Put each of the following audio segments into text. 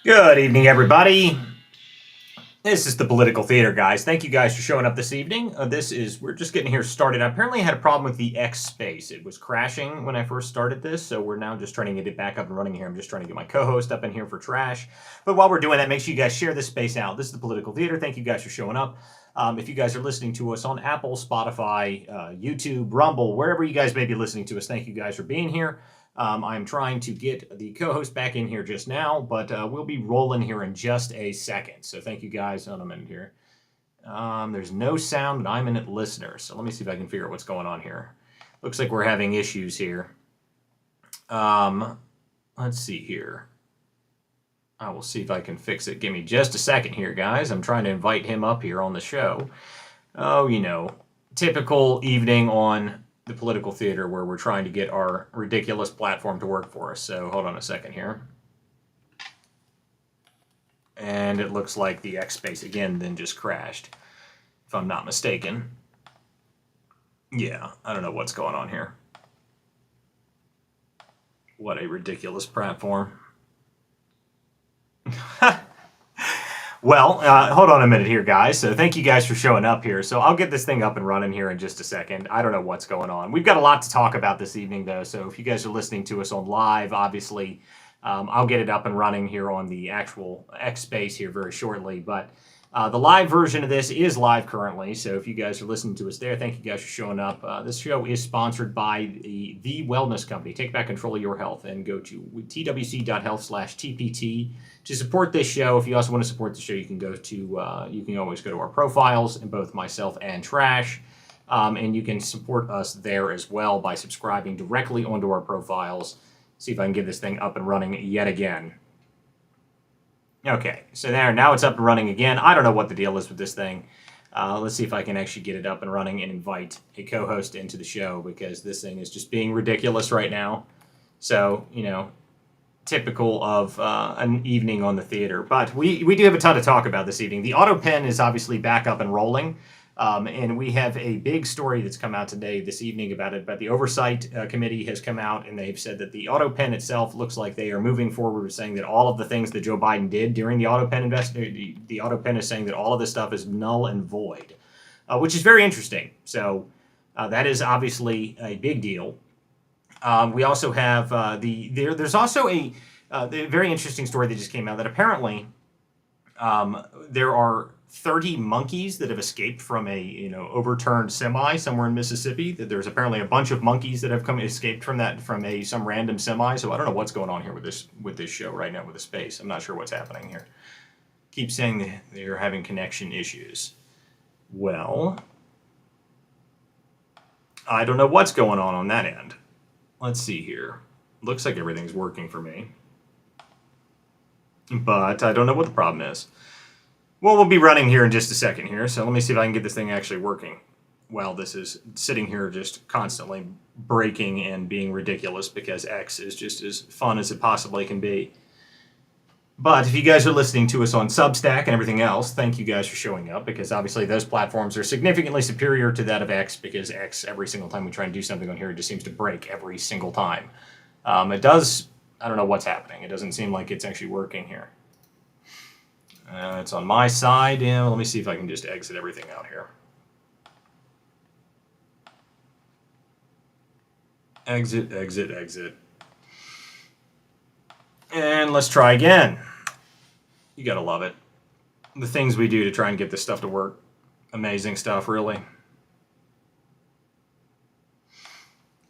Good evening, everybody. This is the Political Theater, guys. Thank you guys for showing up this evening. We're just getting here started. Apparently I had a problem with the X space. It was crashing when I first started this, so we're now just trying to get it back up and running here. I'm just trying to get my co-host up in here for trash. But while we're doing that, make sure you guys share this space out. This is the Political Theater. Thank you guys for showing up. If you guys are listening to us on Apple, Spotify, YouTube, Rumble, wherever you guys may be listening to us, thank you guys for being here. I'm trying to get the co-host back in here just now, but we'll be rolling here in just a second. So thank you guys. Hold on a minute here. There's no sound, and I'm in it listener. So let me see if I can figure out what's going on here. Looks like we're having issues here. Let's see here. I will see if I can fix it. Give me just a second here, guys. I'm trying to invite him up here on the show. Oh, you know, typical evening on the Political Theater where we're trying to get our ridiculous platform to work for us. So hold on a second here. And it looks like the X space again then just crashed, if I'm not mistaken. Yeah, I don't know what's going on here. What a ridiculous platform. Well, hold on a minute here, guys. So thank you guys for showing up here. So I'll get this thing up and running here in just a second. I don't know what's going on. We've got a lot to talk about this evening, though. So if you guys are listening to us on live, obviously, I'll get it up and running here on the actual X space here very shortly. But The live version of this is live currently, so if you guys are listening to us there, thank you guys for showing up. This show is sponsored by the Wellness Company. Take back control of your health and go to twc.health/TPT to support this show. If you also want to support the show, you can go to you can always go to our profiles, in both myself and Trash, and you can support us there as well by subscribing directly onto our profiles. See if I can get this thing up and running yet again. Okay, so now it's up and running again. I don't know what the deal is with this thing. Let's see if I can actually get it up and running and invite a co-host into the show, because this thing is just being ridiculous right now. So, typical of an evening on the theater. But we do have a ton to talk about this evening. The auto pen is obviously back up and rolling. And we have a big story that's come out this evening about it. But the Oversight Committee has come out, and they've said that the auto pen itself looks like they are moving forward with saying that all of the things that Joe Biden did during the auto pen the auto pen is saying that all of this stuff is null and void, which is very interesting. So that is obviously a big deal. We also have there's also a very interesting story that just came out that apparently there are 30 monkeys that have escaped from a overturned semi somewhere in Mississippi. That there's apparently a bunch of monkeys that have escaped from some random semi. So I don't know what's going on here with this show right now with the space. I'm not sure what's happening here. Keep saying that they're having connection issues. Well, I don't know what's going on that end. Let's see here. Looks like everything's working for me, but I don't know what the problem is. Well, we'll be running here in just a second here, so let me see if I can get this thing actually working. Well, this is sitting here just constantly breaking and being ridiculous, because X is just as fun as it possibly can be. But if you guys are listening to us on Substack and everything else, thank you guys for showing up, because obviously those platforms are significantly superior to that of X, because X, every single time we try and do something on here, it just seems to break every single time. It does, I don't know what's happening. It doesn't seem like it's actually working here. It's on my side. Yeah, let me see if I can just exit everything out here. Exit, exit, exit. And let's try again. You gotta love it. The things we do to try and get this stuff to work. Amazing stuff, really.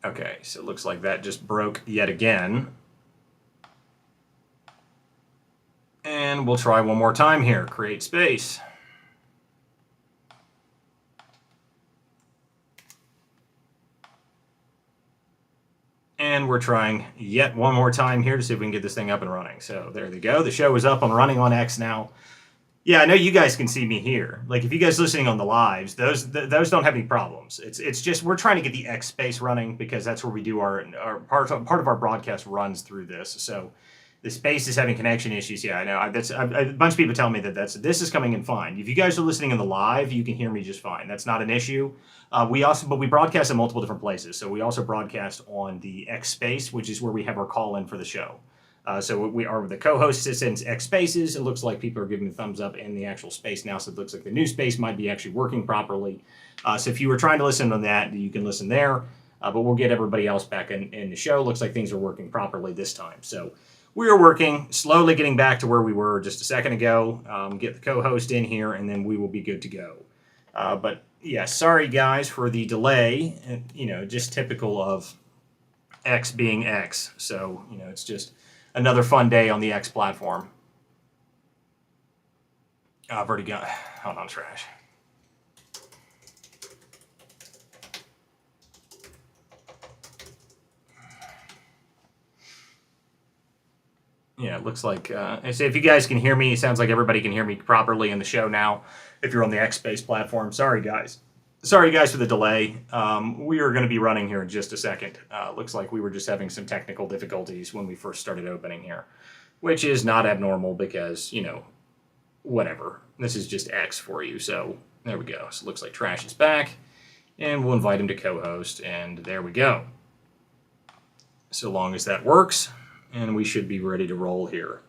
Okay, so it looks like that just broke yet again. And we'll try one more time here. Create space. And we're trying yet one more time here to see if we can get this thing up and running. So there we go. The show is up and running on X now. Yeah, I know you guys can see me here. Like, if you guys listening on the lives, those don't have any problems. It's just we're trying to get the X space running, because that's where we do our part of our broadcast runs through this. So the space is having connection issues. Yeah, I know. A bunch of people tell me that this is coming in fine. If you guys are listening in the live, you can hear me just fine. That's not an issue. But we broadcast in multiple different places. So we also broadcast on the X space, which is where we have our call in for the show. So we are the co-host sits in X spaces. It looks like people are giving the thumbs up in the actual space now. So it looks like the new space might be actually working properly. So if you were trying to listen on that, you can listen there. But we'll get everybody else back in the show. Looks like things are working properly this time. So we are working, slowly getting back to where we were just a second ago. Get the co-host in here, and then we will be good to go. But yeah, sorry guys for the delay. Just typical of X being X. So, it's just another fun day on the X platform. I've already got, hold on, Trash. Yeah, it looks like, I say if you guys can hear me, it sounds like everybody can hear me properly in the show now. If you're on the X-Space platform, sorry guys for the delay. We are going to be running here in just a second. Looks like we were just having some technical difficulties when we first started opening here, which is not abnormal because, whatever. This is just X for you. So there we go. So it looks like Trash is back, and we'll invite him to co-host, and there we go. So long as that works, and we should be ready to roll here.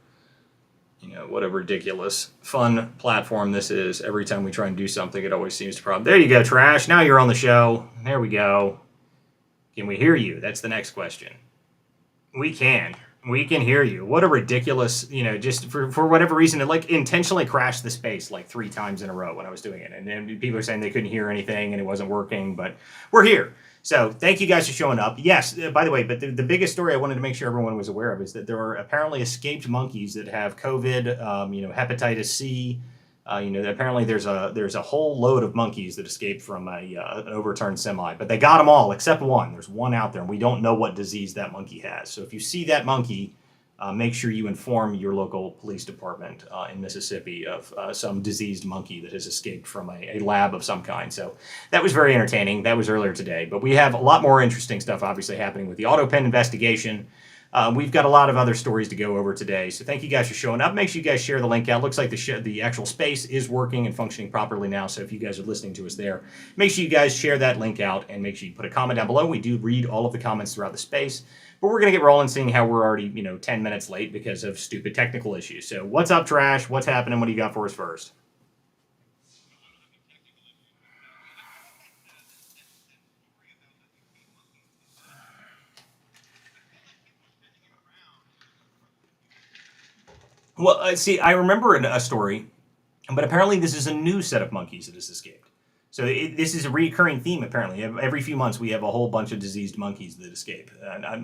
What a ridiculous, fun platform this is. Every time we try and do something, it always seems to problem. There you go, Trash. Now you're on the show. There we go. Can we hear you? That's the next question. We can. We can hear you. What a ridiculous, just for whatever reason, it like intentionally crashed the space like 3 times in a row when I was doing it. And then people are saying they couldn't hear anything and it wasn't working, but we're here. So thank you guys for showing up. Yes, by the way, but the biggest story I wanted to make sure everyone was aware of is that there are apparently escaped monkeys that have COVID, hepatitis C. Apparently there's a whole load of monkeys that escaped from an overturned semi, but they got them all except one. There's one out there, and we don't know what disease that monkey has. So if you see that monkey, make sure you inform your local police department in Mississippi of some diseased monkey that has escaped from a lab of some kind. So that was very entertaining. That was earlier today, but we have a lot more interesting stuff obviously happening with the AutoPen investigation. We've got a lot of other stories to go over today, so thank you guys for showing up. Make sure you guys share the link out. Looks like the actual space is working and functioning properly now, so if you guys are listening to us there, make sure you guys share that link out and make sure you put a comment down below. We do read all of the comments throughout the space, but we're going to get rolling seeing how we're already 10 minutes late because of stupid technical issues. So what's up, Trash? What's happening? What do you got for us first? Well, see, I remember a story, but apparently this is a new set of monkeys that has escaped. So this is a recurring theme. Apparently, every few months we have a whole bunch of diseased monkeys that escape.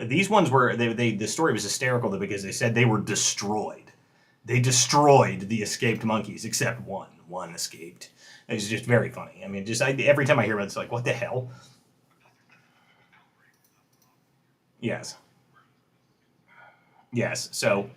These ones were the story was hysterical because they said they were destroyed. They destroyed the escaped monkeys, except one. One escaped. It's just very funny. I mean, every time I hear about it, it's like, what the hell? Yes, yes. So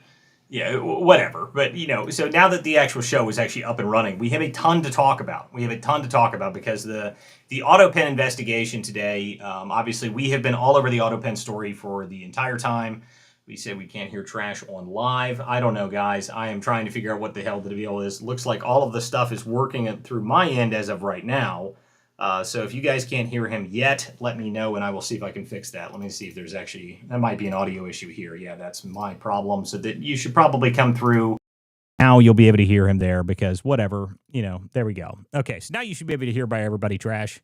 yeah, whatever. But so now that the actual show is actually up and running, we have a ton to talk about. We have a ton to talk about because the AutoPen investigation today. Obviously, we have been all over the AutoPen story for the entire time. We said we can't hear Trash on live. I don't know, guys. I am trying to figure out what the hell the deal is. Looks like all of the stuff is working through my end as of right now. So if you guys can't hear him yet, let me know and I will see if I can fix that. Let me see if there's that might be an audio issue here. Yeah, that's my problem. So that you should probably come through. Now you'll be able to hear him there because whatever, there we go. Okay, so now you should be able to hear by everybody, Trash.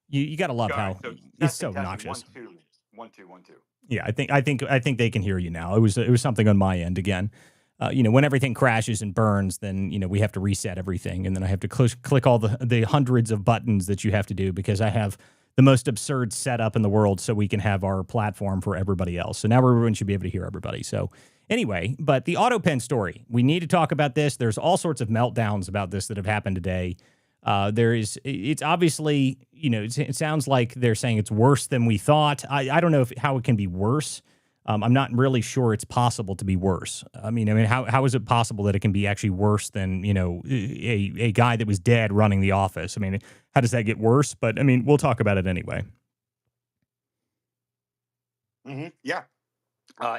You got to love how it's so obnoxious. 1 2 1 2 1 2. Yeah, I think they can hear you now. It was something on my end again. When everything crashes and burns, then we have to reset everything, and then I have to click all the hundreds of buttons that you have to do because I have the most absurd setup in the world, so we can have our platform for everybody else. So now everyone should be able to hear everybody. So anyway, but the AutoPen story, we need to talk about this. There's all sorts of meltdowns about this that have happened today. It's obviously, it sounds like they're saying it's worse than we thought. I don't know how it can be worse. I'm not really sure it's possible to be worse. I mean, how is it possible that it can be actually worse than, a guy that was dead running the office? I mean, how does that get worse? But I mean, we'll talk about it anyway. Yeah,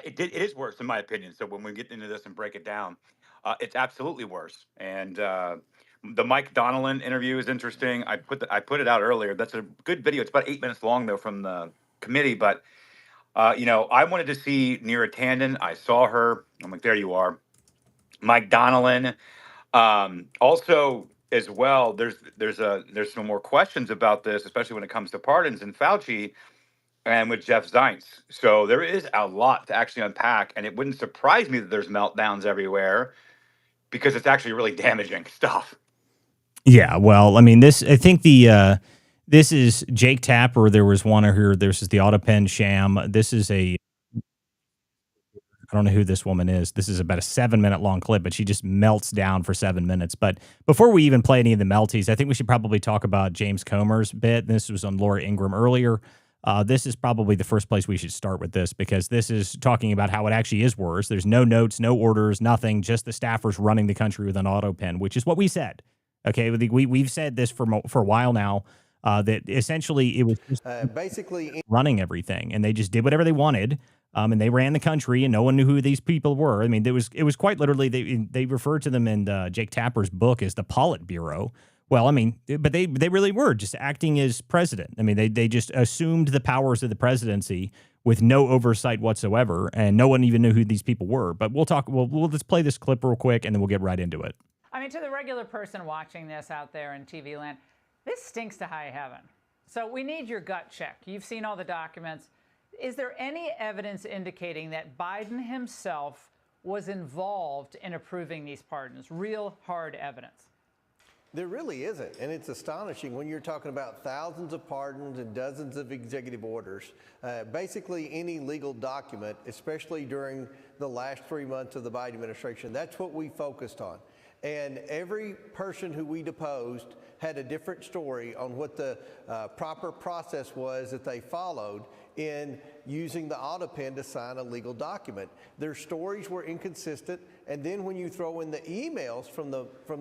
it is worse in my opinion. So when we get into this and break it down, it's absolutely worse. And the Mike Donnellan interview is interesting. I put it out earlier. That's a good video. It's about 8 minutes long though from the committee, but I wanted to see Neera Tanden. I saw her. I'm like, there you are, Mike Donnellan. Also, as well, there's some more questions about this, especially when it comes to pardons and Fauci and with Jeff Zients. So there is a lot to actually unpack, and it wouldn't surprise me that there's meltdowns everywhere because it's actually really damaging stuff. Yeah, well, I mean, I think this is Jake Tapper. There was one here. This is the AutoPen sham. This is I don't know who this woman is. This is about a 7-minute long clip, but she just melts down for 7 minutes. But before we even play any of the melties, I think we should probably talk about James Comer's bit. This was on Laura Ingraham earlier. This is probably the first place we should start with this because this is talking about how it actually is worse. There's no notes, no orders, nothing, just the staffers running the country with an AutoPen, which is what we said. Okay, we've said this for a while now. That essentially it was just basically running everything, and they just did whatever they wanted. And they ran the country, and no one knew who these people were. I mean, it was quite literally they referred to them in Jake Tapper's book as the Politburo. Well, I mean, but they really were just acting as president. I mean, they just assumed the powers of the presidency with no oversight whatsoever, and no one even knew who these people were. But we'll talk. We'll just play this clip real quick, and then we'll get right into it. I mean, to the regular person watching this out there in TV land, this stinks to high heaven. So we need your gut check. You've seen all the documents. Is there any evidence indicating that Biden himself was involved in approving these pardons? Real hard evidence? There really isn't, and it's astonishing when you're talking about thousands of pardons and dozens of executive orders. Basically, any legal document, especially during the last 3 months of the Biden administration, that's what we focused on. And every person who we deposed had a different story on what the proper process was that they followed in using the auto pen to sign a legal document. Their stories were inconsistent, and then when you throw in the emails from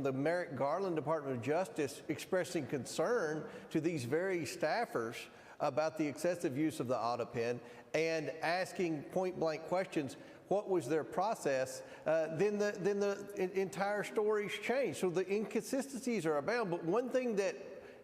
the Merrick Garland Department of Justice expressing concern to these very staffers about the excessive use of the auto pen and asking point-blank questions, what was their process, then the entire story's changed. So the inconsistencies are abound, but one thing that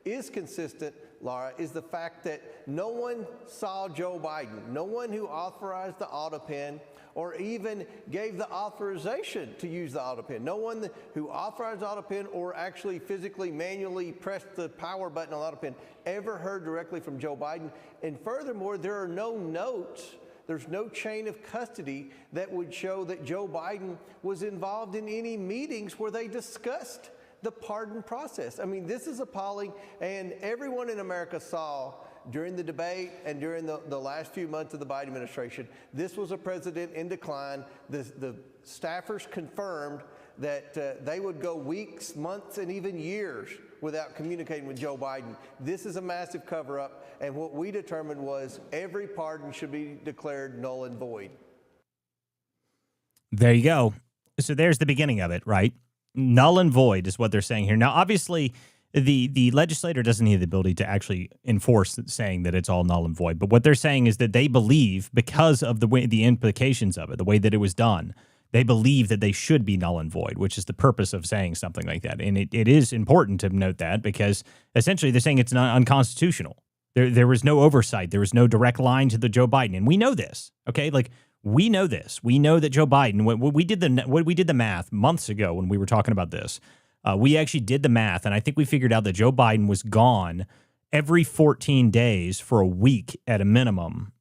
is consistent, Laura, is the fact that no one saw Joe Biden, no one who authorized the auto pen or even gave the authorization to use the auto pen, no one who authorized the auto pen or actually physically manually pressed the power button on the auto pen ever heard directly from Joe Biden. And furthermore, there are no notes. There's no chain of custody that would show that Joe Biden was involved in any meetings where they discussed the pardon process. I mean, this is appalling, and everyone in America saw during the debate and during the last few months of the Biden administration, this was a president in decline. The staffers confirmed that they would go weeks, months, and even years without communicating with Joe Biden. This is a massive cover-up, and what we determined was every pardon should be declared null and void. There you go. So there's the beginning of it, right? Null and void is what they're saying here. Now, obviously, the legislator doesn't have the ability to actually enforce saying that it's all null and void. But what they're saying is that they believe, because of the way the implications of it, the way that it was done, they believe that they should be null and void, which is the purpose of saying something like that. And it is important to note that, because essentially they're saying it's not unconstitutional. There was no oversight. There was no direct line to the Joe Biden. And we know this, okay? Like, we know this. We know that Joe Biden, when we did the math months ago when we were talking about this, we actually did the math, and I think we figured out that Joe Biden was gone every 14 days for a week at a minimum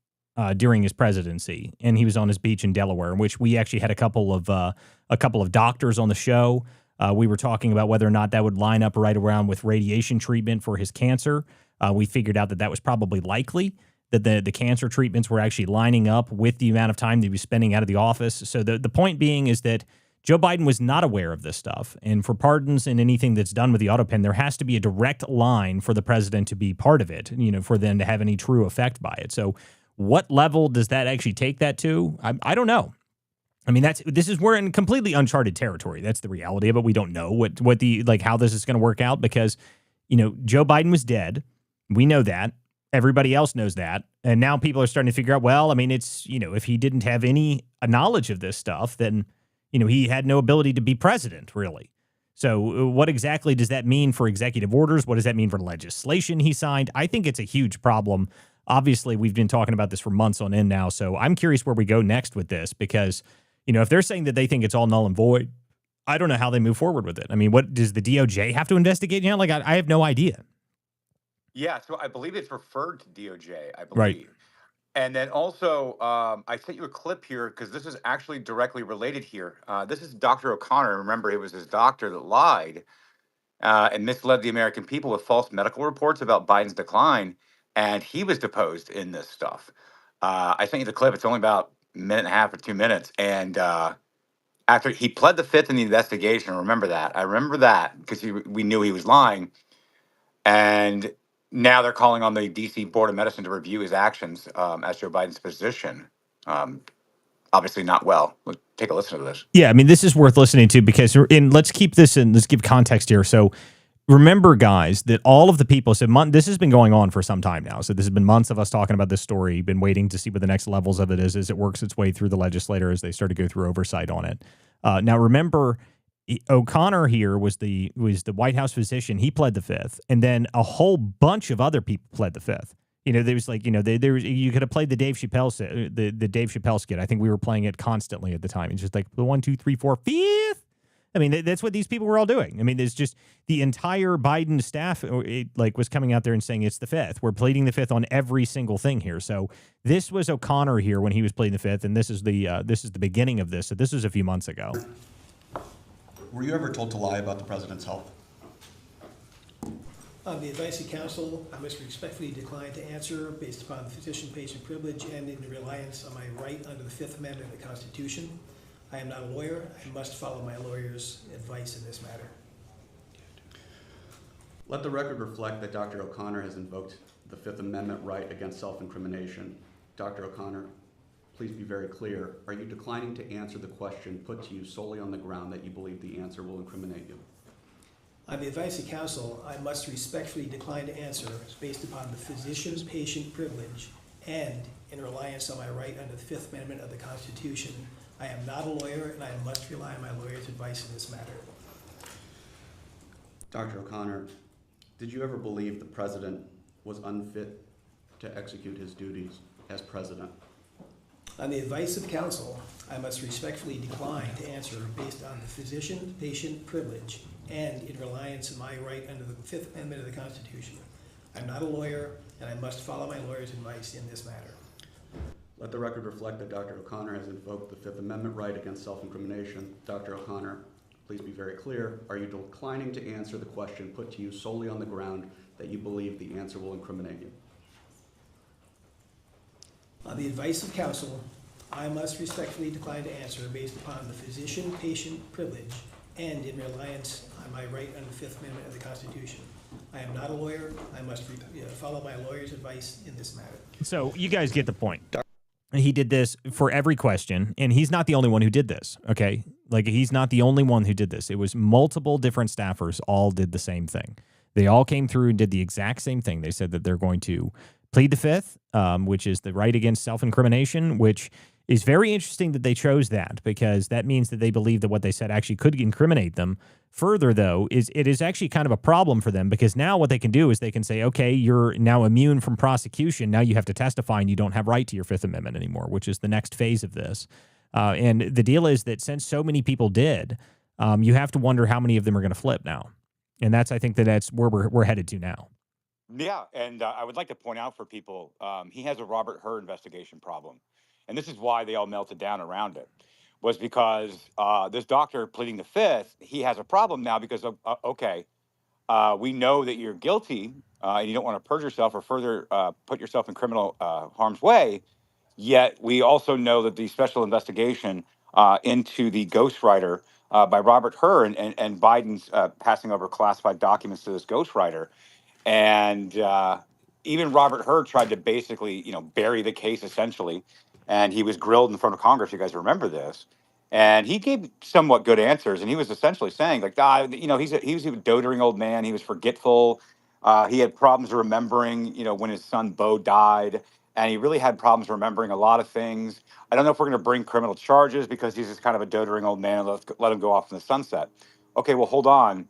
during his presidency, and he was on his beach in Delaware, in which we actually had a couple of doctors on the show. We were talking about whether or not that would line up right around with radiation treatment for his cancer. We figured out that was probably likely, that the cancer treatments were actually lining up with the amount of time that he was spending out of the office. So the point being is that Joe Biden was not aware of this stuff. And for pardons and anything that's done with the auto pen, there has to be a direct line for the president to be part of it, for them to have any true effect by it. So what level does that actually take that to? I don't know. I mean, we're in completely uncharted territory. That's the reality of it. We don't know how this is going to work out, because, Joe Biden was dead. We know that. Everybody else knows that. And now people are starting to figure out, well, I mean, it's, if he didn't have any knowledge of this stuff, then, he had no ability to be president, really. So what exactly does that mean for executive orders? What does that mean for legislation he signed? I think it's a huge problem. Obviously, we've been talking about this for months on end now. So I'm curious where we go next with this, because, if they're saying that they think it's all null and void, I don't know how they move forward with it. I mean, what does the DOJ have to investigate? I have no idea. Yeah, so I believe it's referred to DOJ, I believe. Right. And then also, I sent you a clip here because this is actually directly related here. This is Dr. O'Connor. Remember, it was his doctor that lied and misled the American people with false medical reports about Biden's decline. And he was deposed in this stuff. I sent you the clip. It's only about a minute and a half or 2 minutes. And after he pled the fifth in the investigation, remember that. I remember that because we knew he was lying. And now they're calling on the D.C. Board of Medicine to review his actions as Joe Biden's physician. Obviously not well. Let's take a listen to this. Yeah, I mean, this is worth listening to, because let's keep this in. Let's give context here. So remember, guys, that all of the people said this has been going on for some time now. So this has been months of us talking about this story, been waiting to see what the next levels of it is as it works its way through the legislature, as they start to go through oversight on it. Now, remember, O'Connor here was the White House physician. He pled the fifth, and then a whole bunch of other people pled the fifth. There was you could have played the Dave Chappelle the Dave Chappelle skit. I think we were playing it constantly at the time. It's just like the 1, 2, 3, 4, fifth. I mean, that's what these people were all doing. I mean, there's just the entire Biden staff was coming out there and saying it's the fifth. We're pleading the fifth on every single thing here. So this was O'Connor here when he was pleading the fifth, and this is the beginning of this. So this was a few months ago. Were you ever told to lie about the president's health? On the advice of counsel, I must respectfully decline to answer based upon the physician-patient privilege and in reliance on my right under the Fifth Amendment of the Constitution. I am not a lawyer. I must follow my lawyer's advice in this matter. Let the record reflect that Dr. O'Connor has invoked the Fifth Amendment right against self-incrimination. Dr. O'Connor, please be very clear. Are you declining to answer the question put to you solely on the ground that you believe the answer will incriminate you? On the advice of counsel, I must respectfully decline to answer based upon the physician-patient privilege and in reliance on my right under the Fifth Amendment of the Constitution. I am not a lawyer, and I must rely on my lawyer's advice in this matter. Dr. O'Connor, did you ever believe the president was unfit to execute his duties as president? On the advice of counsel, I must respectfully decline to answer based on the physician-patient privilege and in reliance on my right under the Fifth Amendment of the Constitution. I'm not a lawyer, and I must follow my lawyer's advice in this matter. Let the record reflect that Dr. O'Connor has invoked the Fifth Amendment right against self-incrimination. Dr. O'Connor, please be very clear. Are you declining to answer the question put to you solely on the ground that you believe the answer will incriminate you? On the advice of counsel, I must respectfully decline to answer based upon the physician-patient privilege and in reliance on my right under the Fifth Amendment of the Constitution. I am not a lawyer. I must follow my lawyer's advice in this matter. So you guys get the point. He did this for every question, and he's not the only one who did this, okay? Like, he's not the only one who did this. It was multiple different staffers all did the same thing. They all came through and did the exact same thing. They said that they're going to plead the fifth, which is the right against self-incrimination, which is very interesting that they chose that because that means that they believe that what they said actually could incriminate them. Further, though, it is actually kind of a problem for them because now what they can do is they can say, okay, you're now immune from prosecution. Now you have to testify and you don't have right to your Fifth Amendment anymore, which is the next phase of this. And the deal is that since so many people did, you have to wonder how many of them are going to flip now. And I think that's where we're headed to now. Yeah, and I would like to point out for people, he has a Robert Hur investigation problem. And this is why they all melted down around it, was because this doctor pleading the fifth, he has a problem now because, we know that you're guilty and you don't want to purge yourself or further put yourself in criminal harm's way. Yet we also know that the special investigation into the ghostwriter by Robert Hur and Biden's passing over classified documents to this ghostwriter. And even Robert Hur tried to basically, bury the case essentially. And he was grilled in front of Congress. You guys remember this? And he gave somewhat good answers. And he was essentially saying, like, he was a doting old man. He was forgetful. He had problems remembering, when his son Bo died. And he really had problems remembering a lot of things. I don't know if we're going to bring criminal charges because he's just kind of a doting old man. Let him go off in the sunset. Okay, well, hold on.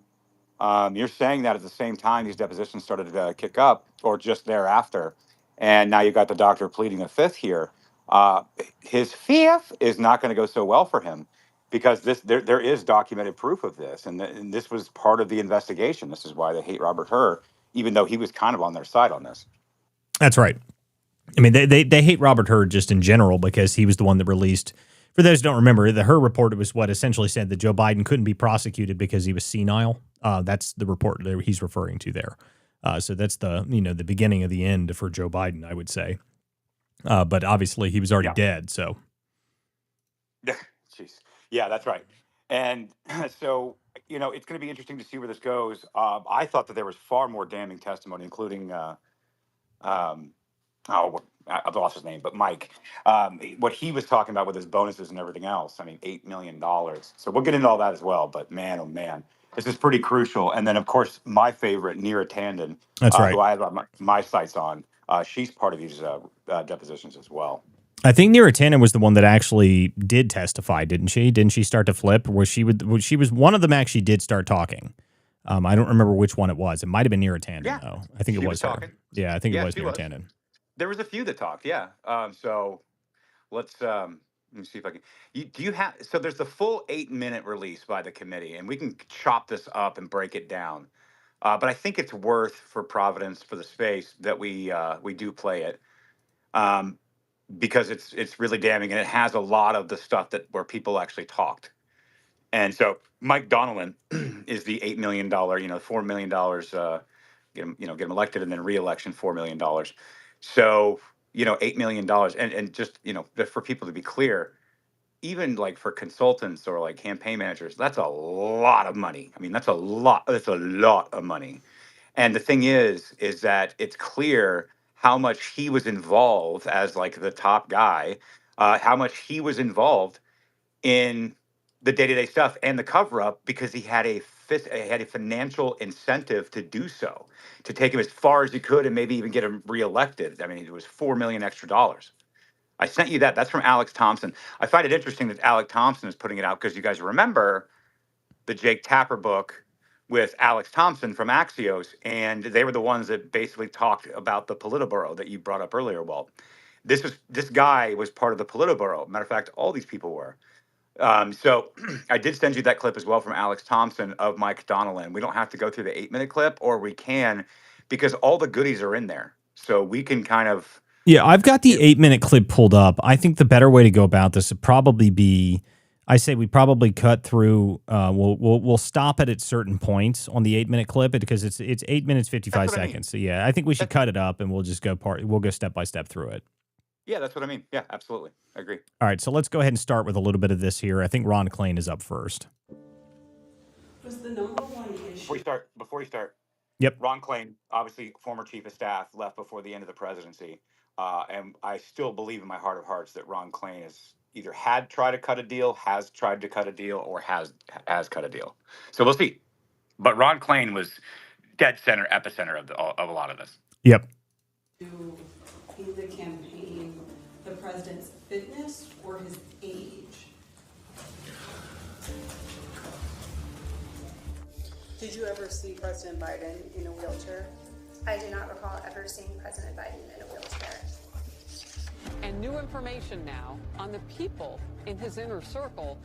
You're saying that at the same time these depositions started to kick up or just thereafter. And now you've got the doctor pleading a fifth here. His fifth is not going to go so well for him because there is documented proof of this. And this was part of the investigation. This is why they hate Robert Hur, even though he was kind of on their side on this. That's right. I mean, they hate Robert Hur just in general because he was the one that released. For those who don't remember, the Hur report was what essentially said that Joe Biden couldn't be prosecuted because he was senile. That's the report that he's referring to there. So that's the beginning of the end for Joe Biden, I would say. But obviously he was already dead. So, jeez, yeah, that's right. And so it's going to be interesting to see where this goes. I thought that there was far more damning testimony, including I've lost his name, but Mike, what he was talking about with his bonuses and everything else. I mean, $8 million. So we'll get into all that as well. But man, oh man, this is pretty crucial. And then, of course, my favorite, Neera Tanden, that's right. who I have my sights on. She's part of these depositions as well. I think Neera Tanden was the one that actually did testify, didn't she? Didn't she start to flip? She was one of them actually did start talking. I don't remember which one it was. It might have been Neera Tanden, though. I think it was her. Talking. Yeah, I think it was Neera Tanden. There was a few that talked, yeah. So let's Let me see if I can. Do you have? So there's the full 8-minute release by the committee, and we can chop this up and break it down. But I think it's worth for Providence, for the space, that we do play it, um, because it's really damning, and it has a lot of the stuff that where people actually talked. And so Mike Donnellan is the $8 million, $4 million, get him elected, and then reelection $4 million. So $8 million, and just for people to be clear, even like for consultants or like campaign managers, that's a lot of money. I mean, that's a lot. That's a lot of money. And the thing is that it's clear how much he was involved as like the top guy, how much he was involved in the day-to-day stuff and the cover-up, because he had a financial incentive to do so, to take him as far as he could and maybe even get him reelected. I mean, it was $4 million extra dollars. I sent you that. That's from Alex Thompson. I find it interesting that Alex Thompson is putting it out, because you guys remember the Jake Tapper book with Alex Thompson from Axios, and they were the ones that basically talked about the Politburo that you brought up earlier, Walt. This guy was part of the Politburo. Matter of fact, all these people were. So I did send you that clip as well from Alex Thompson of Mike Donnellan. We don't have to go through the 8-minute clip, or we can, because all the goodies are in there. So we can kind of. Yeah, I've got the 8-minute clip pulled up. I think the better way to go about this would probably be, I say we probably cut through. We'll stop it at certain points on the 8-minute clip, because it's 8 minutes 55 That's what I mean. seconds. So yeah, I think we should cut it up, and we'll just we'll go step by step through it. Yeah, that's what I mean. Yeah, absolutely. I agree. All right, so let's go ahead and start with a little bit of this here. I think Ron Klain is up first. Was the number one issue? Before you start. Yep. Ron Klain, obviously former chief of staff, left before the end of the presidency. And I still believe in my heart of hearts that Ron Klain has either had tried to cut a deal, has tried to cut a deal, or has cut a deal. So we'll see. But Ron Klain was dead center, epicenter of a lot of this. Yep. To in the campaign, the president's fitness or his age? Did you ever see President Biden in a wheelchair? I do not recall ever seeing President Biden in a wheelchair. And new information now on the people in his inner circle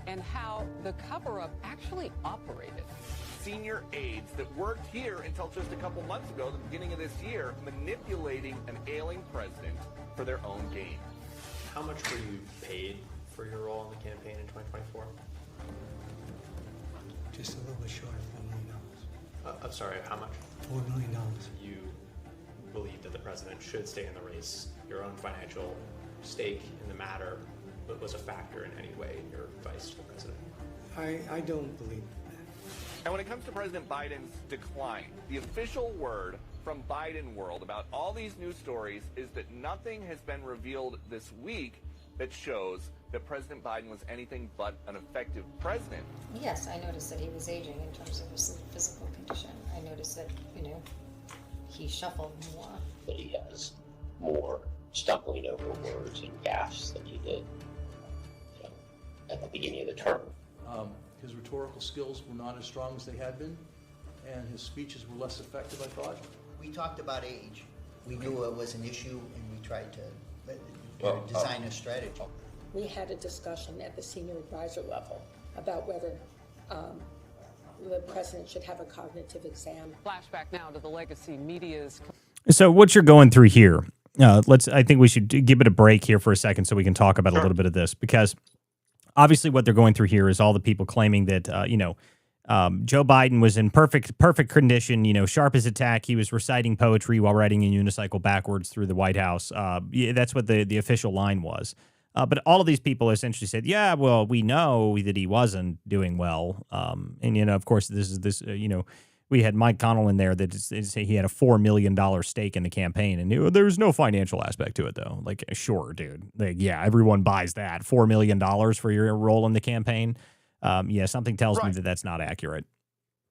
and how the cover-up actually operated. Senior aides that worked here until just a couple months ago, the beginning of this year, manipulating an ailing president for their own gain. How much were you paid for your role in the campaign in 2024? Just a little bit short of $4 million. I'm sorry, how much? $4 million. You believe that the president should stay in the race. Your own financial stake in the matter was a factor in any way in your advice to the president. I don't believe that. And when it comes to President Biden's decline, the official word from Biden world about all these news stories is that nothing has been revealed this week that shows that President Biden was anything but an effective president. Yes, I noticed that he was aging in terms of his physical condition. I noticed that, he shuffled more. But he has more stumbling over words and gaffes than he did at the beginning of the term. His rhetorical skills were not as strong as they had been, and his speeches were less effective, I thought. We talked about age. We knew it was an issue, and we tried to design a strategy. We had a discussion at the senior advisor level about whether the president should have a cognitive exam. Flashback now to the legacy media's. So what you're going through here, I think we should give it a break here for a second so we can talk about a little bit of this, because obviously what they're going through here is all the people claiming that, Joe Biden was in perfect condition, sharp as a tack. He was reciting poetry while riding a unicycle backwards through the White House. That's what the official line was. But all of these people essentially said, yeah, well, we know that he wasn't doing well. And, of course, we had Mike Connell in there that say he had a $4 million stake in the campaign, and there was no financial aspect to it, though. Like, sure, dude. Like, yeah, everyone buys that. $4 million for your role in the campaign. Something tells me that that's not accurate.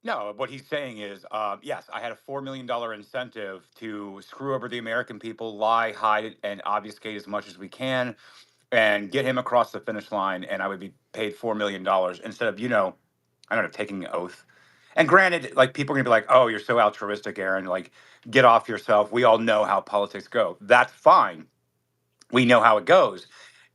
No, what he's saying is, yes, I had a $4 million incentive to screw over the American people, lie, hide, and obfuscate as much as we can, and get him across the finish line, and I would be paid $4 million instead of, I don't know, taking an oath. And granted, like, people are going to be like, oh, you're so altruistic, Aaron, like, get off yourself. We all know how politics go. That's fine. We know how it goes.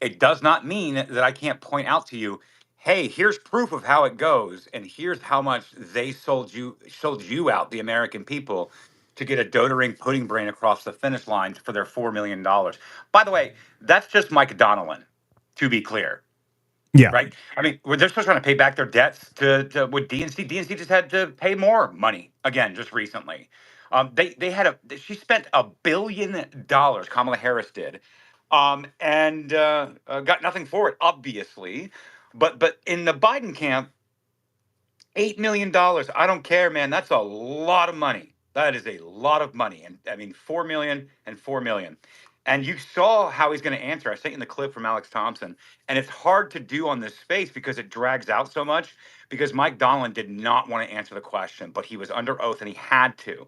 It does not mean that I can't point out to you, hey, here's proof of how it goes, and here's how much they sold you out, the American people, to get a doting pudding brain across the finish line for their $4 million. By the way, that's just Mike Donnellan, to be clear. Yeah. Right. I mean, they're still trying to pay back their debts to with DNC. DNC just had to pay more money again just recently. She spent $1 billion. Kamala Harris did, and got nothing for it, obviously. But in the Biden camp, $8 million. I don't care, man. That's a lot of money. That is a lot of money. And I mean, 4 million and 4 million. And you saw how he's going to answer. I sent you the clip from Alex Thompson. And it's hard to do on this space because it drags out so much, because Mike Donlin did not want to answer the question, but he was under oath and he had to.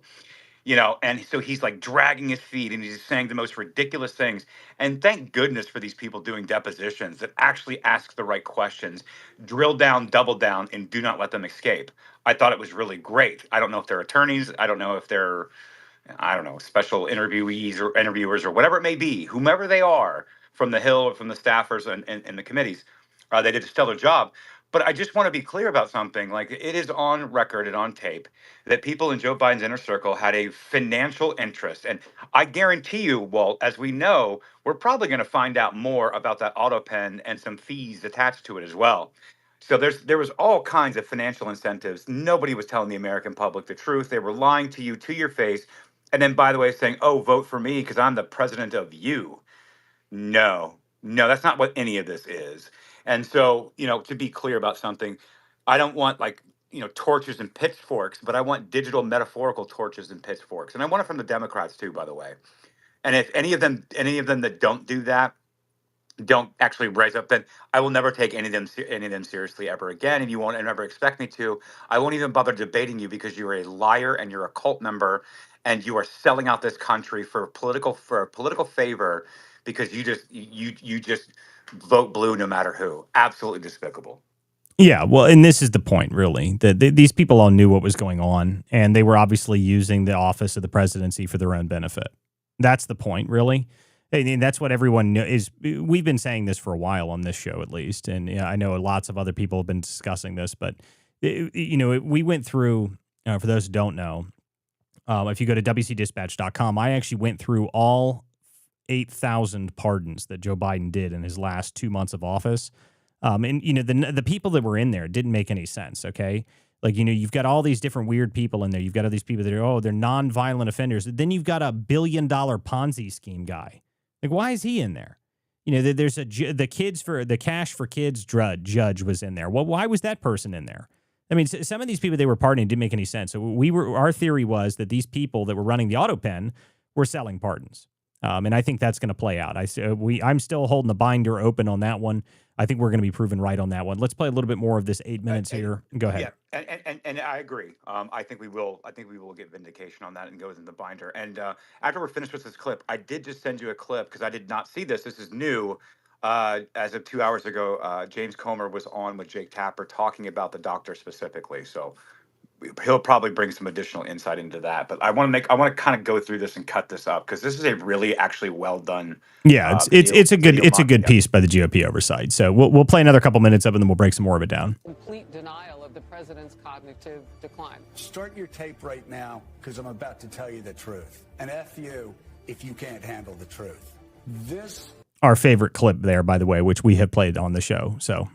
And so he's like dragging his feet and he's saying the most ridiculous things. And thank goodness for these people doing depositions that actually ask the right questions, drill down, double down, and do not let them escape. I thought it was really great. I don't know if they're attorneys. I don't know if they're, special interviewees or interviewers or whatever it may be, whomever they are from the Hill or from the staffers and the committees. They did a stellar job. But I just want to be clear about something. Like, it is on record and on tape that people in Joe Biden's inner circle had a financial interest. And I guarantee you, Walt, as we know, we're probably going to find out more about that auto pen and some fees attached to it as well. So there was all kinds of financial incentives. Nobody was telling the American public the truth. They were lying to you to your face. And then, by the way, saying, oh, vote for me because I'm the president of you. No, that's not what any of this is. And so, to be clear about something, I don't want torches and pitchforks, but I want digital metaphorical torches and pitchforks. And I want it from the Democrats too, by the way. And if any of them that don't do that, don't actually rise up, then I will never take any of them seriously ever again, and you won't ever expect me to. I won't even bother debating you because you're a liar and you're a cult member, and you are selling out this country for a political favor because you just vote blue no matter who. Absolutely despicable. Yeah, well, and this is the point, really, that these people all knew what was going on, and they were obviously using the office of the presidency for their own benefit. That's the point, really. And that's what everyone is. We've been saying this for a while on this show, at least, and I know lots of other people have been discussing this. But we went through. For those who don't know, if you go to WCDispatch.com, I actually went through all 8,000 pardons that Joe Biden did in his last 2 months of office. And the people that were in there didn't make any sense. Okay. Like, you've got all these different weird people in there. You've got all these people that are, they're nonviolent offenders. Then you've got a $1 billion Ponzi scheme guy. Like, why is he in there? There's the cash for kids judge was in there. Well, why was that person in there? I mean, some of these people they were pardoning didn't make any sense. So our theory was that these people that were running the auto pen were selling pardons. And I think that's going to play out. I'm still holding the binder open on that one. I think we're going to be proven right on that one. Let's play a little bit more of this 8 minutes here. Go ahead. Yeah, and I agree. I think we will get vindication on that and goes in the binder. And after we're finished with this clip, I did just send you a clip because I did not see this. This is new. As of 2 hours ago, James Comer was on with Jake Tapper talking about the doctor specifically. So he'll probably bring some additional insight into that. But I want to kind of go through this and cut this up because this is a really actually well done. Yeah, it's a good piece by the GOP oversight. So we'll play another couple minutes of it and then we'll break some more of it down. Complete denial of the president's cognitive decline. Start your tape right now because I'm about to tell you the truth. And F you if you can't handle the truth. This our favorite clip there, by the way, which we have played on the show. So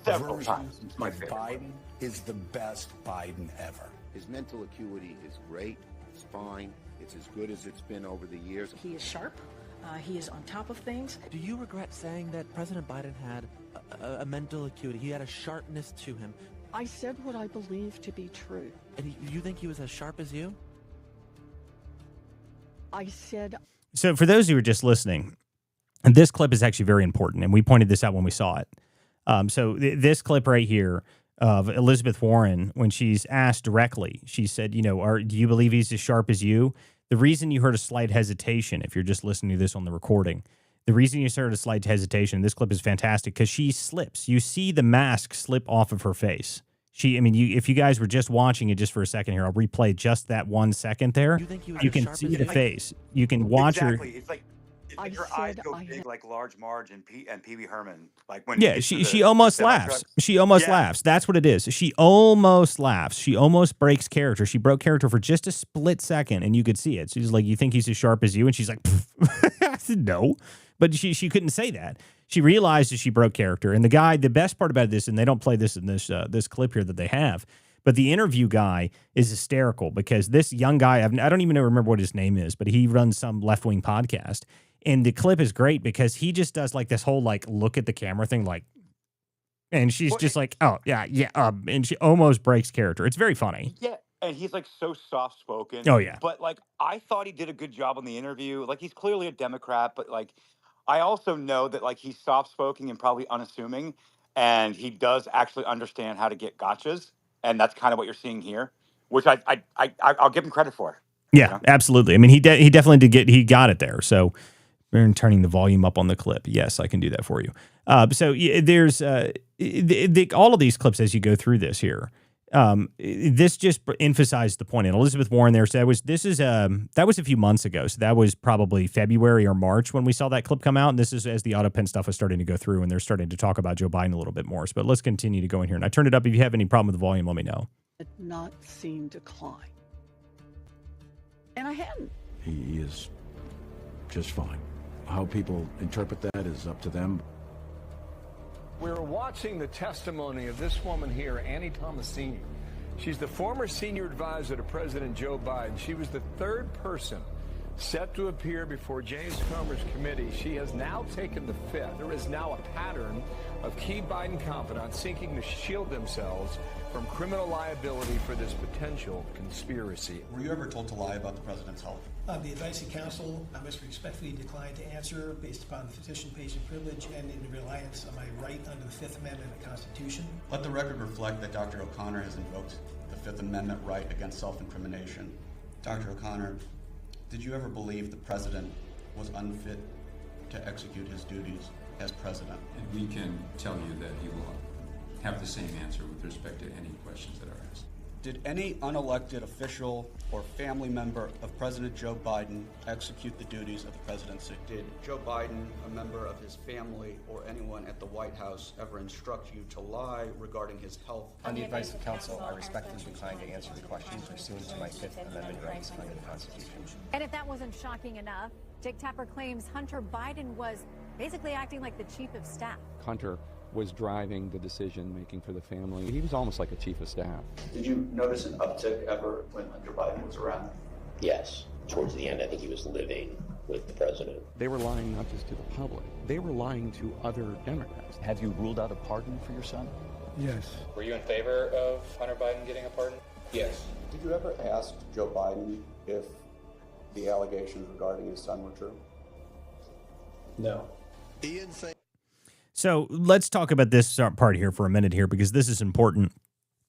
several times my Biden is the best Biden ever. His mental acuity is great. It's fine. It's as good as it's been over the years. He is sharp. He is on top of things. Do you regret saying that President Biden had a mental acuity? He had a sharpness to him. I said what I believe to be true. And you think he was as sharp as you? I said... So for those who are just listening, this clip is actually very important, and we pointed this out when we saw it. This clip right here of Elizabeth Warren, when she's asked directly, she said, do you believe he's as sharp as you? The reason you heard a slight hesitation, if you're just listening to this on the recording, the reason you heard a slight hesitation, this clip is fantastic, because she slips. You see the mask slip off of her face. If you guys were just watching it just for a second here, I'll replay just that 1 second there. You can see the face. You can watch her. It's like I Her eyes said go I big had. like Large Marge and Pee Wee Herman. Like when he Yeah, gets to she the almost semi laughs. truck. She almost Yeah. laughs. That's what it is. She almost laughs. She almost breaks character. She broke character for just a split second, and you could see it. She's like, "You think he's as sharp as you?" And she's like, I said, "No," but she couldn't say that. She realized that she broke character. And the best part about this, and they don't play this in this clip here that they have, but the interview guy is hysterical because this young guy, I don't even remember what his name is, but he runs some left-wing podcast. And the clip is great because he just does like this whole like look at the camera thing, like, and she's just like, "Oh yeah, yeah," and she almost breaks character. It's very funny. Yeah, and he's like so soft spoken. Oh yeah, But like I thought he did a good job on the interview. Like he's clearly a Democrat, but like I also know that like he's soft spoken and probably unassuming, and he does actually understand how to get gotchas, and that's kind of what you're seeing here, which I'll give him credit for. yeah, You know? absolutely. I mean, he definitely he got it there. So we're turning the volume up on the clip. Yes, I can do that for you. So there's all of these clips as you go through this here. This just emphasized the point. And Elizabeth Warren there said that was a few months ago. So that was probably February or March when we saw that clip come out. And this is as the auto pen stuff was starting to go through and they're starting to talk about Joe Biden a little bit more. But let's continue to go in here. And I turned it up. If you have any problem with the volume, let me know. Had not seen decline. And I hadn't. He is just fine. How people interpret that is up to them. We're watching the testimony of this woman here, Annie Tomasini. She's the former senior advisor to President Joe Biden. She was the third person set to appear before James Comer's committee. She has now taken the fifth. There is now a pattern of key Biden confidants seeking to shield themselves from criminal liability for this potential conspiracy. Were you ever told to lie about the president's health? The advice of counsel, I must respectfully decline to answer based upon the physician-patient privilege and in reliance on my right under the Fifth Amendment of the Constitution. Let the record reflect that Dr. O'Connor has invoked the Fifth Amendment right against self-incrimination. Dr. O'Connor, did you ever believe the president was unfit to execute his duties as president? And we can tell you that he will have the same answer with respect to any questions that are asked. Did any unelected official or family member of President Joe Biden execute the duties of the presidency? Did Joe Biden, a member of his family, or anyone at the White House ever instruct you to lie regarding his health? On the advice of counsel, I respectfully decline to answer the question pursuant to my Fifth Amendment rights under the Constitution. And if that wasn't shocking enough, Jake Tapper claims Hunter Biden was basically acting like the chief of staff. Hunter was driving the decision making for the family. He was almost like a chief of staff. Did you notice an uptick ever when Hunter Biden was around? Yes. Towards the end, I think he was living with the president. They were lying not just to the public, they were lying to other Democrats. Have you ruled out a pardon for your son? Yes. Were you in favor of Hunter Biden getting a pardon? Yes. Did you ever ask Joe Biden if the allegations regarding his son were true? No. Ian say. So let's talk about this part here for a minute here because this is important.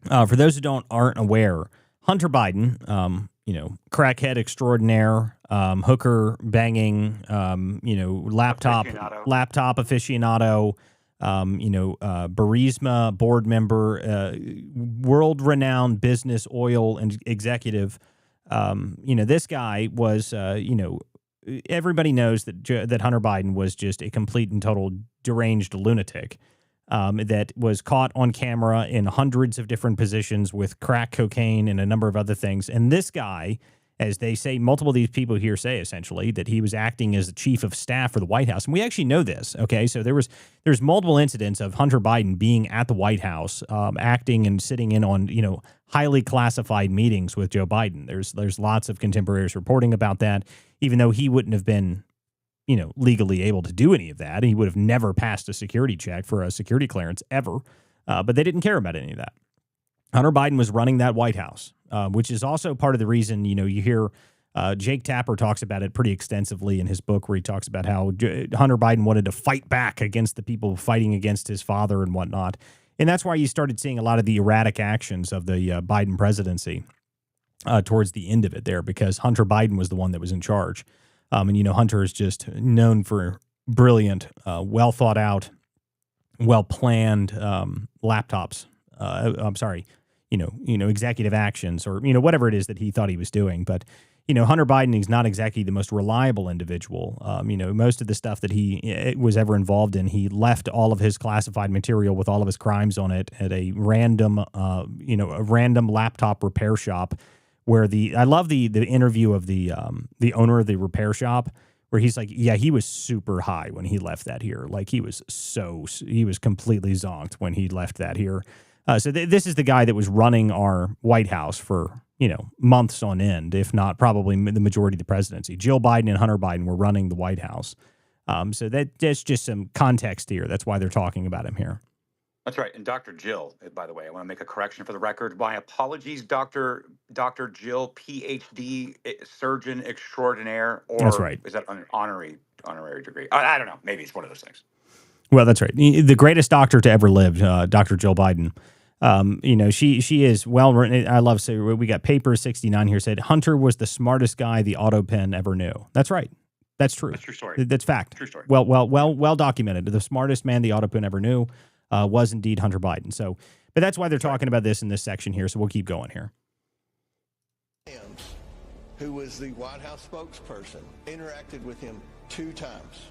For those who aren't aware, Hunter Biden, crackhead extraordinaire, hooker banging, laptop aficionado, Burisma board member, world-renowned business oil and executive. This guy was, everybody knows that Hunter Biden was just a complete and total deranged lunatic that was caught on camera in hundreds of different positions with crack cocaine and a number of other things. And this guy, as they say, multiple of these people here say essentially that he was acting as the chief of staff for the White House. And we actually know this. Okay. So there's multiple incidents of Hunter Biden being at the White House, acting and sitting in on, highly classified meetings with Joe Biden. There's lots of contemporaries reporting about that, even though he wouldn't have been, legally able to do any of that. He would have never passed a security check for a security clearance ever. But they didn't care about any of that. Hunter Biden was running that White House, which is also part of the reason, you hear Jake Tapper talks about it pretty extensively in his book where he talks about how Hunter Biden wanted to fight back against the people fighting against his father and whatnot. And that's why you started seeing a lot of the erratic actions of the Biden presidency towards the end of it there, because Hunter Biden was the one that was in charge. And Hunter is just known for brilliant, well thought out, well planned laptops. I'm sorry, executive actions or, whatever it is that he thought he was doing. But, Hunter Biden is not exactly the most reliable individual. Most of the stuff that he was ever involved in, he left all of his classified material with all of his crimes on it at a random laptop repair shop. Where I love the interview of the owner of the repair shop, where he's like, yeah, he was super high when he left that here. Like he was completely zonked when he left that here. So this is the guy that was running our White House for months on end, if not probably the majority of the presidency. Jill Biden and Hunter Biden were running the White House. So that's just some context here. That's why they're talking about him here. That's right. And Dr. Jill, by the way, I want to make a correction for the record. My apologies, Dr. Jill, PhD surgeon extraordinaire, or that's right. Is that an honorary degree? I don't know. Maybe it's one of those things. Well, that's right. The greatest doctor to ever live, Dr. Jill Biden. She is well written. I love, so we got Paper 69 here said Hunter was the smartest guy the auto pen ever knew. That's right. That's true. That's true story. That's fact. True story. Well documented. The smartest man the auto pen ever knew was indeed Hunter Biden. So, but that's why they're talking about this in this section here. So we'll keep going here. Who was the White House spokesperson, interacted with him 2 times.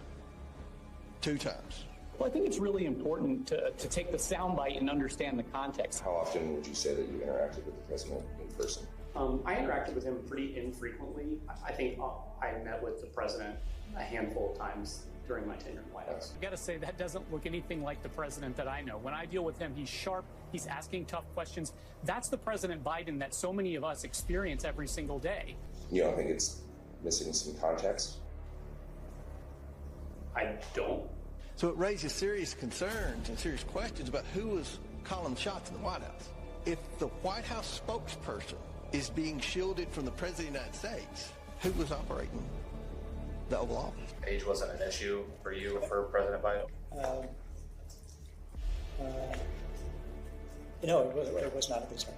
2 times. Well, I think it's really important to take the soundbite and understand the context. How often would you say that you interacted with the president in person? I interacted with him pretty infrequently. I think I met with the president a handful of times during my tenure in the White House. I gotta say, that doesn't look anything like the president that I know. When I deal with him, he's sharp, he's asking tough questions. That's the President Biden that so many of us experience every single day. You don't think it's missing some context? I don't. So it raises serious concerns and serious questions about who was calling shots in the White House. If the White House spokesperson is being shielded from the President of the United States, who was operating the Oval Office? Age wasn't an issue for you or for President Biden? It was not a concern.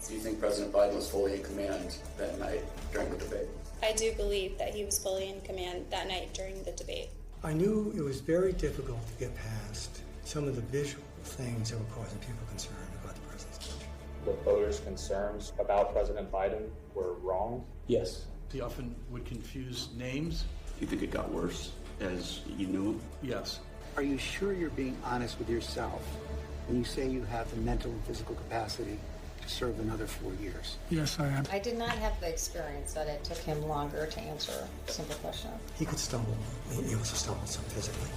Do you think President Biden was fully in command that night during the debate? I do believe that he was fully in command that night during the debate. I knew it was very difficult to get past some of the visual things that were causing people concern about the president's budget. The voters' concerns about President Biden were wrong? Yes. He often would confuse names. Do you think it got worse as you knew him? Yes. Are you sure you're being honest with yourself when you say you have the mental and physical capacity to serve another 4 years? Yes, I am. I did not have the experience that it took him longer to answer a simple question. He could stumble. He also stumbled some physically.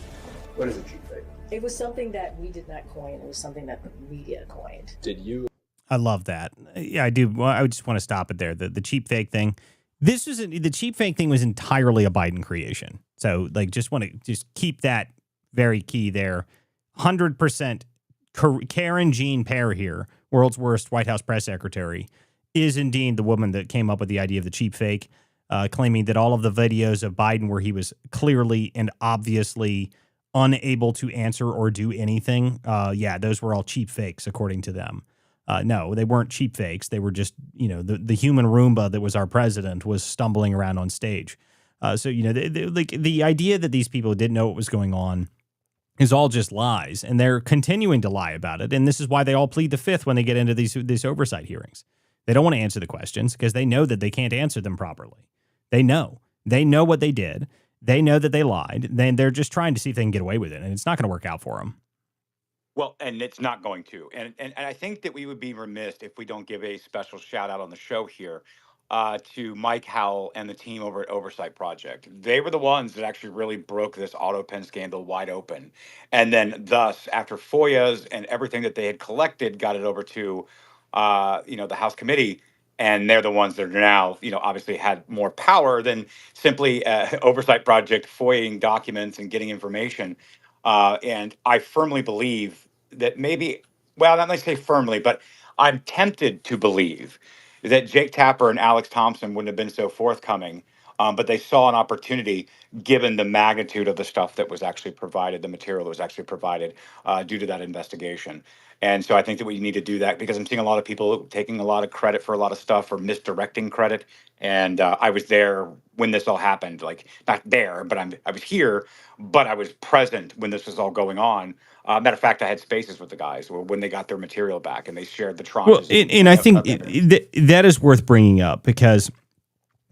What is a cheap fake? It was something that we did not coin. It was something that the media coined. Did you? I love that. Yeah, I do. Well, I just want to stop it there. The cheap fake thing. The cheap fake thing was entirely a Biden creation. So, just want to keep that very key there. 100% Karen Jean Pierre here, world's worst White House press secretary, is indeed the woman that came up with the idea of the cheap fake, claiming that all of the videos of Biden where he was clearly and obviously unable to answer or do anything, those were all cheap fakes, according to them. No, they weren't cheap fakes. They were just, the human Roomba that was our president was stumbling around on stage. The idea that these people didn't know what was going on is all just lies, and they're continuing to lie about it. And this is why they all plead the fifth when they get into these oversight hearings. They don't want to answer the questions because they know that they can't answer them properly. They know what they did. They know that they lied. Then they're just trying to see if they can get away with it, and it's not going to work out for them. Well, and it's not going to. And I think that we would be remiss if we don't give a special shout out on the show here to Mike Howell and the team over at Oversight Project. They were the ones that actually really broke this auto pen scandal wide open. And then thus, after FOIAs and everything that they had collected, got it over to, the House committee. And they're the ones that are now, obviously had more power than simply Oversight Project FOIAing documents and getting information. And I firmly believe that not necessarily firmly, but I'm tempted to believe that Jake Tapper and Alex Thompson wouldn't have been so forthcoming, but they saw an opportunity given the magnitude of the stuff that was actually provided, the material that was actually provided due to that investigation. And so I think that we need to do that because I'm seeing a lot of people taking a lot of credit for a lot of stuff or misdirecting credit. And I was there when this all happened, not there, but I was here, but I was present when this was all going on. Matter of fact, I had spaces with the guys when they got their material back and they shared the tranches. Well, and I think that is worth bringing up because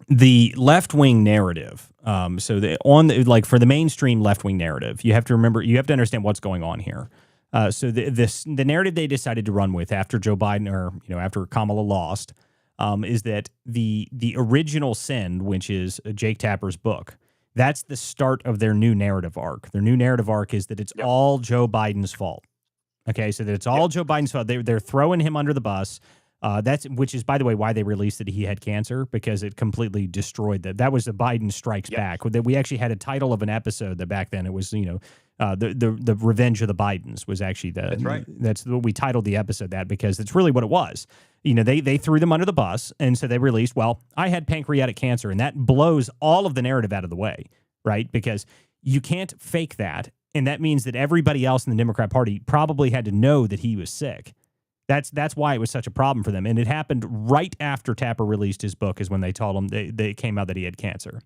the left-wing narrative, for the mainstream left-wing narrative, you have to understand what's going on here. The narrative they decided to run with after Joe Biden, or after Kamala lost, is that the original sin, which is Jake Tapper's book, that's the start of their new narrative arc. Their new narrative arc is that it's all Joe Biden's fault. Okay, so that it's all Joe Biden's fault. They're throwing him under the bus. Which is, by the way, why they released that he had cancer, because it completely destroyed that. That was the Biden Strikes Back. That we actually had a title of an episode that back then it was, the Revenge of the Bidens was actually That's right. That's what we titled the episode that, because it's really what it was. They threw them under the bus, and so they released, well, I had pancreatic cancer, and that blows all of the narrative out of the way, right? Because you can't fake that, and that means that everybody else in the Democrat Party probably had to know that he was sick. That's why it was such a problem for them. And it happened right after Tapper released his book is when they told him they came out that he had cancer.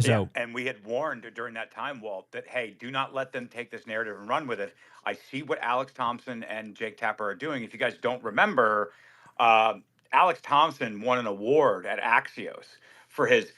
So, and we had warned during that time, Walt, that, hey, do not let them take this narrative and run with it. I see what Alex Thompson and Jake Tapper are doing. If you guys don't remember, Alex Thompson won an award at Axios for his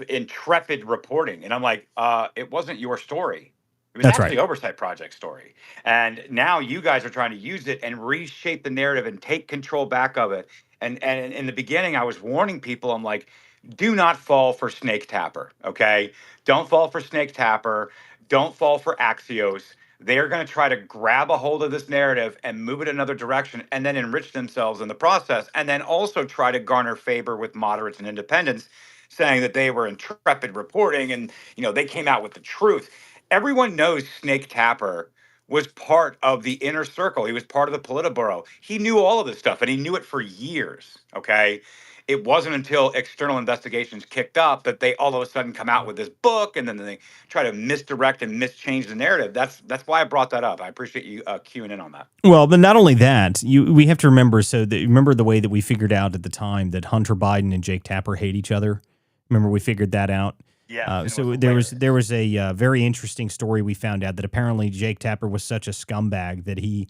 intrepid reporting. And I'm like, it wasn't your story. It was That's actually right. Oversight Project story. And now you guys are trying to use it and reshape the narrative and take control back of it. And in the beginning, I was warning people, I'm like, do not fall for Snake Tapper, okay? Don't fall for Snake Tapper. Don't fall for Axios. They're going to try to grab a hold of this narrative and move it another direction and then enrich themselves in the process, and then also try to garner favor with moderates and independents, saying that they were intrepid reporting and, they came out with the truth. Everyone knows Snake Tapper was part of the inner circle. He was part of the Politburo. He knew all of this stuff, and he knew it for years, okay? It wasn't until external investigations kicked up that they all of a sudden come out with this book, and then they try to misdirect and mischange the narrative. That's why I brought that up. I appreciate you queuing in on that. well, but not only that, we have to remember. Remember the way that we figured out at the time that Hunter Biden and Jake Tapper hate each other. Remember we figured that out. Yeah. So there was a very interesting story we found out that apparently Jake Tapper was such a scumbag that he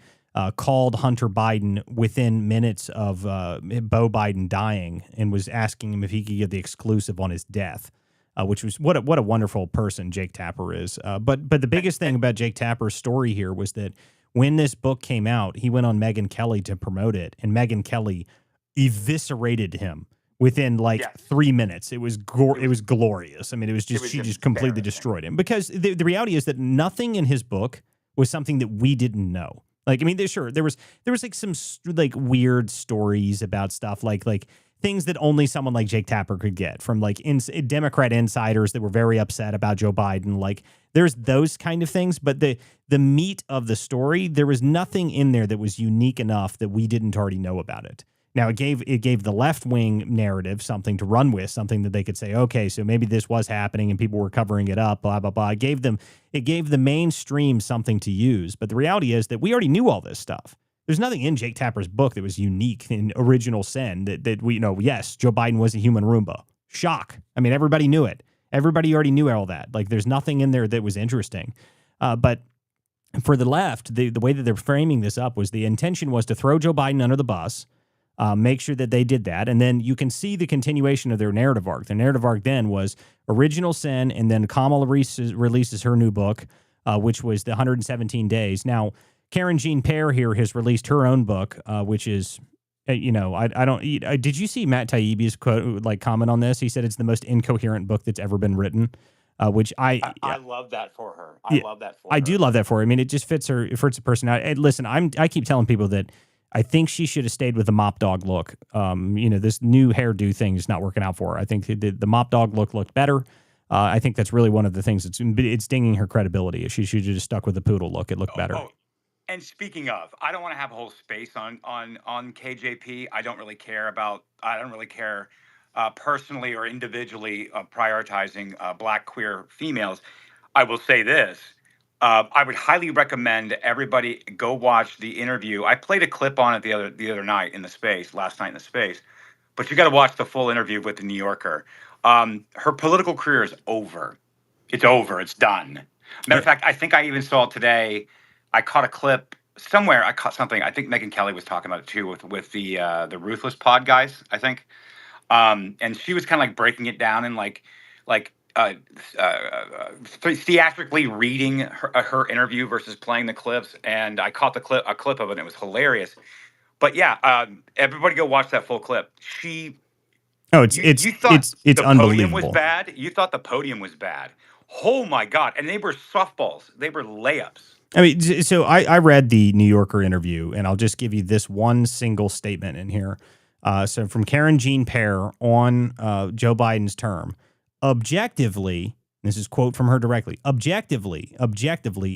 called Hunter Biden within minutes of Beau Biden dying and was asking him if he could get the exclusive on his death, which was what a wonderful person Jake Tapper is. But the biggest thing about Jake Tapper's story here was that when this book came out, he went on Megyn Kelly to promote it, and Megyn Kelly eviscerated him within 3 minutes. It was glorious. I mean, she just completely destroyed him, because the reality is that nothing in his book was something that we didn't know. Like, I mean, there was like some weird stories about stuff like things that only someone like Jake Tapper could get from Democrat insiders that were very upset about Joe Biden. Like, there's those kind of things, but the meat of the story, there was nothing in there that was unique enough that we didn't already know about it. Now, it gave the left-wing narrative something to run with, something that they could say, okay, so maybe this was happening and people were covering it up, blah, blah, blah. It gave the mainstream something to use. But the reality is that we already knew all this stuff. There's nothing in Jake Tapper's book that was unique in original sin that we know. Yes, Joe Biden was a human Roomba. Shock. I mean, everybody knew it. Everybody already knew all that. Like, there's nothing in there that was interesting. But for the left, the way that they're framing this up was the intention was to throw Joe Biden under the bus, make sure that they did that. And then you can see the continuation of their narrative arc. Their narrative arc then was original sin, and then Kamala releases her new book, which was the 117 Days. Now, Karen Jean Pierre here has released her own book, which is, I don't. Did you see Matt Taibbi's comment on this? He said it's the most incoherent book that's ever been written. Which I love that for her. I love that for her. I do love that for her. I mean, it just fits her personality. And listen, I keep telling people that I think she should have stayed with the mop dog look. This new hairdo thing is not working out for her. I think the mop dog look looked better. I think that's really one of the things it's dinging her credibility. She should have just stuck with the poodle look. It looked better. And speaking of, I don't want to have a whole space on KJP. I don't really care personally or individually prioritizing Black queer females. I will say this. I would highly recommend everybody go watch the interview. I played a clip on it the other night last night in the space, but you got to watch the full interview with the New Yorker. Her political career is over. It's over. It's done. Matter of fact, I think I even saw it today. I caught a clip somewhere. I caught something. I think Megyn Kelly was talking about it too with the Ruthless Pod guys, I think. And she was kind of like breaking it down and theatrically reading her interview versus playing the clips. And I caught a clip of it, and it was hilarious. But yeah, everybody go watch that full clip. You thought it's the podium was unbelievable. bad. You thought the podium was bad. Oh my God. And they were softballs. They were layups. I mean, so I read the New Yorker interview, and I'll just give you this one single statement in here. So from Karen Jean Pierre on Joe Biden's term, objectively, this is quote from her directly, objectively,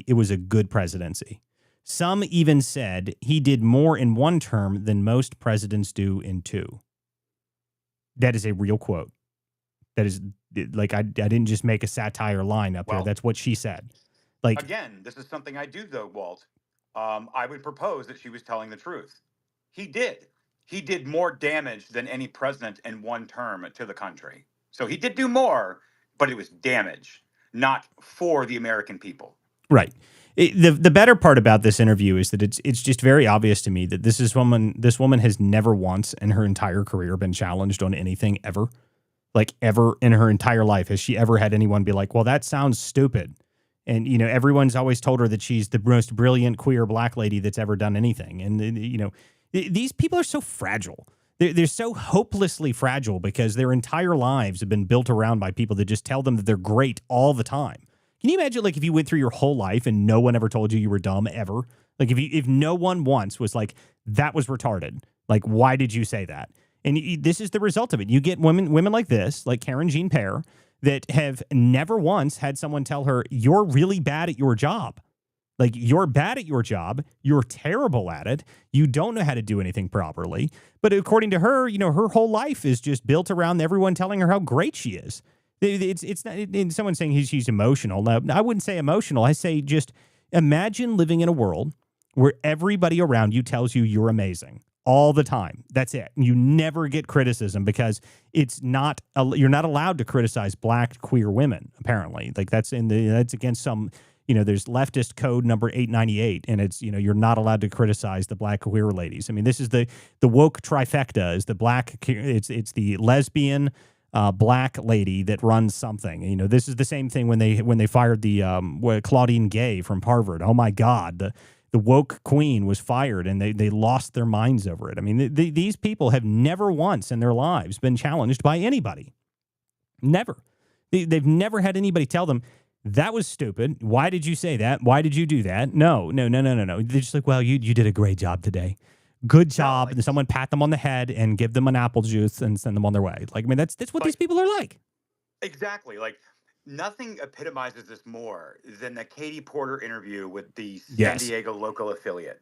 it was a good presidency. Some even said he did more in one term than most presidents do in two. That is a real quote. That is like, I didn't just make a satire line up there. That's what she said. Like, again, this is something I do though, Walt. I would propose that she was telling the truth. He did more damage than any president in one term to the country. So he did do more, but it was damage, not for the American people. Right. The better part about this interview is that it's just very obvious to me that this woman has never once in her entire career been challenged on anything ever. Like, ever in her entire life has she ever had anyone be like, well, that sounds stupid. And, you know, everyone's always told her that she's the most brilliant queer black lady that's ever done anything. And, you know, these people are so fragile. They're so hopelessly fragile because their entire lives have been built around by people that just tell them that they're great all the time. Can you imagine, like, if you went through your whole life and no one ever told you were dumb ever? Like, if no one once was like, that was retarded. Like, why did you say that? And this is the result of it. You get women like this, like Karen Jean Pierre, that have never once had someone tell her, you're really bad at your job. Like, you're bad at your job. You're terrible at it. You don't know how to do anything properly. But according to her, you know, her whole life is just built around everyone telling her how great she is. It's not someone saying she's emotional. Now, I wouldn't say emotional. I say just imagine living in a world where everybody around you tells you you're amazing all the time. That's it. You never get criticism because it's not, you're not allowed to criticize black queer women, apparently. Like, that's against some, you know, there's leftist code number 898, and it's, you know, you're not allowed to criticize the black queer ladies. I mean, this is the woke trifecta, is the black, it's the lesbian, black lady that runs something. You know, this is the same thing when they fired the Claudine Gay from Harvard. Oh my God, the woke queen was fired, and they lost their minds over it. I mean, these people have never once in their lives been challenged by anybody. Never. They've never had anybody tell them, that was stupid. Why did you say that? Why did you do that? No. They're just like, well, you did a great job today. Good job. And someone pat them on the head and give them an apple juice and send them on their way. Like, I mean, that's what these people are like. Exactly. Like, nothing epitomizes this more than the Katie Porter interview with the Yes. San Diego local affiliate.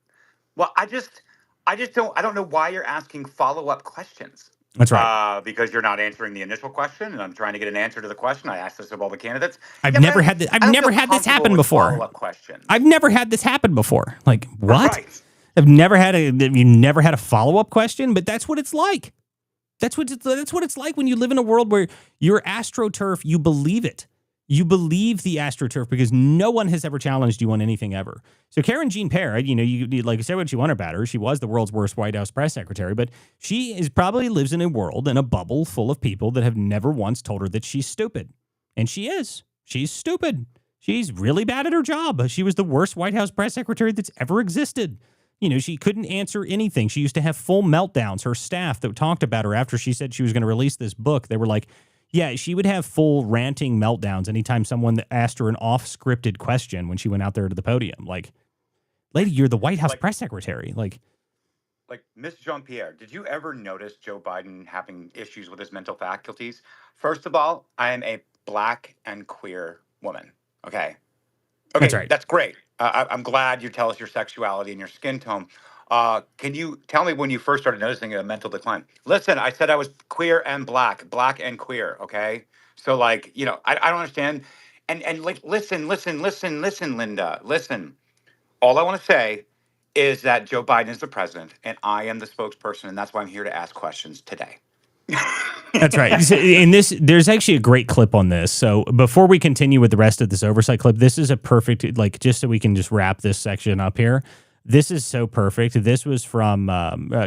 Well, I don't know why you're asking follow-up questions. That's right. Because you're not answering the initial question, and I'm trying to get an answer to the question. I asked this of all the candidates. I've never had this happen before. Follow-up question. I've never had this happen before. Like, what? Right. You've never had a follow-up question, but that's what it's like. That's what it's like when you live in a world where you're AstroTurf, you believe it. You believe the AstroTurf because no one has ever challenged you on anything ever. So Karen Jean Pierre, you know, you like say what you want about her. She was the world's worst White House press secretary, but she probably lives in a world, in a bubble full of people that have never once told her that she's stupid. And she is. She's stupid. She's really bad at her job. She was the worst White House press secretary that's ever existed. You know, she couldn't answer anything. She used to have full meltdowns. Her staff that talked about her after she said she was going to release this book, they were like, yeah, she would have full ranting meltdowns anytime someone asked her an off-scripted question when she went out there to the podium. Like, lady, you're the White House press secretary. Like Miss Jean-Pierre, did you ever notice Joe Biden having issues with his mental faculties? First of all, I am a black and queer woman. Okay. That's right. That's great. I'm glad you tell us your sexuality and your skin tone. Can you tell me when you first started noticing a mental decline? Listen, I said I was queer and black and queer. Okay. So like, you know, I don't understand. And like, listen, Linda, listen. All I want to say is that Joe Biden is the president and I am the spokesperson. And that's why I'm here to ask questions today. That's right. There's actually a great clip on this. So before we continue with the rest of this oversight clip, this is a perfect, like, just so we can just wrap this section up here. This is so perfect. This was from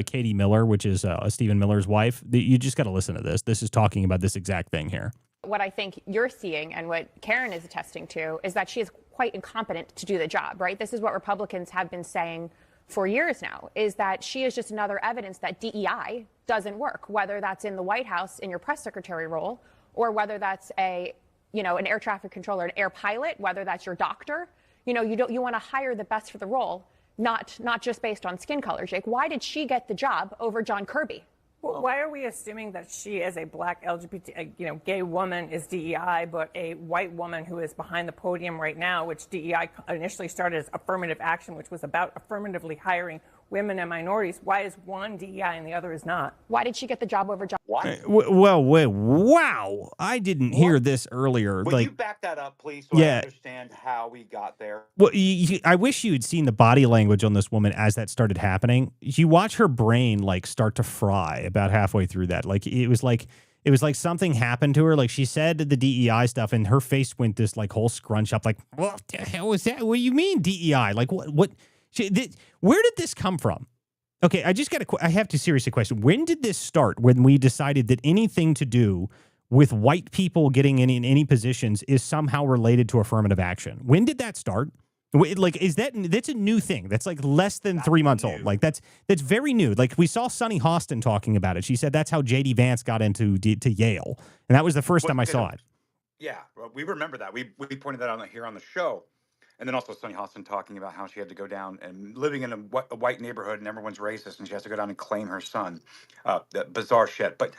Katie Miller, which is Stephen Miller's wife. You just got to listen to this. This is talking about this exact thing here. What I think you're seeing and what Karen is attesting to is that she is quite incompetent to do the job, right? This is what Republicans have been saying for years now, is that she is just another evidence that DEI doesn't work, whether that's in the White House in your press secretary role, or whether that's an air traffic controller, an air pilot, whether that's your doctor. You want to hire the best for the role, not just based on skin color. Jake, why did she get the job over John Kirby? Well, why are we assuming that she, as a black LGBT, gay woman, is DEI, but a white woman who is behind the podium right now, which DEI initially started as affirmative action, which was about affirmatively hiring women and minorities? Why is one DEI and the other is not? Why did she get the job over John? Well, wow. I didn't hear this earlier. Will you back that up, please, so I understand how we got there? Well, I wish you had seen the body language on this woman as that started happening. You watch her brain start to fry about halfway through that. It was like something happened to her. Like she said the DEI stuff, and her face went this whole scrunch up. Like, what the hell is that? What do you mean DEI? Like what? Where did this come from? Okay, I have to seriously question. When did this start? When we decided that anything to do with white people getting in any positions is somehow related to affirmative action? When did that start? That's a new thing. That's less than 3 months old. That's very new. We saw Sunny Hostin talking about it. She said that's how J.D. Vance got to Yale, and that was the first time I saw it. Yeah, we remember that. We pointed that out here on the show. And then also Sunny Hostin talking about how she had to go down and living in a white neighborhood and everyone's racist and she has to go down and claim her son. Bizarre shit. But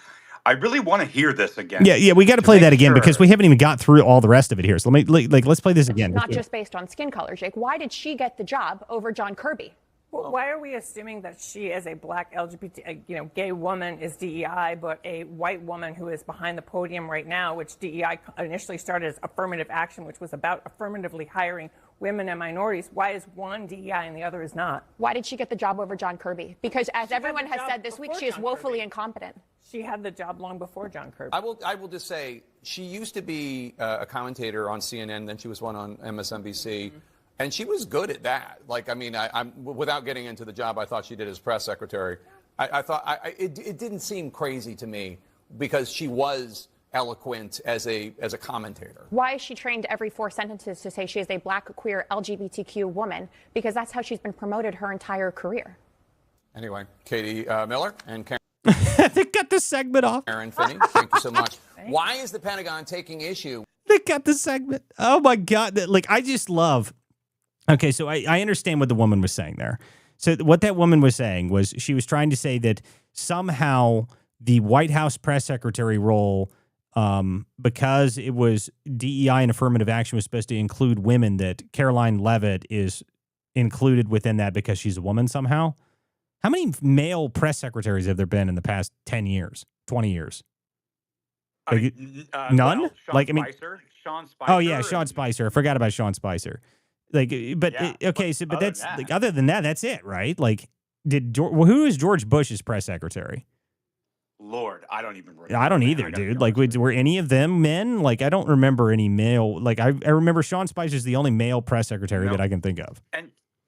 I really want to hear this again. Yeah, we got to play that again because we haven't even got through all the rest of it here. So let's play this again. Not just based on skin color, Jake. Why did she get the job over John Kirby? Well, why are we assuming that she, as a black LGBT, gay woman, is DEI, but a white woman who is behind the podium right now, which DEI initially started as affirmative action, which was about affirmatively hiring women and minorities? Why is one DEI and the other is not? Why did she get the job over John Kirby? Because as everyone has said this week, she is woefully incompetent. She had the job long before John Kirby. I will just say she used to be a commentator on CNN, then she was one on MSNBC. Mm-hmm. And she was good at that. I'm without getting into the job I thought she did as press secretary. I thought it didn't seem crazy to me because she was eloquent as a commentator. Why is she trained every 4 sentences to say she is a black, queer, LGBTQ woman? Because that's how she's been promoted her entire career. Anyway, Katie Miller and Karen. They cut the segment off. Karen Finney, thank you so much. Why is the Pentagon taking issue? They cut the segment. Oh my God! I just love. Okay, so I understand what the woman was saying there. So what that woman was saying was she was trying to say that somehow the White House press secretary role, because it was DEI and affirmative action was supposed to include women, that Caroline Leavitt is included within that because she's a woman somehow. How many male press secretaries have there been in the past 10 years, 20 years? None? Well, Sean Spicer. Oh, yeah, Sean Spicer. I forgot about Sean Spicer. Other than that, that's it, right? Who is George Bush's press secretary? Lord, I don't even remember. I don't either, dude. Were any of them men? I don't remember any male. I remember Sean Spicer's the only male press secretary that I can think of.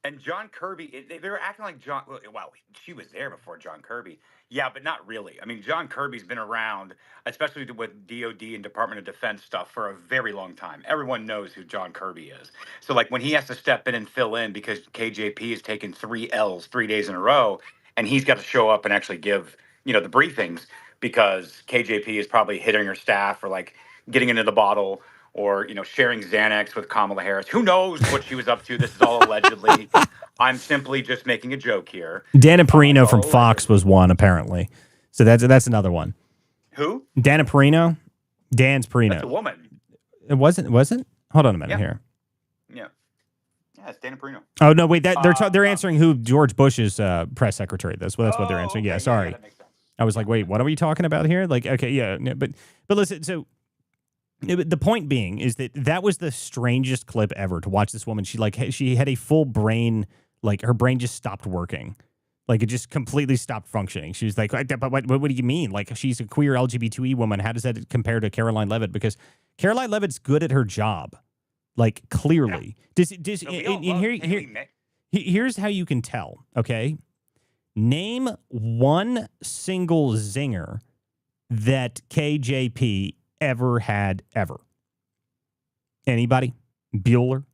And John Kirby, they were acting like John. Well, she was there before John Kirby. Yeah, but not really. I mean, John Kirby's been around, especially with DOD and Department of Defense stuff, for a very long time. Everyone knows who John Kirby is. So, when he has to step in and fill in because KJP has taken 3 L's 3 days in a row, and he's got to show up and actually give, the briefings because KJP is probably hitting her staff or, getting into the bottle or, sharing Xanax with Kamala Harris. Who knows what she was up to? This is all allegedly. I'm simply just making a joke here. Dana Perino from Fox was one, apparently. So that's another one. Who? Dana Perino? Dan's Perino. That's a woman. It wasn't? Hold on a minute here. Yeah. Yeah, it's Dana Perino. Oh, no, wait. They're answering who George Bush's press secretary is. Well, that's what they're answering. Okay, yeah, sorry. Yeah, that makes sense. I was like, wait, what are we talking about here? Okay, yeah. But listen, so the point being is that was the strangest clip ever to watch this woman. She had a full brain, her brain just stopped working. It just completely stopped functioning. She was like, but what do you mean? She's a queer LGBT woman. How does that compare to Caroline Leavitt? Because Caroline Leavitt's good at her job. Clearly. Yeah. Here's how you can tell, okay? Name one single zinger that KJP ever had ever. Anybody? Bueller?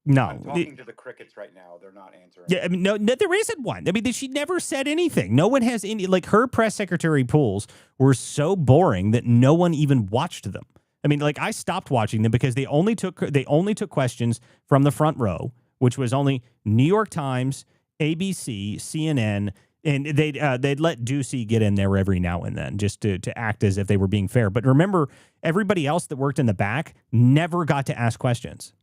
No. I'm talking to the crickets right now. They're not answering. Yeah, I mean, no, there isn't one. I mean, she never said anything. No one has any, like, her press secretary pools were so boring that no one even watched them. I mean, like, I stopped watching them because they only took questions from the front row, which was only New York Times, ABC, CNN, and they'd let Ducey get in there every now and then just to act as if they were being fair. But remember, everybody else that worked in the back never got to ask questions.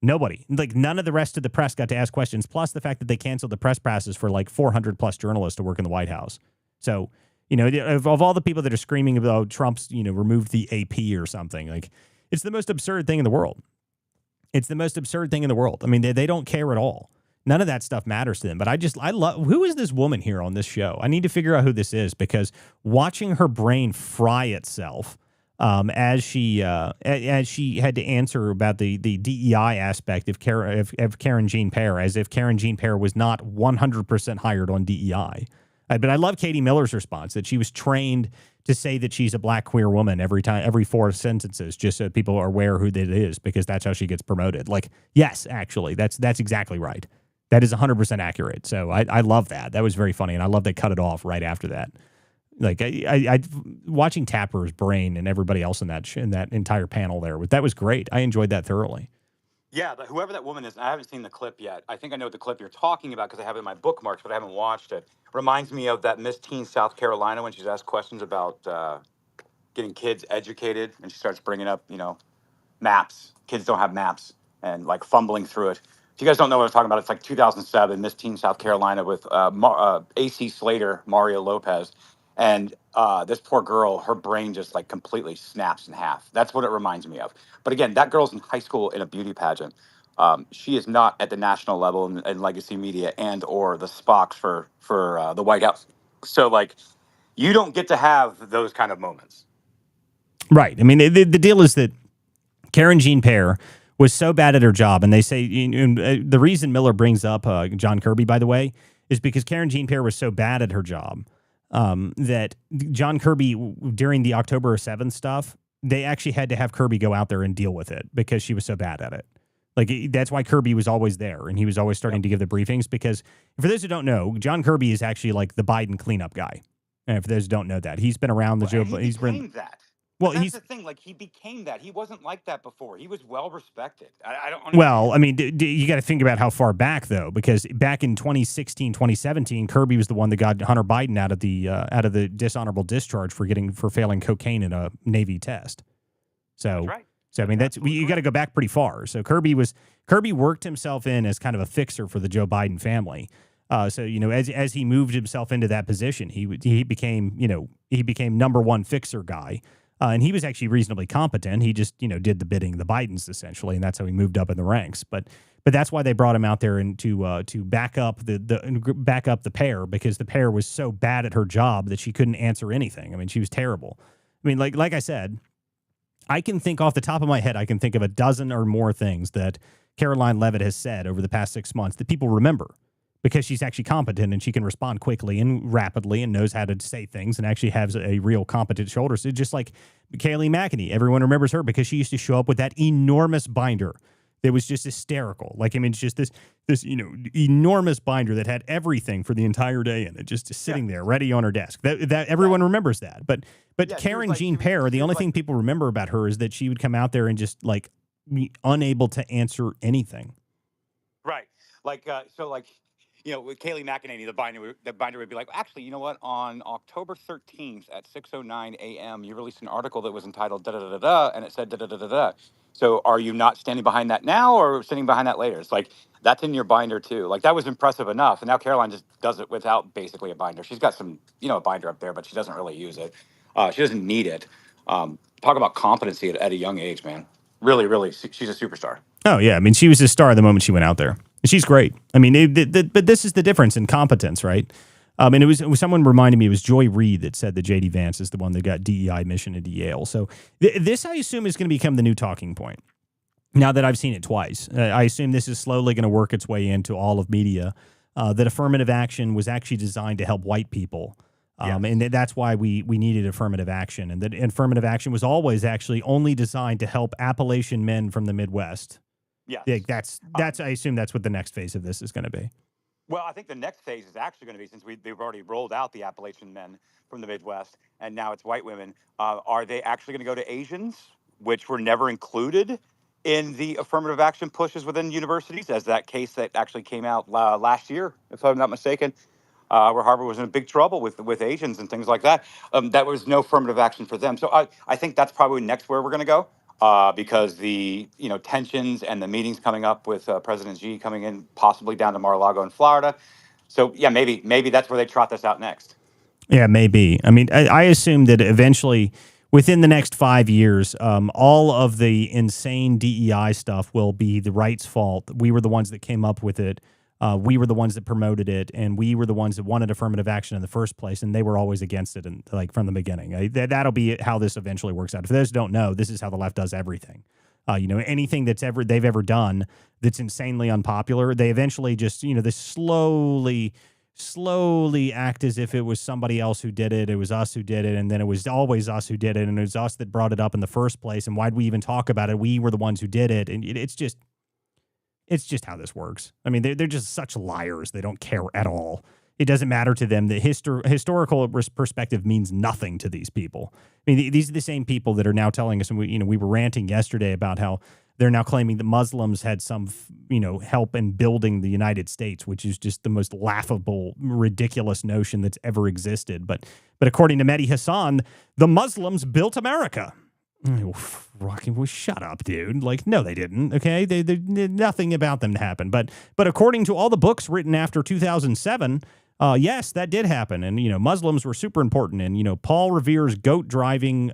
Nobody. Like, none of the rest of the press got to ask questions, plus the fact that they canceled the press passes for like 400 plus journalists to work in the White House. So, you know, of all the people that are screaming about Trump's, you know, removed the AP or something, like, it's the most absurd thing in the world. It's the most absurd thing in the world. I mean, they don't care at all. None of that stuff matters to them. But I love, who is this woman here on this show? I need to figure out who this is, because watching her brain fry itself as she had to answer about the DEI aspect of Karen Jean-Pierre, as if Karen Jean-Pierre was not 100% hired on DEI. But I love Katie Miller's response that she was trained to say that she's a black queer woman every 4 sentences, just so people are aware who that is, because that's how she gets promoted. Like, yes, actually, that's exactly right. That is 100% accurate. So I love that. That was very funny, and I love they cut it off right after that. Like, I watching Tapper's brain and everybody else in that entire panel there, that was great. I enjoyed that thoroughly. Yeah, whoever that woman is, I haven't seen the clip yet. I think I know the clip you're talking about because I have it in my bookmarks, but I haven't watched it. Reminds me of that Miss Teen South Carolina when she's asked questions about getting kids educated, and she starts bringing up, you know, maps. Kids don't have maps, and like fumbling through it. If you guys don't know what I'm talking about, it's like 2007, Miss Teen South Carolina with AC Slater, Mario Lopez. And this poor girl, her brain just like completely snaps in half. That's what it reminds me of. But again, that girl's in high school in a beauty pageant. She is not at the national level in legacy media and or the Spocks for the White House. So like, you don't get to have those kind of moments. Right. I mean, the deal is that Karen Jean-Pierre was so bad at her job, and they say the reason Miller brings up John Kirby, by the way, is because Karen Jean-Pierre was so bad at her job that John Kirby, during the October 7th stuff, they actually had to have Kirby go out there and deal with it because she was so bad at it. Like, that's why Kirby was always there, and he was always starting to give the briefings, because for those who don't know, John Kirby is actually like the Biden cleanup guy. And for those who don't know that, he's been around the job. He's been that. Well, that's the thing. Like, he became that. He wasn't like that before. He was well respected. I don't. Well, I mean, you got to think about how far back, though, because back in 2016, 2017, Kirby was the one that got Hunter Biden out of the dishonorable discharge for failing cocaine in a Navy test. So, that's right. So I mean, you got to go back pretty far. So Kirby worked himself in as kind of a fixer for the Joe Biden family. So, you know, as he moved himself into that position, he became number one fixer guy. And he was actually reasonably competent. He just, you know, did the bidding of the Bidens essentially, and that's how he moved up in the ranks. But that's why they brought him out there and to back up the pair, because the pair was so bad at her job that she couldn't answer anything. I mean, she was terrible. I mean, like I said, I can think off the top of my head, I can think of a dozen or more things that Caroline Leavitt has said over the past 6 months that people remember, because she's actually competent and she can respond quickly and rapidly and knows how to say things and actually has a real competent shoulder. So just like Kayleigh McEnany, everyone remembers her because she used to show up with that enormous binder that was just hysterical. Like, I mean, it's just this you know, enormous binder that had everything for the entire day in it, just sitting there ready on her desk. That everyone remembers that. But Karen Jean-Pierre, the only thing people remember about her is that she would come out there and just like be unable to answer anything. Right. Like, so like, you know, with Kayleigh McEnany, the binder would be like, actually, you know what? On October 13th at 6:09 a.m., you released an article that was entitled da da da da, and it said da da da da da. So are you not standing behind that now, or sitting behind that later? It's like, that's in your binder too. Like, that was impressive enough. And now Caroline just does it without basically a binder. She's got some, you know, a binder up there, but she doesn't really use it. She doesn't need it. Talk about competency at a young age, man. Really, really, she's a superstar. Oh, yeah. I mean, she was a star the moment she went out there. She's great. I mean, but this is the difference in competence, right? And it was someone reminded me, it was Joy Reid that said that J.D. Vance is the one that got DEI mission into Yale. So this, I assume, is going to become the new talking point. now that I've seen it twice. I assume this is slowly going to work its way into all of media, that affirmative action was actually designed to help white people. And that's why we needed affirmative action. And that affirmative action was always actually only designed to help Appalachian men from the Midwest. Yes. That's I assume that's what the next phase of this is going to be. Well, I think the next phase is actually going to be, since they've already rolled out the Appalachian men from the Midwest, and now it's white women, are they actually going to go to Asians, which were never included in the affirmative action pushes within universities, as that case that actually came out last year, if I'm not mistaken, where Harvard was in big trouble with Asians and things like that. That was no affirmative action for them. So I think that's probably next where we're going to go. Because the tensions and the meetings coming up with President Xi coming in possibly down to Mar-a-Lago in Florida. So yeah, maybe that's where they trot this out next. Yeah, maybe. I mean, I assume that eventually, within the next 5 years, all of the insane DEI stuff will be the right's fault. We were the ones that came up with it. We were the ones that promoted it, and we were the ones that wanted affirmative action in the first place, and they were always against it, and like from the beginning. That'll be how this eventually works out. For those who don't know, this is how the left does everything. Anything they've ever done that's insanely unpopular, they eventually just they slowly act as if it was somebody else who did it. It was us who did it, and then it was always us who did it, and it was us that brought it up in the first place. And why'd we even talk about it? We were the ones who did it, and it's just how this works. I mean, they're just such liars. They don't care at all. It doesn't matter to them. The historical perspective means nothing to these people. I mean, these are the same people that are now telling us, and we were ranting yesterday about how they're now claiming that Muslims had some, help in building the United States, which is just the most laughable, ridiculous notion that's ever existed. But according to Mehdi Hassan, the Muslims built America. Well, shut up, dude. Like, no, they didn't. Okay, they nothing about them happened. But according to all the books written after 2007, yes, that did happen. And Muslims were super important. And Paul Revere's goat driving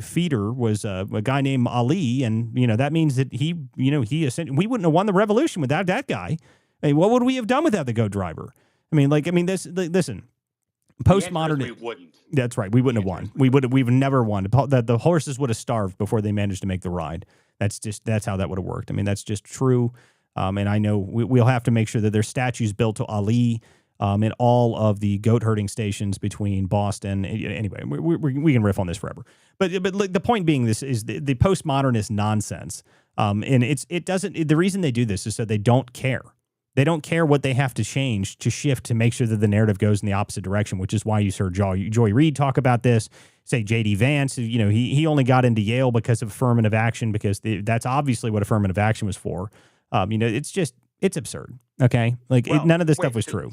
feeder was a guy named Ali, and that means that he we wouldn't have won the revolution without that guy. I mean, what would we have done without the goat driver? Listen. Postmodern. We wouldn't. That's right. We wouldn't have won. We've never won. The horses would have starved before they managed to make the ride. That's how that would have worked. I mean, that's just true. And I know we'll have to make sure that there's statues built to Ali in all of the goat herding stations between Boston. Anyway, we can riff on this forever. But the point being, this is the postmodernist nonsense. And it doesn't. The reason they do this is so they don't care. They don't care what they have to change to shift to make sure that the narrative goes in the opposite direction, which is why you heard Joy Reid talk about this. Say J.D. Vance, he only got into Yale because of affirmative action, because that's obviously what affirmative action was for. It's absurd. Okay, none of this stuff was true.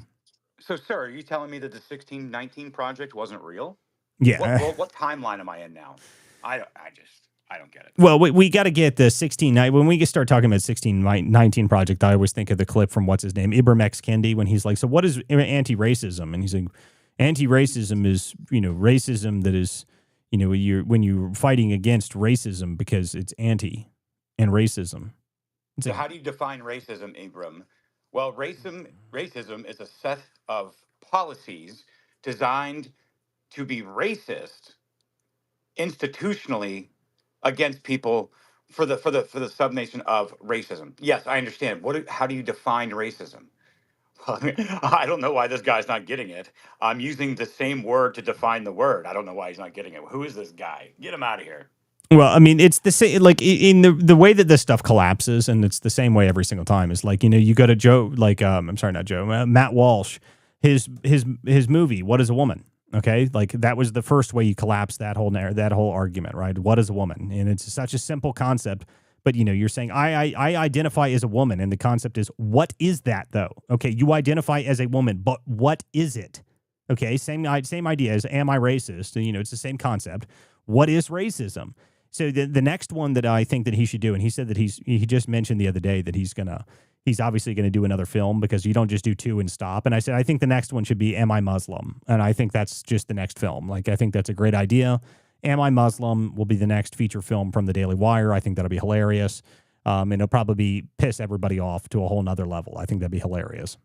So, sir, are you telling me that the 1619 project wasn't real? Yeah. What timeline am I in now? I don't get it. Well, we got to get the 16. When we start talking about 1619 project, I always think of the clip from what's his name, Ibram X. Kendi, when he's like, "So what is anti-racism?" And he's like, "Anti-racism is racism that is when you're fighting against racism because it's anti and racism." So how do you define racism, Ibram? Well, racism is a set of policies designed to be racist institutionally against people for the subnation of racism. Yes, I understand. How do you define racism? I don't know why this guy's not getting it. I'm using the same word to define the word. I don't know why he's not getting it. Who is this guy? Get him out of here. Well, I mean, it's the same, like in the way that this stuff collapses, and it's the same way every single time. Is like, you go to Joe, I'm sorry, not Joe, Matt Walsh, his movie, What is a Woman? Okay, like that was the first way you collapse that whole argument, right? What is a woman? And it's such a simple concept, but you're saying I identify as a woman, and the concept is, what is that though? Okay, you identify as a woman, but what is it? Okay, same idea as, am I racist? It's the same concept. What is racism? So the next one that I think that he should do, and he said that he just mentioned the other day that he's obviously going to do another film, because you don't just do two and stop. And I said, I think the next one should be Am I Muslim? And I think that's just the next film. Like, I think that's a great idea. Am I Muslim will be the next feature film from the Daily Wire. I think that'll be hilarious. And it'll probably piss everybody off to a whole nother level. I think that'd be hilarious.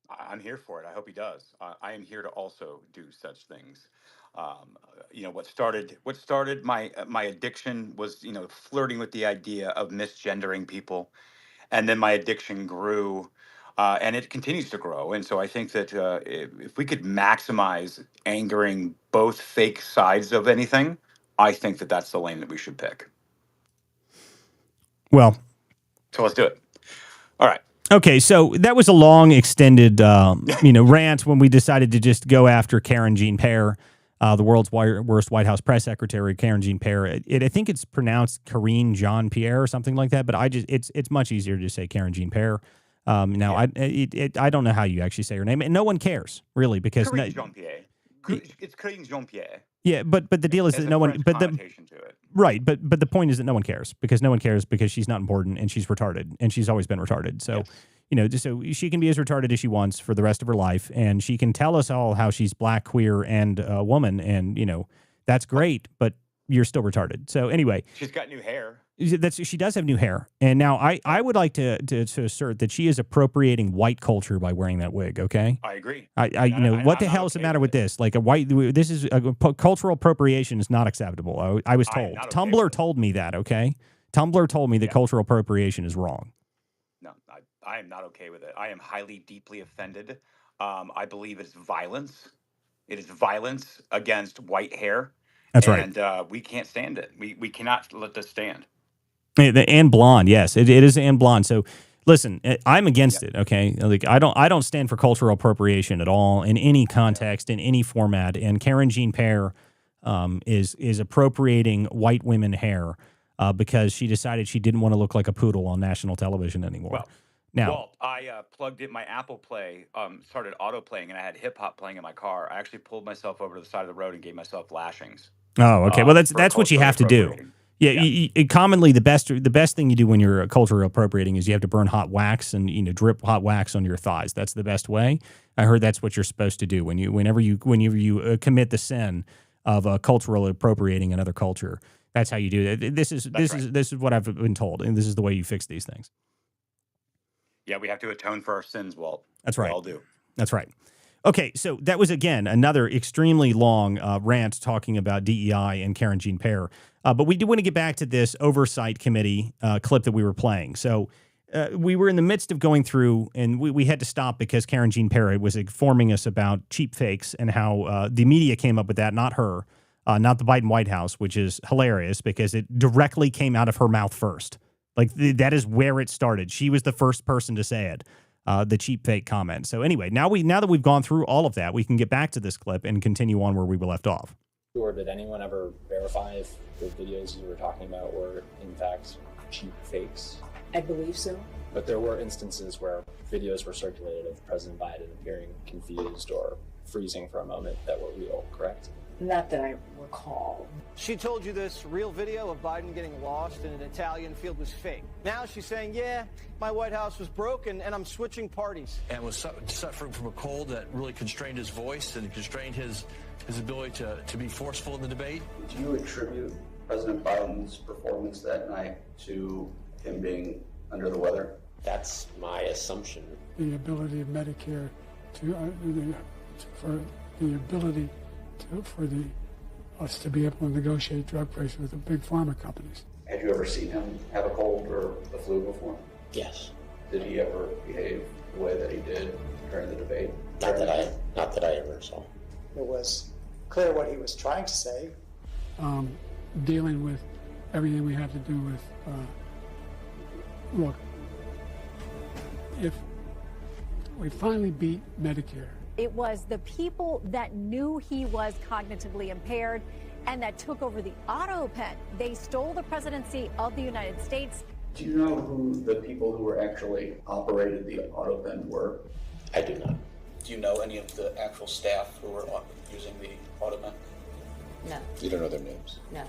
I'm here for it. I hope he does. I am here to also do such things. What started my addiction was, flirting with the idea of misgendering people, and then my addiction grew, and it continues to grow. And so I think that if we could maximize angering both fake sides of anything, I think that that's the lane that we should pick. Well, so let's do it. All right. Okay, so that was a long, extended, rant when we decided to just go after Karen Jean-Pierre, the world's worst White House press secretary, Karen Jean-Pierre. I think it's pronounced Karine Jean-Pierre or something like that, but it's much easier to say Karen Jean-Pierre. Now, I don't know how you actually say her name, and no one cares really because Karine Jean-Pierre. It's Karine Jean-Pierre. Yeah, but the deal is that no one. But right, but the point is that no one cares because she's not important and she's retarded and she's always been retarded. So, so she can be as retarded as she wants for the rest of her life, and she can tell us all how she's black, queer, and a woman, and that's great, but you're still retarded. So anyway, she's got new hair. She does have new hair, and now I would like to assert that she is appropriating white culture by wearing that wig. Okay, I agree. What the hell is the matter with this? Like this is cultural appropriation is not acceptable. I was told. Tumblr told me that. Okay, Tumblr told me that cultural appropriation is wrong. No, I am not okay with it. I am highly, deeply offended. I believe it's violence. It is violence against white hair. That's right. And we can't stand it. We cannot let this stand. And blonde, yes, it is and blonde. So listen, I'm against it. Okay, like I don't stand for cultural appropriation at all in any context, in any format. And Karen Jean-Pierre is appropriating white women hair because she decided she didn't want to look like a poodle on national television anymore. Well, now, Walt, I plugged in my Apple Play, started auto playing, and I had hip hop playing in my car. I actually pulled myself over to the side of the road and gave myself lashings. Oh, okay. Well, that's what you have to do. Yeah. Commonly, the best thing you do when you're cultural appropriating is you have to burn hot wax and drip hot wax on your thighs. That's the best way. I heard that's what you're supposed to do whenever you commit the sin of cultural appropriating another culture. That's how you do it. This is what I've been told, and this is the way you fix these things. Yeah, we have to atone for our sins, Walt. That's right. We all do. That's right. Okay, so that was, again, another extremely long rant talking about DEI and Karen Jean-Pierre. But we do want to get back to this oversight committee clip that we were playing. So we were in the midst of going through, and we had to stop because Karen Jean-Pierre was informing us about cheap fakes and how the media came up with that, not her, not the Biden White House, which is hilarious because it directly came out of her mouth first. Like, that is where it started. She was the first person to say it. The cheap fake comment. So anyway, now that we've gone through all of that, we can get back to this clip and continue on where we left off. Or did anyone ever verify if the videos you were talking about were in fact cheap fakes? I believe so. But there were instances where videos were circulated of President Biden appearing confused or freezing for a moment that were real, correct? Not that I recall. She told you this real video of Biden getting lost in an Italian field was fake. Now she's saying, yeah, my White House was broken and I'm switching parties. And was suffering from a cold that really constrained his voice and constrained his ability to be forceful in the debate. Do you attribute President Biden's performance that night to him being under the weather? That's my assumption. The ability of Medicare for us to be able to negotiate drug prices with the big pharma companies. Had you ever seen him have a cold or the flu before? Yes. Did he ever behave the way that he did during the debate? Not that I ever saw. It was clear what he was trying to say. Dealing with everything we have to do with, look, if we finally beat Medicare. It was the people that knew he was cognitively impaired and that took over the auto pen. They stole the presidency of the United States. Do you know who the people who were actually operated the auto pen were? I do not. Do you know any of the actual staff who were using the auto pen? No. You don't know their names? No.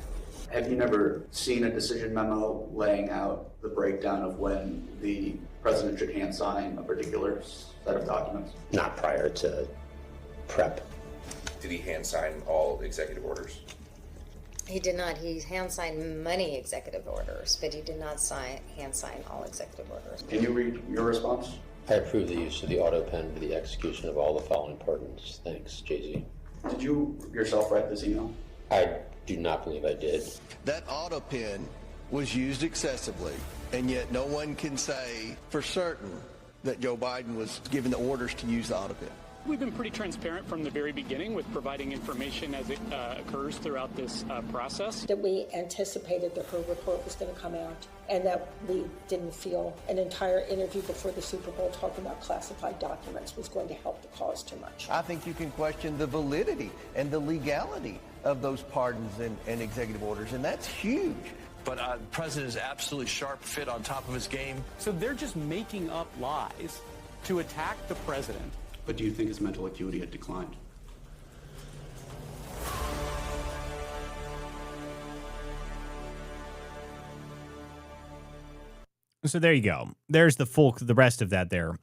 Have you never seen a decision memo laying out the breakdown of when the president should hand sign a particular set of documents? Not prior to prep. Did he hand sign all executive orders? He did not. He hand signed many executive orders, but he did not hand sign all executive orders. Can you read your response? I approve the use of the auto pen for the execution of all the following pardons. Thanks, Jay-Z. Did you yourself write this email? I do not believe I did. That auto pen was used excessively, and yet no one can say for certain that Joe Biden was given the orders to use the auto pen. We've been pretty transparent from the very beginning with providing information as it occurs throughout this process. That we anticipated that her report was going to come out, and that we didn't feel an entire interview before the Super Bowl talking about classified documents was going to help the cause too much. I think you can question the validity and the legality of those pardons and executive orders, and that's huge. But the president is absolutely sharp, fit, on top of his game. So they're just making up lies to attack the president. But do you think his mental acuity had declined? So there you go. There's the rest of that there,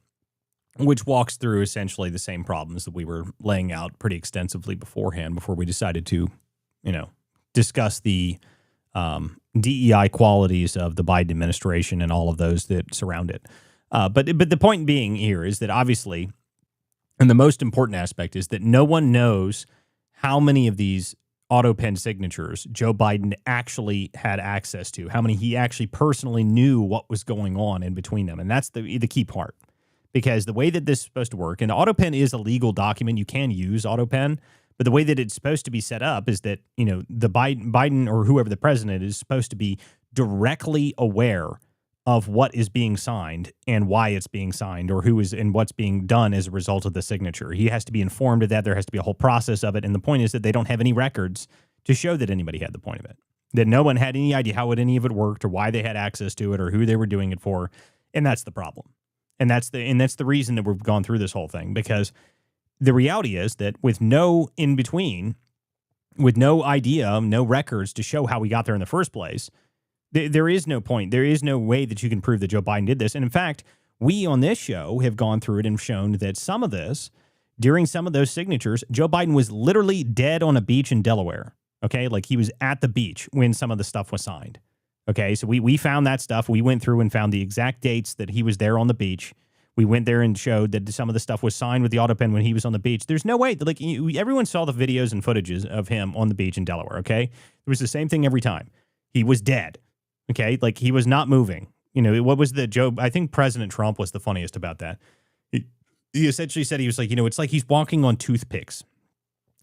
which walks through essentially the same problems that we were laying out pretty extensively beforehand before we decided to, discuss the DEI qualities of the Biden administration and all of those that surround it. But the point being here is that obviously, and the most important aspect is that no one knows how many of these auto pen signatures Joe Biden actually had access to, how many he actually personally knew what was going on in between them. And that's the key part, because the way that this is supposed to work, and auto pen is a legal document, you can use auto pen, but the way that it's supposed to be set up is that, the Biden or whoever the president is supposed to be directly aware of what is being signed and why it's being signed, or who is and what's being done as a result of the signature. He has to be informed of that. There has to be a whole process of it. And the point is that they don't have any records to show that anybody had the point of it, that no one had any idea how any of it worked or why they had access to it or who they were doing it for. And that's the problem. And that's the reason that we've gone through this whole thing, because the reality is that with no in between, with no idea, no records to show how we got there in the first place, there is no point. There is no way that you can prove that Joe Biden did this. And in fact, we on this show have gone through it and shown that some of this, during some of those signatures, Joe Biden was literally dead on a beach in Delaware. Okay. Like he was at the beach when some of the stuff was signed. Okay. So we found that stuff. We went through and found the exact dates that he was there on the beach. We went there and showed that some of the stuff was signed with the auto pen when he was on the beach. There's no way. Like everyone saw the videos and footages of him on the beach in Delaware. Okay. It was the same thing every time. He was dead. Okay, like he was not moving. What was the Joe? I think President Trump was the funniest about that. He essentially said, he was like, it's like he's walking on toothpicks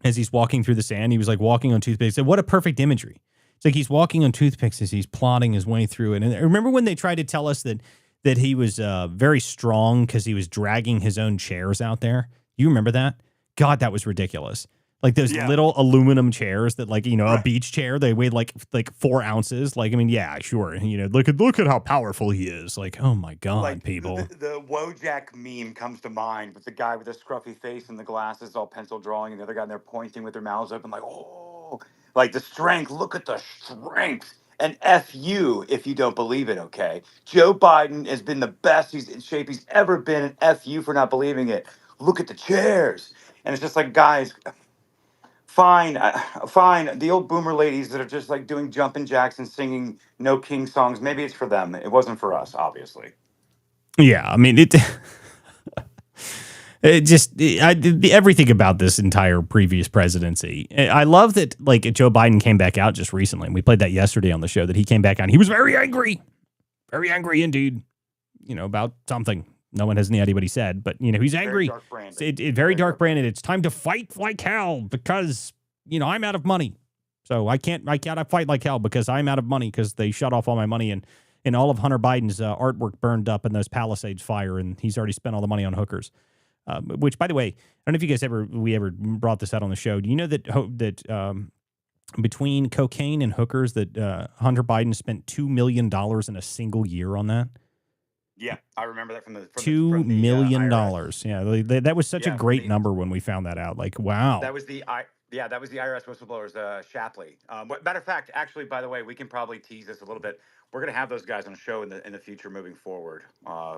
as he's walking through the sand. He was like walking on toothpicks. He said, what a perfect imagery. It's like he's walking on toothpicks as he's plodding his way through it. And I remember when they tried to tell us that he was very strong because he was dragging his own chairs out there. You remember that? God, that was ridiculous. Like those little aluminum chairs that, like, a beach chair, they weighed like 4 ounces. Like, I mean, yeah, sure. Look at how powerful he is. Like, oh my God, Like, people. The Wojak meme comes to mind with the guy with the scruffy face and the glasses all pencil drawing, and the other guy, and they're pointing with their mouths open, like, oh, like the strength. Look at the strength. And F you if you don't believe it, okay? Joe Biden has been the best in shape he's ever been, and F you for not believing it. Look at the chairs. And it's just like, guys, fine. The old boomer ladies that are just like doing jumping jacks and singing No King songs, maybe it's for them. It wasn't for us, obviously. Yeah, I mean, everything about this entire previous presidency. I love that, like, Joe Biden came back out just recently, and we played that yesterday on the show, that he came back out. He was very angry indeed, about something. No one has any idea what he said, but, he's angry. Very dark branded. It's time to fight like hell because, I'm out of money. So I can't fight like hell because I'm out of money because they shut off all my money, and all of Hunter Biden's artwork burned up in those Palisades fire, and he's already spent all the money on hookers. Which, by the way, I don't know if you guys ever brought this out on the show. Do you know that between cocaine and hookers, that Hunter Biden spent $2 million in a single year on that? Yeah, I remember that from $2 million. Yeah, that was such a great number when we found that out. Like, wow. That was the IRS whistleblowers, Shapley. Matter of fact, actually, by the way, we can probably tease this a little bit. We're going to have those guys on the show in the future moving forward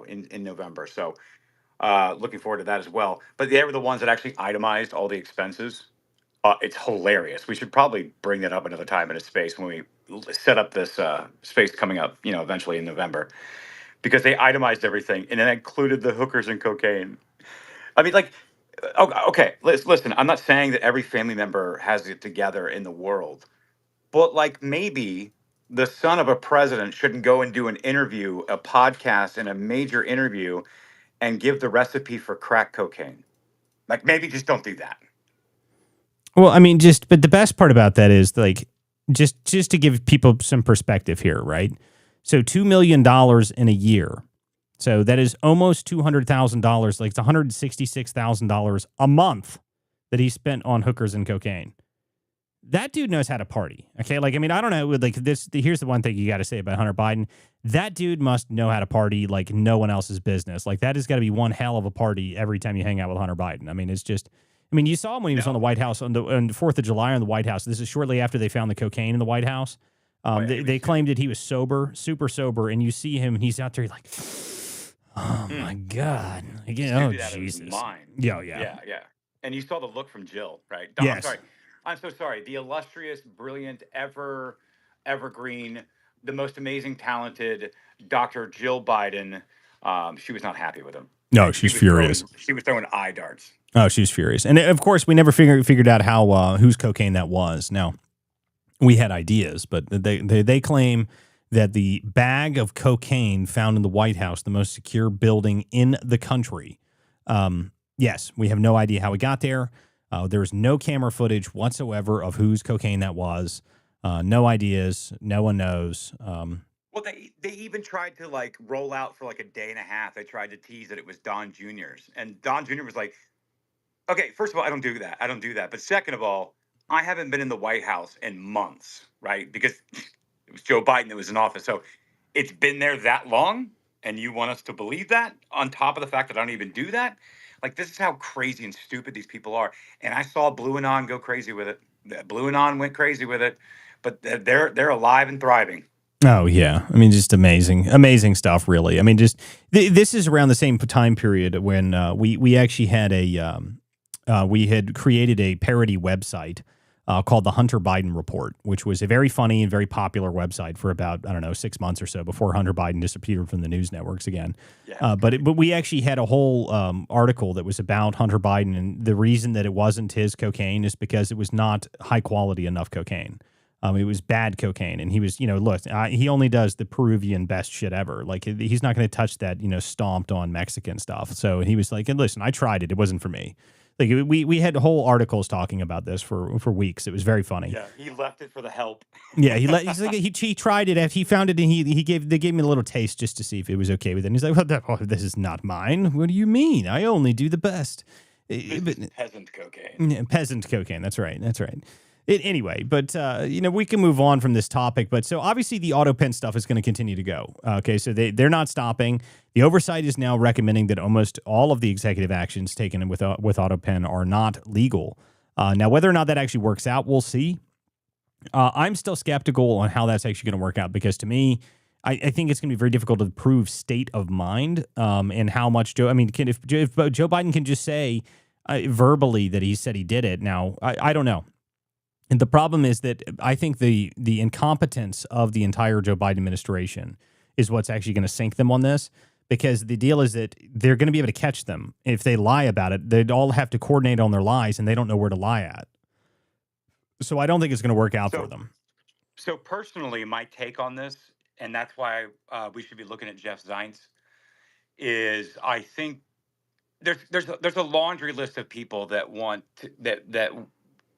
in November. So looking forward to that as well. But they were the ones that actually itemized all the expenses. It's hilarious. We should probably bring that up another time in a space when we set up this space coming up, eventually in November. Because they itemized everything, and it included the hookers and cocaine. I mean, like, Okay, listen. I'm not saying that every family member has it together in the world, but like maybe the son of a president shouldn't go and do an interview, a podcast, and a major interview, and give the recipe for crack cocaine. Like maybe just don't do that. Well, I mean, but the best part about that is like, just to give people some perspective here, right? So $2 million in a year. So that is almost $200,000. Like it's $166,000 a month that he spent on hookers and cocaine. That dude knows how to party. Okay. Like, I mean, I don't know. Like this, here's the one thing you got to say about Hunter Biden. That dude must know how to party like no one else's business. Like that has got to be one hell of a party every time you hang out with Hunter Biden. I mean, it's just, I mean, you saw him when he was on the White House on the 4th of July on the White House. This is shortly after they found the cocaine in the White House. They claimed that he was sober, super sober. And you see him and he's out there like, oh my God. Like, oh, Jesus. Yeah. And you saw the look from Jill, right? Yes. I'm so sorry. The illustrious, brilliant, evergreen, the most amazing, talented Dr. Jill Biden. She was not happy with him. No, she's furious. She was throwing eye darts. Oh, she's furious. And of course, we never figured out how whose cocaine that was. Now, we had ideas, but they claim that the bag of cocaine found in the White House, the most secure building in the country. Yes, we have no idea how it got there. There's no camera footage whatsoever of whose cocaine that was. No ideas. No one knows. Well, they even tried to like roll out for like a day and a half. They tried to tease that it was Don Jr.'s. And Don Jr. was like, okay, first of all, I don't do that. But second of all, I haven't been in the White House in months, right? Because it was Joe Biden that was in office. So it's been there that long. And you want us to believe that on top of the fact that I don't even do that? Like, this is how crazy and stupid these people are. And I saw Blue Anon go crazy with it. Blue Anon went crazy with it. But they're alive and thriving. Oh, yeah. I mean, just amazing stuff, really. I mean, just this is around the same time period when we actually had we had created a parody website called the Hunter Biden Report, which was a very funny and very popular website for about, 6 months or so before Hunter Biden disappeared from the news networks again. Yeah. But we actually had a whole article that was about Hunter Biden, and the reason that it wasn't his cocaine is because it was not high quality enough cocaine. It was bad cocaine, and he was, look, he only does the Peruvian best shit ever. Like, he's not going to touch that, stomped on Mexican stuff. So he was like, and listen, I tried it. It wasn't for me. Like, we had whole articles talking about this for weeks. It was very funny. Yeah, he left it for the help. Yeah, he tried it. He found it, and they gave me a little taste just to see if it was okay with it. And he's like, well, this is not mine. What do you mean? I only do the best. Peasant cocaine. Yeah, peasant cocaine. That's right. Anyway, but we can move on from this topic. But so obviously the auto pen stuff is going to continue to go. Okay, so they're not stopping. The oversight is now recommending that almost all of the executive actions taken with auto pen are not legal. Now, whether or not that actually works out, we'll see. I'm still skeptical on how that's actually going to work out because to me, I think it's going to be very difficult to prove state of mind and how much if Joe Biden can just say verbally that he said he did it. Now, I don't know. And the problem is that I think the incompetence of the entire Joe Biden administration is what's actually going to sink them on this, because the deal is that they're going to be able to catch them. If they lie about it, they'd all have to coordinate on their lies, and they don't know where to lie at. So I don't think it's going to work out for them. So personally, my take on this, and that's why we should be looking at Jeff Zients, is I think there's a laundry list of people that want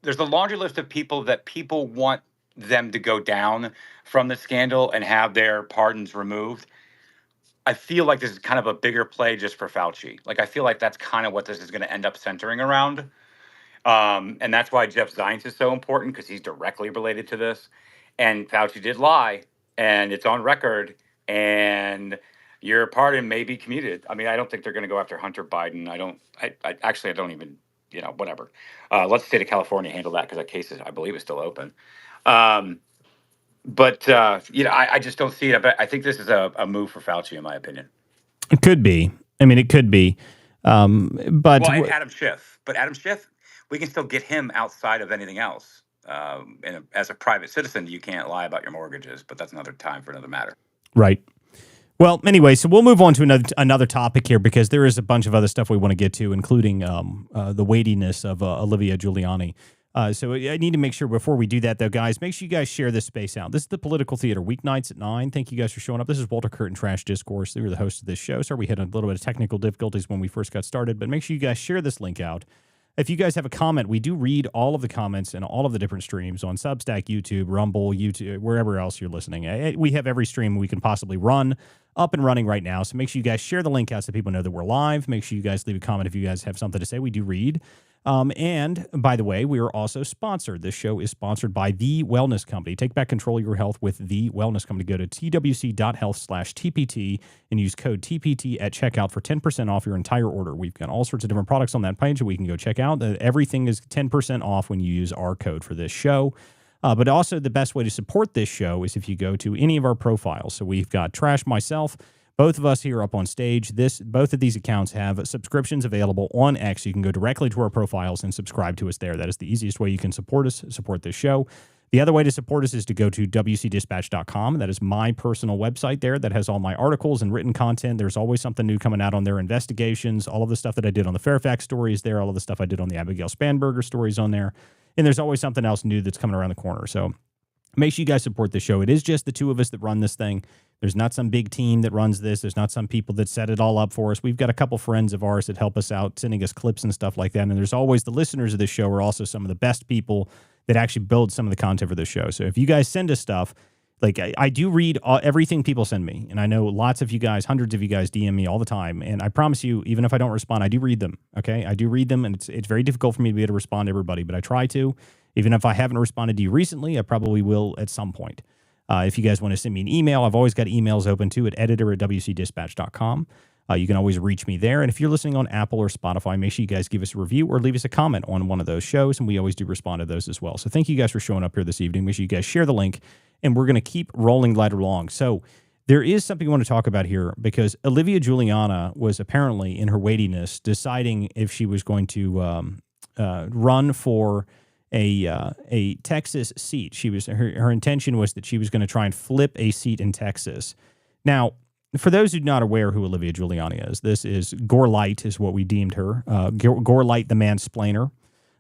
there's a laundry list of people that people want them to go down from the scandal and have their pardons removed. I feel like this is kind of a bigger play just for Fauci. Like, I feel like that's kind of what this is going to end up centering around. And that's why Jeff Zients is so important, because he's directly related to this. And Fauci did lie, and it's on record, and your pardon may be commuted. I mean, I don't think they're going to go after Hunter Biden. I don't even, whatever. Let the state of California handle that, because that case I believe is still open. I just don't see it. But I think this is a move for Fauci, in my opinion. It could be. I mean, it could be. But Adam Schiff. But Adam Schiff, we can still get him outside of anything else. As a private citizen, you can't lie about your mortgages, but that's another time for another matter. Right. Well, anyway, so we'll move on to another topic here because there is a bunch of other stuff we want to get to, including the weightiness of Olivia Giuliani. So I need to make sure before we do that, though, guys, make sure you guys share this space out. This is the Political Theater, weeknights at 9. Thank you guys for showing up. This is Walter Curtin, Trash Discourse. They were the host of this show. Sorry we had a little bit of technical difficulties when we first got started, but make sure you guys share this link out. If you guys have a comment, we do read all of the comments and all of the different streams on Substack, YouTube, Rumble, YouTube, wherever else you're listening. We have every stream we can possibly run up and running right now. So make sure you guys share the link out so people know that we're live. Make sure you guys leave a comment if you guys have something to say. We do read. And by the way, we are also sponsored. This show is sponsored by The Wellness Company. Take back control of your health with The Wellness Company. Go to twc.health/TPT and use code TPT at checkout for 10% off your entire order. We've got all sorts of different products on that page that we can go check out. Everything is 10% off when you use our code for this show. But also the best way to support this show is if you go to any of our profiles. So we've got Trash, myself, both of us here up on stage. Both of these accounts have subscriptions available on X. You can go directly to our profiles and subscribe to us there. That is the easiest way you can support us, support this show. The other way to support us is to go to wcdispatch.com. That is my personal website there that has all my articles and written content. There's always something new coming out on their investigations. All of the stuff that I did on the Fairfax story is there. All of the stuff I did on the Abigail Spanberger stories on there. And there's always something else new that's coming around the corner. So make sure you guys support the show. It is just the two of us that run this thing. There's not some big team that runs this. There's not some people that set it all up for us. We've got a couple friends of ours that help us out, sending us clips and stuff like that. And there's always the listeners of this show are also some of the best people that actually build some of the content for the show. So if you guys send us stuff, like I do read everything people send me. And I know lots of you guys, hundreds of you guys DM me all the time. And I promise you, even if I don't respond, I do read them. Okay. I do read them. And it's very difficult for me to be able to respond to everybody, but I try to. Even if I haven't responded to you recently, I probably will at some point. If you guys want to send me an email, I've always got emails open too at editor@wcdispatch.com. You can always reach me there. And if you're listening on Apple or Spotify, make sure you guys give us a review or leave us a comment on one of those shows. And we always do respond to those as well. So thank you guys for showing up here this evening. Make sure you guys share the link and we're going to keep rolling right along. So there is something I want to talk about here because Olivia Giuliani was apparently in her weightiness deciding if she was going to run for a Texas seat. Her intention was that she was going to try and flip a seat in Texas. Now, for those who are not aware who Olivia Giuliani is, this is Gore Light is what we deemed her. Gore Light, the mansplainer.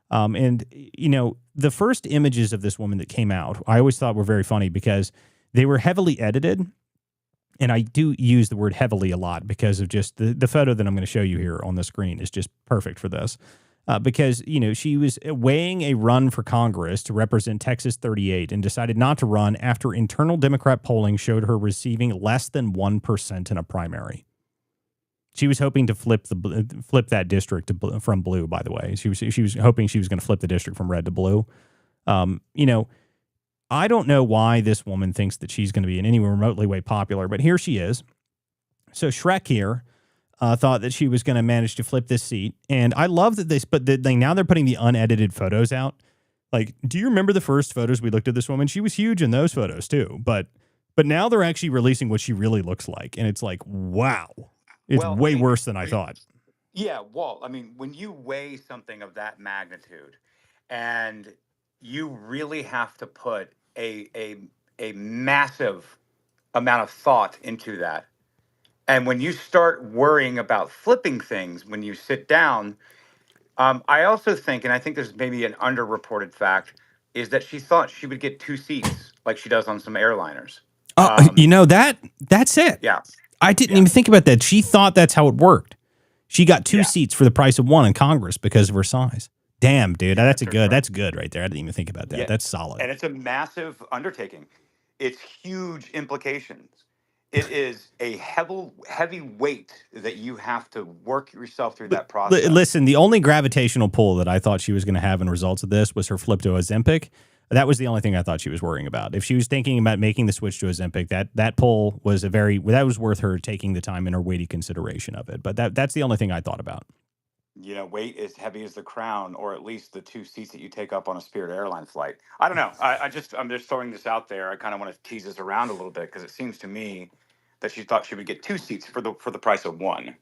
And, you know, the first images of this woman that came out, I always thought were very funny because they were heavily edited. And I do use the word heavily a lot because of just the photo that I'm going to show you here on the screen is just perfect for this. Because, you know, she was weighing a run for Congress to represent Texas 38 and decided not to run after internal Democrat polling showed her receiving less than 1% in a primary. She was hoping to flip that district from blue, by the way. She was hoping she was going to flip the district from red to blue. You know, I don't know why this woman thinks that she's going to be in any remotely way popular, but here she is. So Shrek here thought that she was going to manage to flip this seat. And I love that now they're putting the unedited photos out. Like, do you remember the first photos we looked at this woman? She was huge in those photos too. But now they're actually releasing what she really looks like. And it's like, wow, it's way worse than I thought. Yeah, Walt, I mean, when you weigh something of that magnitude and you really have to put a massive amount of thought into that. And when you start worrying about flipping things when you sit down, I also think, and I think there's maybe an underreported fact, is that she thought she would get 2 seats like she does on some airliners. You know, that's it. Yeah. I didn't even think about that. She thought that's how it worked. She got 2 seats for the price of 1 in Congress because of her size. Damn, dude, that's good right there. I didn't even think about that. Yeah. That's solid. And it's a massive undertaking. It's huge implications. It is a heavy weight that you have to work yourself through that process. Listen, the only gravitational pull that I thought she was going to have in results of this was her flip to Ozempic. That was the only thing I thought she was worrying about. If she was thinking about making the switch to Ozempic, that pull was that was worth her taking the time and her weighty consideration of it. But that's the only thing I thought about. You know, weight as heavy as the crown, or at least the 2 seats that you take up on a Spirit Airlines flight. I don't know. I'm just throwing this out there. I kind of want to tease this around a little bit because it seems to me that she thought she would get 2 seats for the price of 1.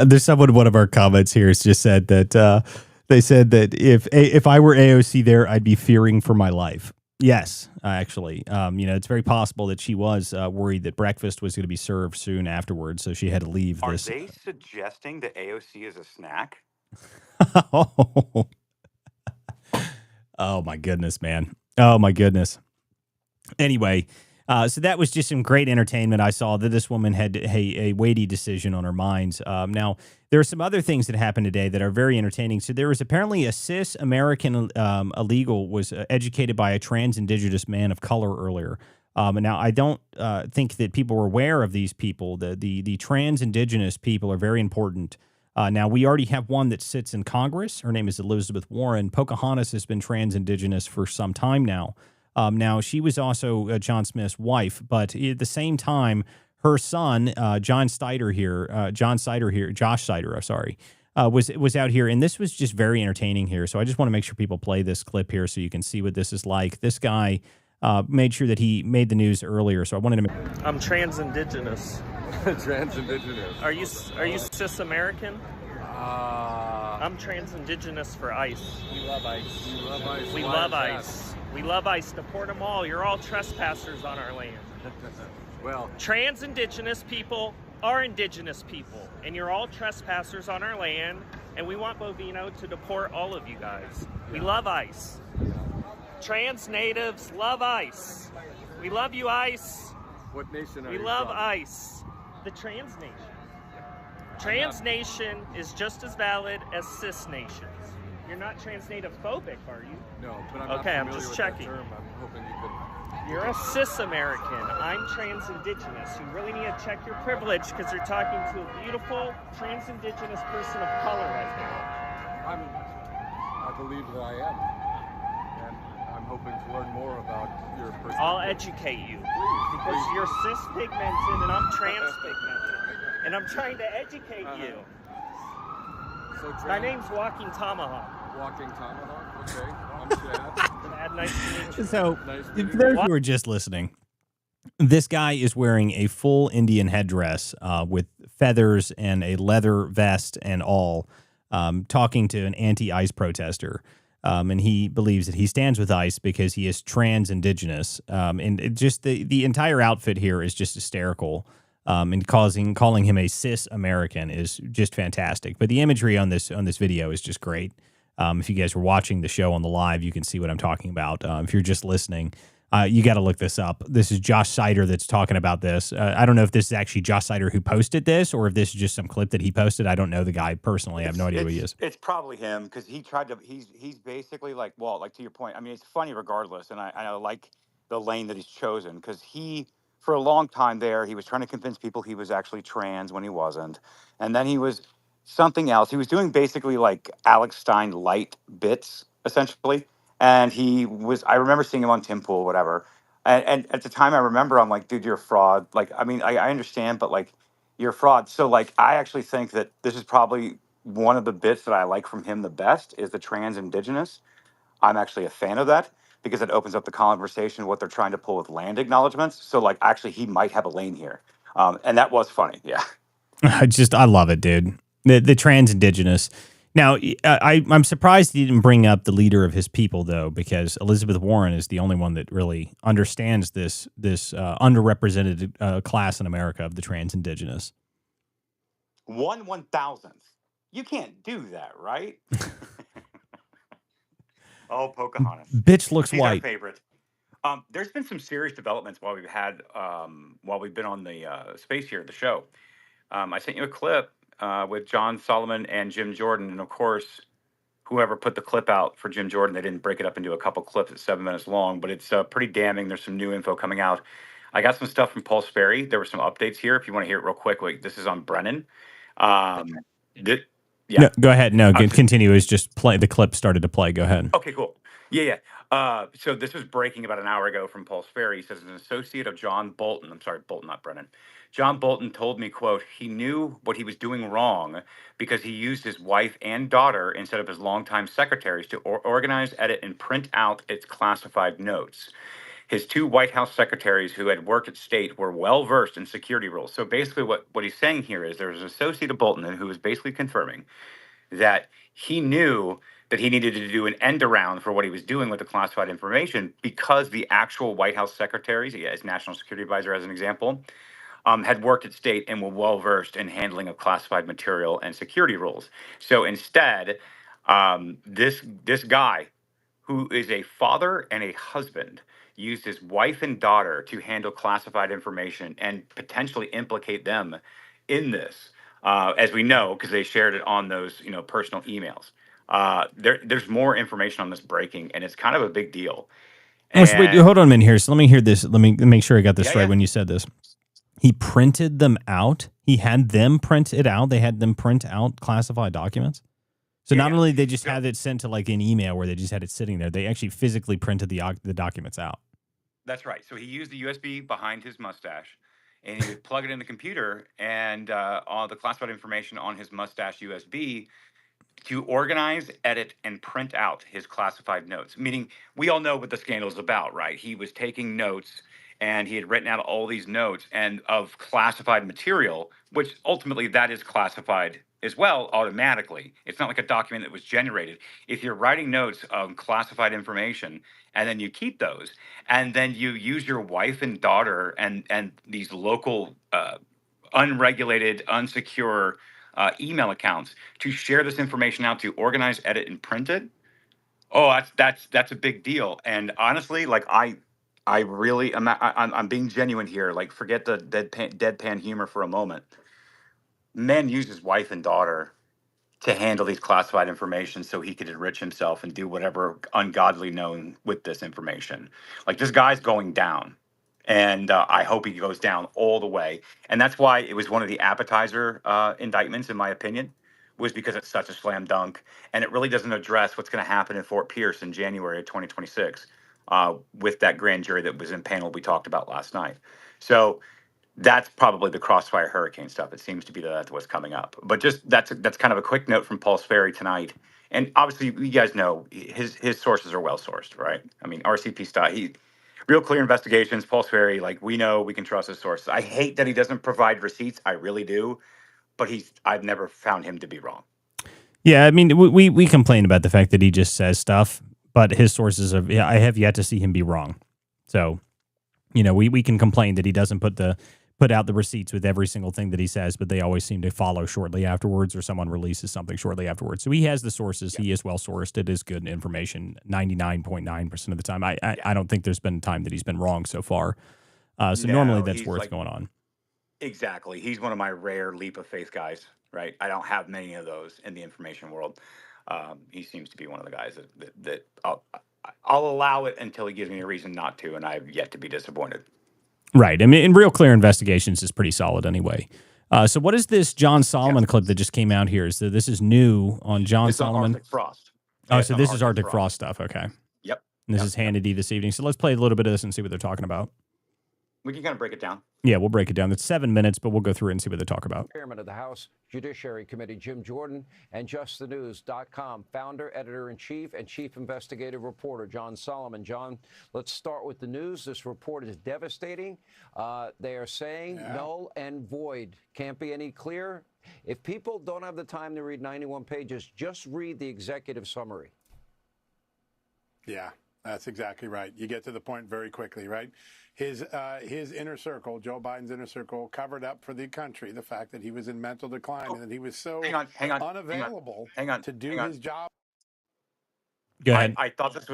There's someone in one of our comments here has just said that they said that if I were AOC there, I'd be fearing for my life. Yes, actually. It's very possible that she was worried that breakfast was going to be served soon afterwards, so she had to leave Are this. they suggesting that AOC is a snack? Oh. Oh, my goodness, man. Oh, my goodness. Anyway, so that was just some great entertainment. I saw that this woman had a weighty decision on her mind. Now, there are some other things that happened today that are very entertaining. So there was apparently a cis American illegal was educated by a trans indigenous man of color earlier. And now I don't think that people were aware of these people. The trans indigenous people are very important. Now, we already have one that sits in Congress. Her name is Elizabeth Warren. Pocahontas has been trans indigenous for some time now. Now, she was also John Smith's wife, but at the same time, her son, Josh Sider, was out here, and this was just very entertaining here. So I just want to make sure people play this clip here so you can see what this is like. This guy made sure that he made the news earlier, so I wanted to make... I'm trans indigenous. Trans indigenous. Are you cis American? I'm trans indigenous for ICE. We love ICE. You love ICE. We Why love is that? ICE. We love ICE. Deport them all. You're all trespassers on our land. Well, trans indigenous people are indigenous people, and you're all trespassers on our land. And we want Bovino to deport all of you guys. We love ICE. Trans natives love ICE. We love you, ICE. What nation are we you love from? ICE. The trans nation. Trans nation is just as valid as cis nations. You're not trans native phobic, are you? No, but I'm okay, not I'm familiar just with checking. that term. I'm hoping you could. You're a cis American. I'm trans indigenous. You really need to check your privilege because you're talking to a beautiful trans indigenous person of color right now. I believe that I am. And I'm hoping to learn more about your perspective. I'll educate you. Because you're cis pigmented and I'm trans pigmented. And I'm trying to educate you. So my name's Walking Tomahawk. Walking Tomahawk? Okay. I'm Chad. Nice to meet you. So, nice for those who are just listening, this guy is wearing a full Indian headdress with feathers and a leather vest and all, talking to an anti-ICE protester. And he believes that he stands with ICE because he is trans indigenous. And it just the entire outfit here is just hysterical. And calling him a cis American is just fantastic. But the imagery on this video is just great. If you guys were watching the show on the live, you can see what I'm talking about. If you're just listening, you got to look this up. This is Josh Sider that's talking about this. I don't know if this is actually Josh Sider who posted this or if this is just some clip that he posted. I don't know the guy personally. I have no idea who he is. It's probably him because he tried to. He's basically like, well, like to your point. I mean, it's funny regardless, and I like the lane that he's chosen because he, for a long time there, he was trying to convince people he was actually trans when he wasn't, and then he was something else. He was doing basically like Alex Stein light bits essentially. And I remember seeing him on Tim Pool, whatever. And at the time I remember, I'm like, dude, you're a fraud. Like, I mean, I understand, but like, you're a fraud. So like, I actually think that this is probably one of the bits that I like from him the best is the trans indigenous. I'm actually a fan of that because it opens up the conversation, what they're trying to pull with land acknowledgements. So like, actually he might have a lane here. And that was funny. Yeah. I love it, dude. The trans indigenous. Now, I'm surprised he didn't bring up the leader of his people, though, because Elizabeth Warren is the only one that really understands this underrepresented class in America of the trans indigenous. 1/1000th. You can't do that, right? Oh, Pocahontas. Bitch looks She's white. Our favorite. There's been some serious developments while we've been on the space here at the show. I sent you a clip with John Solomon and Jim Jordan, and of course, whoever put the clip out for Jim Jordan, they didn't break it up into a couple clips at 7 minutes long, but it's pretty damning. There's some new info coming out. I got some stuff from Paul Sperry. There were some updates here. If you want to hear it real quick, this is on Brennan. Yeah. No, go ahead. No, continue. It's just play. The clip started to play. Go ahead. Okay, cool. Yeah. So this was breaking about an hour ago from Paul Sperry. He says, an associate of John Bolton, I'm sorry, Bolton, not Brennan. John Bolton told me, quote, he knew what he was doing wrong because he used his wife and daughter instead of his longtime secretaries to organize, edit, and print out its classified notes. His two White House secretaries who had worked at State were well-versed in security rules. So basically what he's saying here is there's an associate of Bolton who was basically confirming that he knew that he needed to do an end around for what he was doing with the classified information because the actual White House secretaries, as National Security Advisor as an example, had worked at state and were well versed in handling of classified material and security rules. So instead, this guy, who is a father and a husband, used his wife and daughter to handle classified information and potentially implicate them in this, as we know, because they shared it on those personal emails. There's more information on this breaking, and it's kind of a big deal. Wait, hold on a minute here. So let me hear this. Let me make sure I got this right yeah. when you said this. He printed them out. He had them print it out. They had them print out classified documents. So not only they just had it sent to like an email where they just had it sitting there, they actually physically printed the documents out. That's right. So he used the USB behind his mustache, and he would plug it in the computer and all the classified information on his mustache USB to organize, edit, and print out his classified notes. Meaning, we all know what the scandal is about, right? He was taking notes, and he had written out all these notes and of classified material, which ultimately that is classified as well automatically. It's not like a document that was generated. If you're writing notes of classified information and then you keep those, and then you use your wife and daughter and these local unregulated, unsecure email accounts to share this information out, to organize, edit, and print it. Oh, that's a big deal. And honestly, like I really I'm being genuine here. Like, forget the deadpan humor for a moment. Man used his wife and daughter to handle these classified information so he could enrich himself and do whatever ungodly known with this information. Like, this guy's going down, and I hope he goes down all the way. And that's why it was one of the appetizer indictments, in my opinion, was because it's such a slam dunk, and it really doesn't address what's going to happen in Fort Pierce in January of 2026 with that grand jury that was impaneled we talked about last night. So that's probably the Crossfire Hurricane stuff. It seems to be that's what's coming up. But just that's kind of a quick note from Pulse Ferry tonight. And obviously, you guys know his sources are well sourced, right? I mean, RCP style. Real clear investigations. Pulse Ferry, like, we know we can trust his sources. I hate that he doesn't provide receipts. I really do. But I've never found him to be wrong. Yeah, I mean, we complain about the fact that he just says stuff, but his sources are. I have yet to see him be wrong. So, we can complain that he doesn't put out the receipts with every single thing that he says, but they always seem to follow shortly afterwards, or someone releases something shortly afterwards. So he has the sources. He is well sourced. It is good information 99.9% of the time. I don't think there's been time that he's been wrong so far. So normally that's worth going on. Exactly. He's one of my rare leap of faith guys, right? I don't have many of those in the information world. He seems to be one of the guys that I'll allow it until he gives me a reason not to, and I've yet to be disappointed. Right. I mean, in Real Clear Investigations is pretty solid anyway. So what is this John Solomon clip that just came out here? So this is new on John Solomon. Arctic Frost. Oh, so this is Arctic Frost stuff. Okay. Yep. And this is Hannity this evening. So let's play a little bit of this and see what they're talking about. We can kind of break it down. Yeah, we'll break it down. It's 7 minutes, but we'll go through it and see what they talk about. Chairman of the House Judiciary Committee, Jim Jordan, and JustTheNews.com founder, editor-in-chief, and chief investigative reporter, John Solomon. John, let's start with the news. This report is devastating. They are saying null and void. Can't be any clearer. If people don't have the time to read 91 pages, just read the executive summary. Yeah, that's exactly right. You get to the point very quickly, right? His inner circle, Joe Biden's inner circle, covered up for the country the fact that he was in mental decline and that he was so unavailable to do his job. Go ahead. I thought this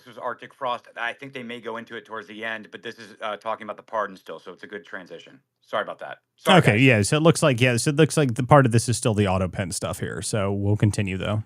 was Arctic Frost. I think they may go into it towards the end, but this is talking about the pardon still, so it's a good transition. Sorry about that. Sorry, okay, guys. yeah. So it looks like the part of this is still the auto pen stuff here. So we'll continue though.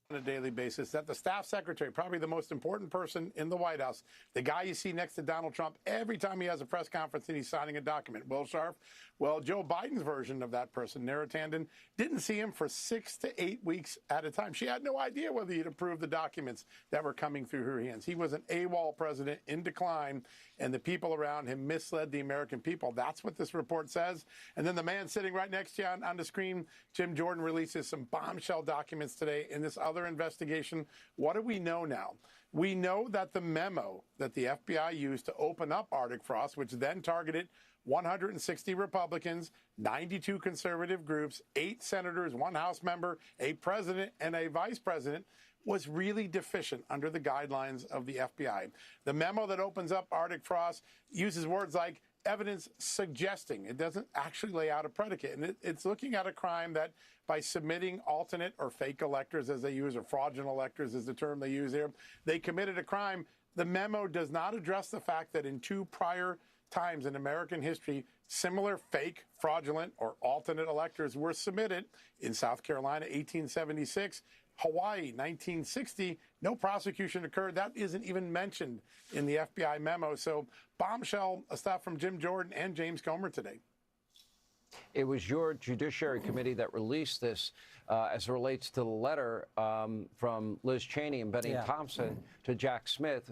On a daily basis, that the staff secretary, probably the most important person in the White House, the guy you see next to Donald Trump every time he has a press conference and he's signing a document, Will Sharf. Well, Joe Biden's version of that person, Nara Tanden, didn't see him for 6 to 8 weeks at a time. She had no idea whether he'd approve the documents that were coming through her hands. He was an AWOL president in decline, and the people around him misled the American people. That's what this report says. And then the man sitting right next to you on the screen, Jim Jordan, releases some bombshell documents today in this other investigation. What do we know now? We know that the memo that the FBI used to open up Arctic Frost, which then targeted 160 Republicans, 92 conservative groups, 8 senators, 1 House member, a president, and a vice president, was really deficient under the guidelines of the FBI. The memo that opens up Arctic Frost uses words like evidence suggesting. It doesn't actually lay out a predicate. And it's looking at a crime that by submitting alternate or fake electors, as they use, or fraudulent electors is the term they use here, they committed a crime. The memo does not address the fact that in 2 prior times in American history, similar fake, fraudulent, or alternate electors were submitted in South Carolina, 1876, Hawaii, 1960. No prosecution occurred. That isn't even mentioned in the FBI memo. So bombshell stuff from Jim Jordan and James Comer today. It was your Judiciary Committee that released this as it relates to the letter from Liz Cheney and Benny Thompson to Jack Smith.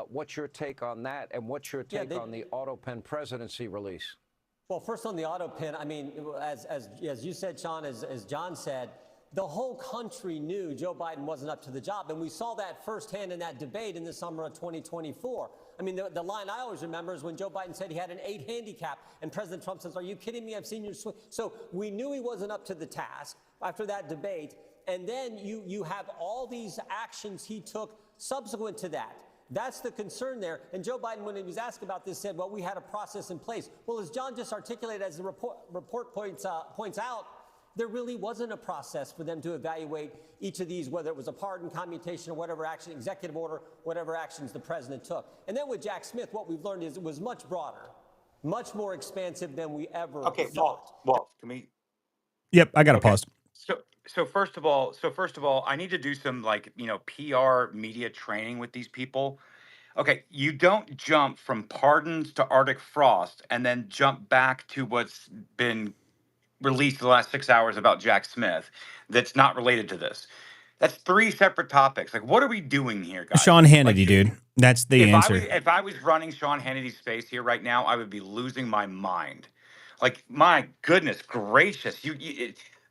What's your take on that, and what's your take on the AutoPen presidency release? Well, first on the AutoPen, I mean, as you said, Sean, as John said, the whole country knew Joe Biden wasn't up to the job, and we saw that firsthand in that debate in the summer of 2024. I mean, the line I always remember is when Joe Biden said he had an 8 handicap, and President Trump says, "Are you kidding me? I've seen you swing." So we knew he wasn't up to the task after that debate, and then you have all these actions he took subsequent to that. That's the concern there. And Joe Biden, when he was asked about this, said, well, we had a process in place. Well, as John just articulated, as the report points out, there really wasn't a process for them to evaluate each of these, whether it was a pardon, commutation, or whatever action, executive order, whatever actions the president took. And then with Jack Smith, what we've learned is it was much broader, much more expansive than we ever thought. Well, can we? Yep, I got to pause. So first of all, I need to do some PR media training with these people. Okay, you don't jump from pardons to Arctic Frost and then jump back to what's been released the last 6 hours about Jack Smith that's not related to this. That's 3 separate topics. Like, what are we doing here, guys? Sean Hannity, dude. That's the answer. If I was running Sean Hannity's space here right now, I would be losing my mind. Like, my goodness gracious.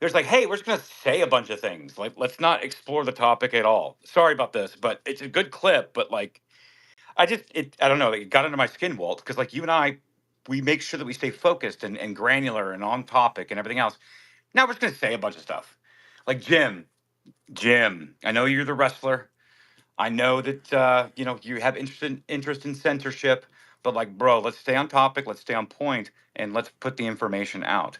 There's like, hey, we're just going to say a bunch of things. Like, let's not explore the topic at all. Sorry about this, but it's a good clip. But, like, I don't know. It got under my skin, Walt, because, like, you and I, we make sure that we stay focused and granular and on topic and everything else. Now we're just going to say a bunch of stuff. Like, Jim, I know you're the wrestler. I know that, you have interest in censorship. But, like, bro, let's stay on topic. Let's stay on point. And let's put the information out.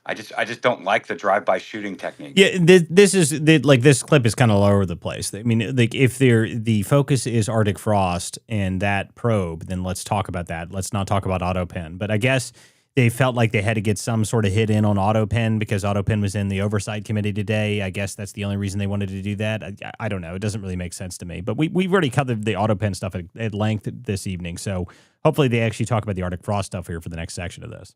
I just don't like the drive-by shooting technique. Yeah, this clip is kind of all over the place. I mean, like, if the focus is Arctic Frost and that probe, then let's talk about that. Let's not talk about AutoPen. But I guess they felt like they had to get some sort of hit in on AutoPen because AutoPen was in the oversight committee today. I guess that's the only reason they wanted to do that. I don't know. It doesn't really make sense to me. But we've already covered the AutoPen stuff at length this evening. So hopefully they actually talk about the Arctic Frost stuff here for the next section of this.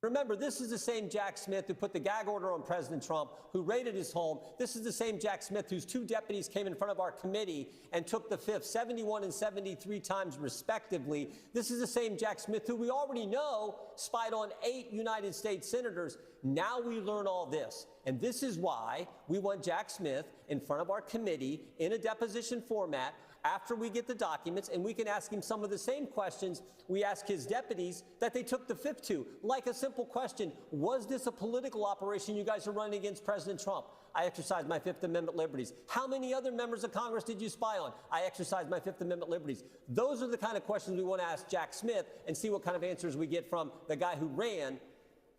Remember, this is the same Jack Smith who put the gag order on President Trump, who raided his home. This is the same Jack Smith whose 2 deputies came in front of our committee and took the fifth 71 and 73 times respectively. This is the same Jack Smith who we already know spied on 8 United States senators. Now we learn all this. And this is why we want Jack Smith in front of our committee in a deposition format after we get the documents, and we can ask him some of the same questions we ask his deputies that they took the fifth to. Like a simple question, was this a political operation you guys are running against President Trump? I exercised my Fifth Amendment liberties. How many other members of Congress did you spy on? I exercised my Fifth Amendment liberties. Those are the kind of questions we want to ask Jack Smith and see what kind of answers we get from the guy who ran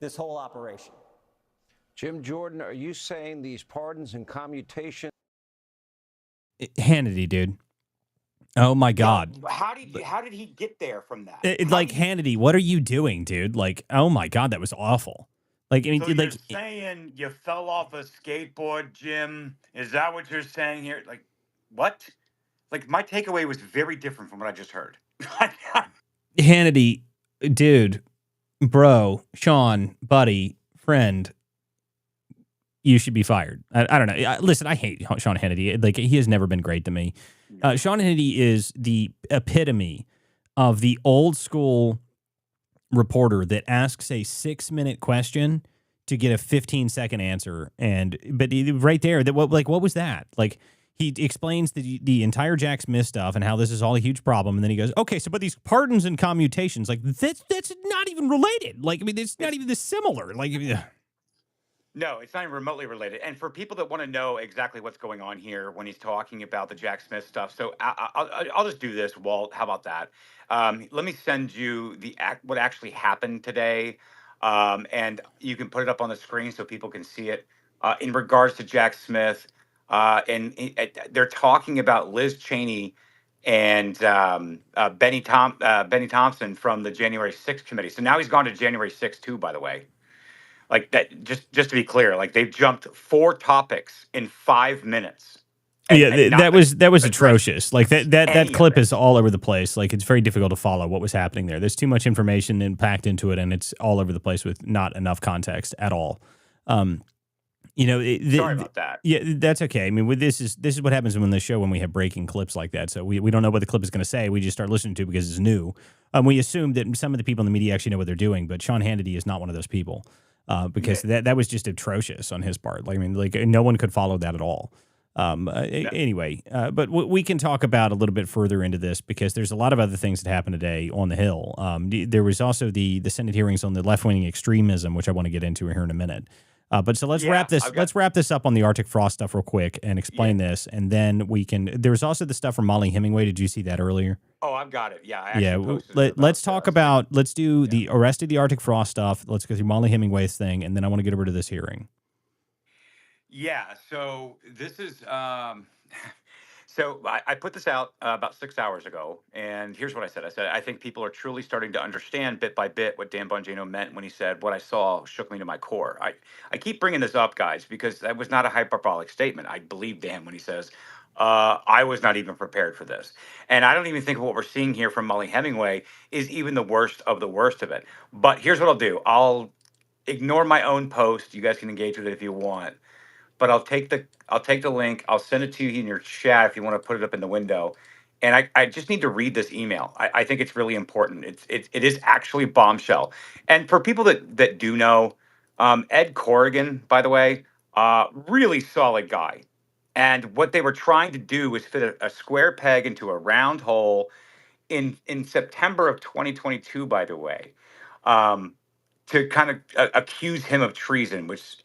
this whole operation. Jim Jordan, are you saying these pardons and commutation? Hannity, dude. Oh my God! How did he get there from that? Hannity, what are you doing, dude? Like, oh my God, that was awful. Like, I mean, so you're saying you fell off a skateboard, Jim? Is that what you're saying here? Like, what? Like, my takeaway was very different from what I just heard. Hannity, dude, bro, Sean, buddy, friend, you should be fired. I don't know. Listen, I hate Sean Hannity. Like, he has never been great to me. Sean Hannity is the epitome of the old school reporter that asks a 6-minute question to get a 15-second answer. But right there, what was that? Like, he explains the entire Jack Smith stuff and how this is all a huge problem, and then he goes, okay, so but these pardons and commutations, like that's not even related. Like, I mean, it's not even this similar. Like, No, it's not even remotely related. And for people that want to know exactly what's going on here when he's talking about the Jack Smith stuff, so I'll just do this, Walt. How about that? Let me send you what actually happened today, and you can put it up on the screen so people can see it. In regards to Jack Smith, they're talking about Liz Cheney and Benny Thompson from the January 6th committee. So now he's gone to January 6th too, by the way. Like that, just to be clear, like they've jumped 4 topics in 5 minutes. that was atrocious. Like that clip is all over the place. Like it's very difficult to follow what was happening there. There's too much information and packed into it, and it's all over the place with not enough context at all. Sorry about that. Yeah, that's okay. I mean, this is what happens when we have breaking clips like that. So we don't know what the clip is going to say. We just start listening to it because it's new. We assume that some of the people in the media actually know what they're doing, but Sean Hannity is not one of those people. Because that was just atrocious on his part. Like, I mean, like no one could follow that at all. Anyway, but we can talk about a little bit further into this because there's a lot of other things that happened today on the Hill. There was also the Senate hearings on the left-wing extremism, which I want to get into here in a minute. But so let's wrap this up on the Arctic frost stuff real quick and explain this, and then we can. There was also the stuff from Molly Hemingway. Did you see that earlier? Oh, I've got it. Yeah. Let's do the rest of the Arctic frost stuff. Let's go through Molly Hemingway's thing, and then I want to get over to this hearing. Yeah. So this is. So I put this out about 6 hours ago, and here's what I said. I said, I think people are truly starting to understand bit by bit what Dan Bongino meant when he said, what I saw shook me to my core. I keep bringing this up, guys, because that was not a hyperbolic statement. I believe Dan when he says, I was not even prepared for this. And I don't even think what we're seeing here from Molly Hemingway is even the worst of it. But here's what I'll do. I'll ignore my own post. You guys can engage with it if you want. But I'll take the link. I'll send it to you in your chat if you want to put it up in the window. And I just need to read this email. I think it's really important. It is actually bombshell. And for people that do know, Ed Corrigan, by the way, really solid guy. And what they were trying to do was fit a square peg into a round hole in September of 2022, by the way. To kind of accuse him of treason, which,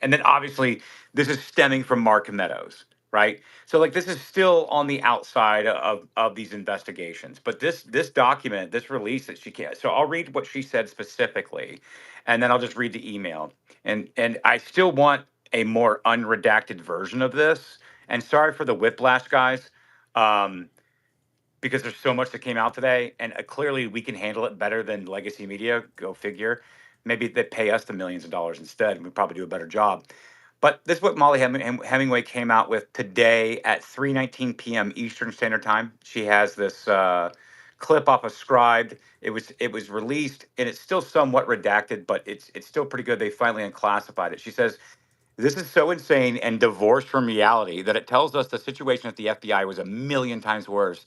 and then obviously this is stemming from Mark Meadows, right? So like this is still on the outside of these investigations. But this document, this release that she can't. So I'll read what she said specifically, and then I'll just read the email. And I still want a more unredacted version of this. And sorry for the whiplash, guys. Because there's so much that came out today, and clearly we can handle it better than legacy media. Go figure. Maybe they pay us the millions of dollars instead, and we probably do a better job. But this is what Molly Hemingway came out with today at 3:19 p.m. Eastern Standard Time. She has this clip off of Scribed. It was released, and it's still somewhat redacted, but it's still pretty good. They finally unclassified it. She says, "This is so insane and divorced from reality that it tells us the situation at the FBI was a million times worse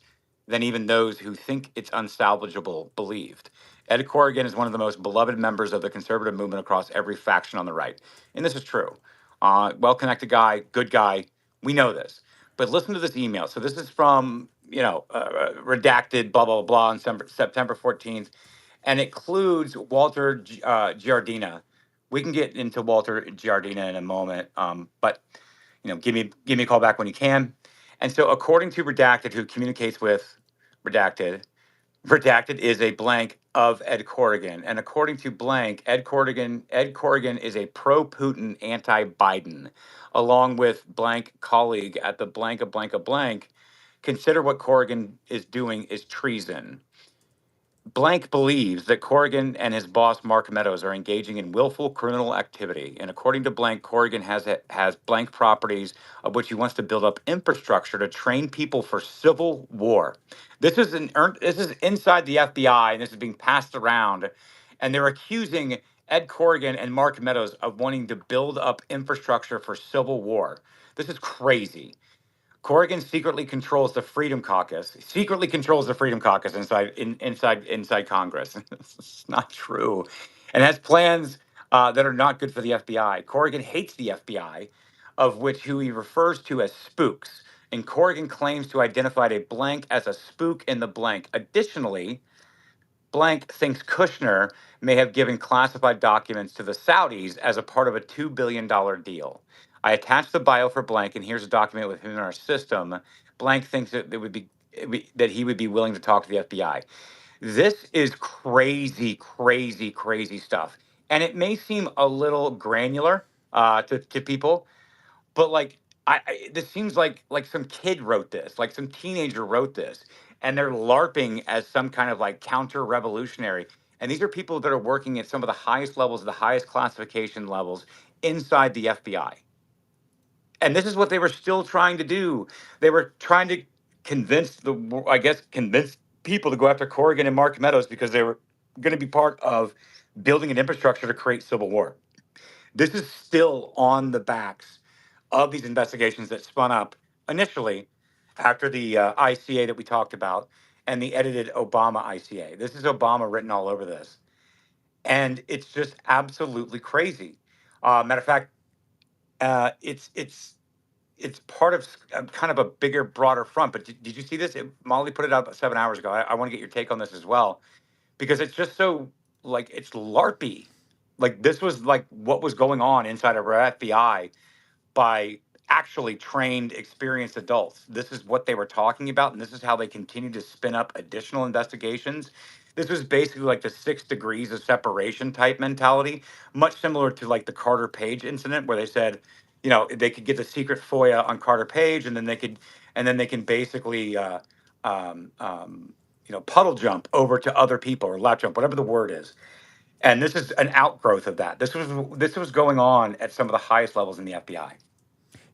than even those who think it's unsalvageable believed. Ed Corrigan is one of the most beloved members of the conservative movement across every faction on the right." And this is true. Well-connected guy, good guy. We know this. But listen to this email. So this is from, redacted, blah, blah, blah, on September 14th. And it includes Walter Giardina. We can get into Walter Giardina in a moment. But, give me a call back when you can. And so according to Redacted, who communicates with Redacted is a blank of Ed Corrigan. And according to blank, Ed Corrigan is a pro-Putin, anti-Biden, along with blank colleague at the blank of blank of blank. Consider what Corrigan is doing is treason. Blank believes that Corrigan and his boss, Mark Meadows, are engaging in willful criminal activity. And according to blank, Corrigan has blank properties of which he wants to build up infrastructure to train people for civil war. This is inside the FBI, and this is being passed around. And they're accusing Ed Corrigan and Mark Meadows of wanting to build up infrastructure for civil war. This is crazy. Corrigan secretly controls the Freedom Caucus. Inside Congress. It's not true, and has plans that are not good for the FBI. Corrigan hates the FBI, of which who he refers to as spooks. and Corrigan claims to identify a blank as a spook in the blank. Additionally, blank thinks Kushner may have given classified documents to the Saudis as a part of a $2 billion deal. I attached the bio for blank, and here's a document with him in our system. Blank thinks that that he would be willing to talk to the FBI. This is crazy, crazy, crazy stuff. And it may seem a little granular to people, but like this seems like some kid wrote this, like some teenager wrote this, and they're LARPing as some kind of like counter revolutionary. And these are people that are working at some of the highest levels, the highest classification levels inside the FBI. And this is what they were still trying to do. They were trying to convince convince people to go after Corrigan and Mark Meadows because they were going to be part of building an infrastructure to create civil war. This is still on the backs of these investigations that spun up initially after the ICA that we talked about and the edited Obama ICA. This is Obama written all over this. And it's just absolutely crazy. Matter of fact, it's part of kind of a bigger, broader front. But did you see this? Molly put it out about 7 hours ago. I want to get your take on this as well, because it's just so like it's LARPy. Like this was like what was going on inside of our FBI by actually trained, experienced adults. This is what they were talking about, and this is how they continue to spin up additional investigations. This was basically like the 6 degrees of separation type mentality, much similar to like the Carter Page incident, where they said, you know, they could get the secret FOIA on Carter Page, and then they can basically, puddle jump over to other people or lap jump, whatever the word is. And this is an outgrowth of that. This was going on at some of the highest levels in the FBI.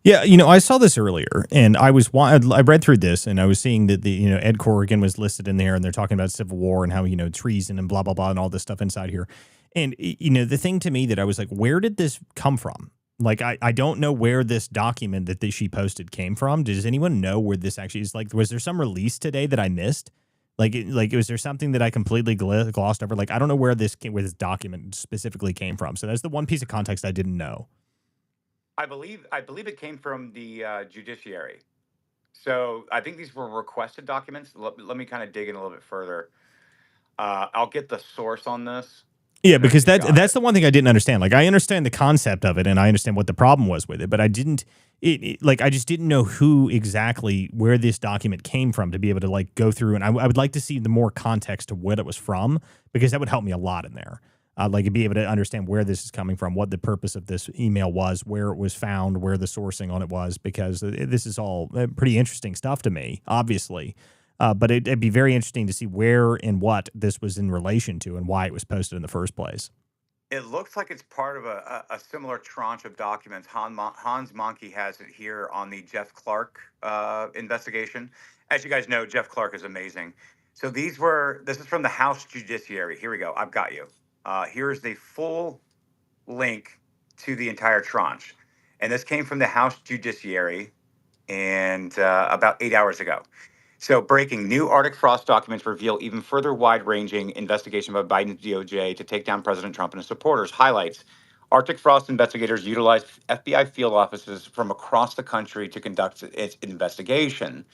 Yeah, I saw this earlier, and I read through this, and I was seeing that Ed Corrigan was listed in there, and they're talking about civil war and how treason and blah blah blah and all this stuff inside here. And the thing to me that I was like, where did this come from? Like, I don't know where this document that she posted came from. Does anyone know where this actually is? Like, was there some release today that I missed? Like, was there something that I completely glossed over? Like, I don't know where this document specifically came from. So that's the one piece of context I didn't know. I believe it came from the judiciary. So I think these were requested documents. Let me kind of dig in a little bit further. I'll get the source on this. Yeah, because that's the one thing I didn't understand. Like, I understand the concept of it, and I understand what the problem was with it, but I didn't. I just didn't know who exactly where this document came from to be able to like go through, and I would like to see the more context to what it was from, because that would help me a lot in there. Like, be able to understand where this is coming from, what the purpose of this email was, where it was found, where the sourcing on it was, because this is all pretty interesting stuff to me, obviously. But it'd be very interesting to see where and what this was in relation to and why it was posted in the first place. It looks like it's part of a similar tranche of documents. Hans Monkey has it here on the Jeff Clark investigation. As you guys know, Jeff Clark is amazing. So this is from the House Judiciary. Here we go. I've got you. Here's the full link to the entire tranche. And this came from the House Judiciary and about 8 hours ago. So breaking, new Arctic Frost documents reveal even further wide-ranging investigation by Biden's DOJ to take down President Trump and his supporters. Highlights, Arctic Frost investigators utilized FBI field offices from across the country to conduct its investigation.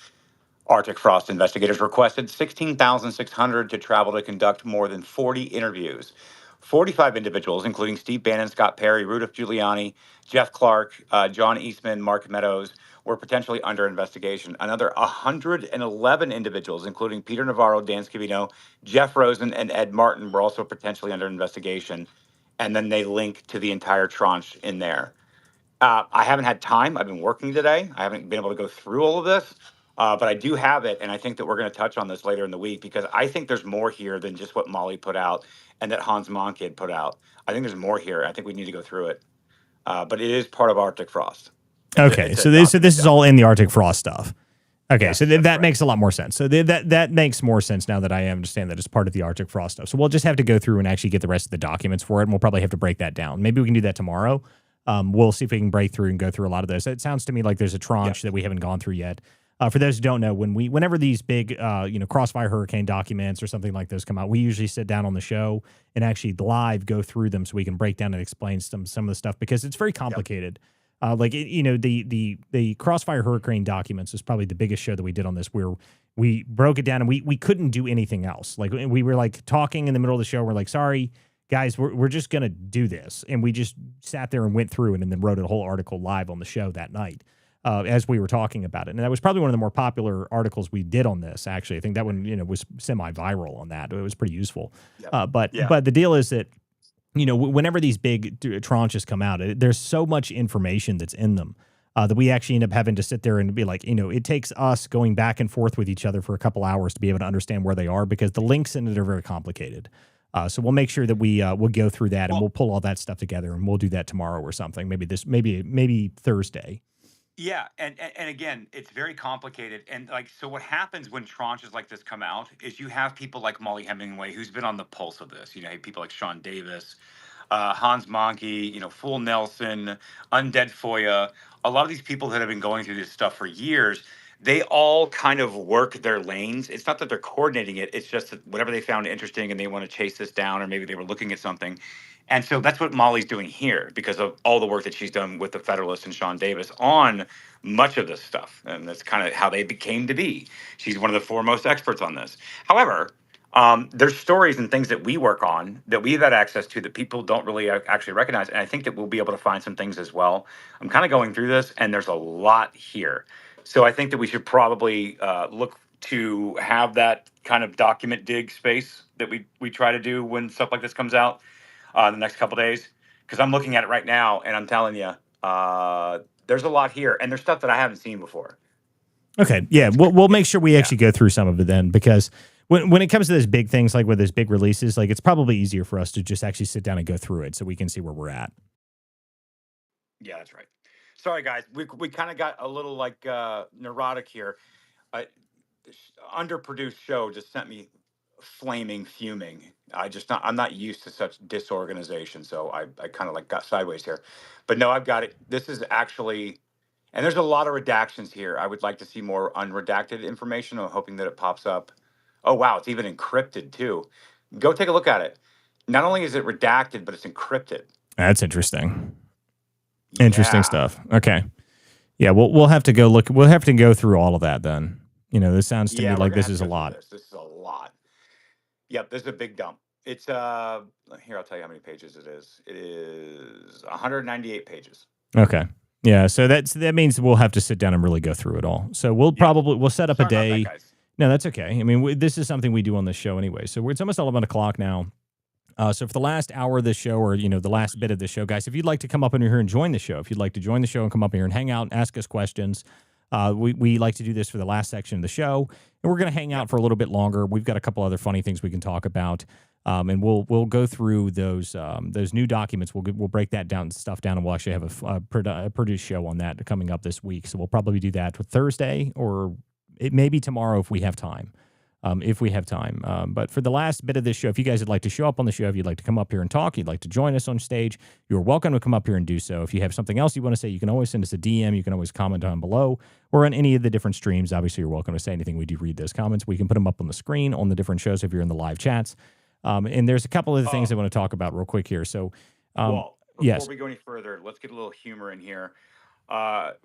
Arctic Frost investigators requested $16,600 to travel to conduct more than 40 interviews. 45 individuals, including Steve Bannon, Scott Perry, Rudolph Giuliani, Jeff Clark, John Eastman, Mark Meadows, were potentially under investigation. Another 111 individuals, including Peter Navarro, Dan Scavino, Jeff Rosen, and Ed Martin, were also potentially under investigation. And then they link to the entire tranche in there. I haven't had time. I've been working today. I haven't been able to go through all of this. But I do have it, and I think that we're going to touch on this later in the week, because I think there's more here than just what Molly put out and that Hans Monkid put out. I think there's more here. I think we need to go through it. But it is part of Arctic Frost. Okay, so this is all in the Arctic Frost stuff. Okay, yes, so that makes a lot more sense. So that makes more sense now that I understand that it's part of the Arctic Frost stuff. So we'll just have to go through and actually get the rest of the documents for it, and we'll probably have to break that down. Maybe we can do that tomorrow. We'll see if we can break through and go through a lot of those. It sounds to me like there's a tranche that we haven't gone through yet. For those who don't know, whenever these big, Crossfire Hurricane documents or something like those come out, we usually sit down on the show and actually live go through them so we can break down and explain some of the stuff, because it's very complicated. The Crossfire Hurricane documents is probably the biggest show that we did on this, where we broke it down and we couldn't do anything else. Like, we were like talking in the middle of the show. We're like, sorry, guys, we're just going to do this. And we just sat there and went through it and then wrote a whole article live on the show that night as we were talking about it. And that was probably one of the more popular articles we did on this, actually. I think that one, was semi-viral on that. It was pretty useful. But the deal is that, whenever these big tranches come out, there's so much information that's in them that we actually end up having to sit there and be like, it takes us going back and forth with each other for a couple hours to be able to understand where they are, because the links in it are very complicated. So we'll make sure that we'll go through that and we'll pull all that stuff together, and we'll do that tomorrow or something. Maybe Thursday. Yeah, and again, it's very complicated. And so what happens when tranches like this come out is you have people like Molly Hemingway, who's been on the pulse of this. People like Sean Davis, Hans Monkey, Fool Nelson, Undead Foya. A lot of these people that have been going through this stuff for years, they all kind of work their lanes. It's not that they're coordinating it. It's just that whatever they found interesting and they want to chase this down, or maybe they were looking at something. And so that's what Molly's doing here, because of all the work that she's done with the Federalist and Sean Davis on much of this stuff. And that's kind of how they became to be. She's one of the foremost experts on this. However, there's stories and things that we work on that we've had access to that people don't really actually recognize. And I think that we'll be able to find some things as well. I'm kind of going through this, and there's a lot here. So I think that we should probably look to have that kind of document dig space that we try to do when stuff like this comes out the next couple days. Because I'm looking at it right now, and I'm telling you, there's a lot here, and there's stuff that I haven't seen before. Okay, yeah, we'll make sure we actually go through some of it then, because when it comes to those big things, like with those big releases, like, it's probably easier for us to just actually sit down and go through it so we can see where we're at. Yeah, that's right. Sorry, guys, we kind of got a little neurotic here. This underproduced show just sent me fuming. I'm not used to such disorganization, so I kind of got sideways here. But no, I've got it. This is actually, and there's a lot of redactions here. I would like to see more unredacted information. I'm hoping that it pops up. Oh, wow, it's even encrypted too. Go take a look at it. Not only is it redacted, but it's encrypted. That's interesting. Interesting stuff. Okay. Yeah, we'll have to go look. We'll have to go through all of that then. This sounds to me like this is a lot. This is a lot. Yep, this is a big dump. It's here, I'll tell you how many pages it is. It is 198 pages. Okay. Yeah, so that means we'll have to sit down and really go through it all. So we'll set up a day. No, that's okay. I mean, this is something we do on this show anyway. So it's almost 11 o'clock now. So for the last hour of the show, or, the last bit of the show, guys, if you'd like to come up in here and join the show, if you'd like to join the show and come up here and hang out and ask us questions, we like to do this for the last section of the show, and we're going to hang out for a little bit longer. We've got a couple other funny things we can talk about, and we'll go through those new documents. We'll break that stuff down, and we'll actually have a produced show on that coming up this week. So we'll probably do that for Thursday, or it may be tomorrow if we have time. But for the last bit of this show, if you guys would like to show up on the show, if you'd like to come up here and talk, you'd like to join us on stage, you're welcome to come up here and do so. If you have something else you want to say, you can always send us a DM. You can always comment down below or on any of the different streams. Obviously, you're welcome to say anything. We do read those comments. We can put them up on the screen on the different shows if you're in the live chats. And there's a couple of things I want to talk about real quick here. So, before yes. we go any further, let's get a little humor in here.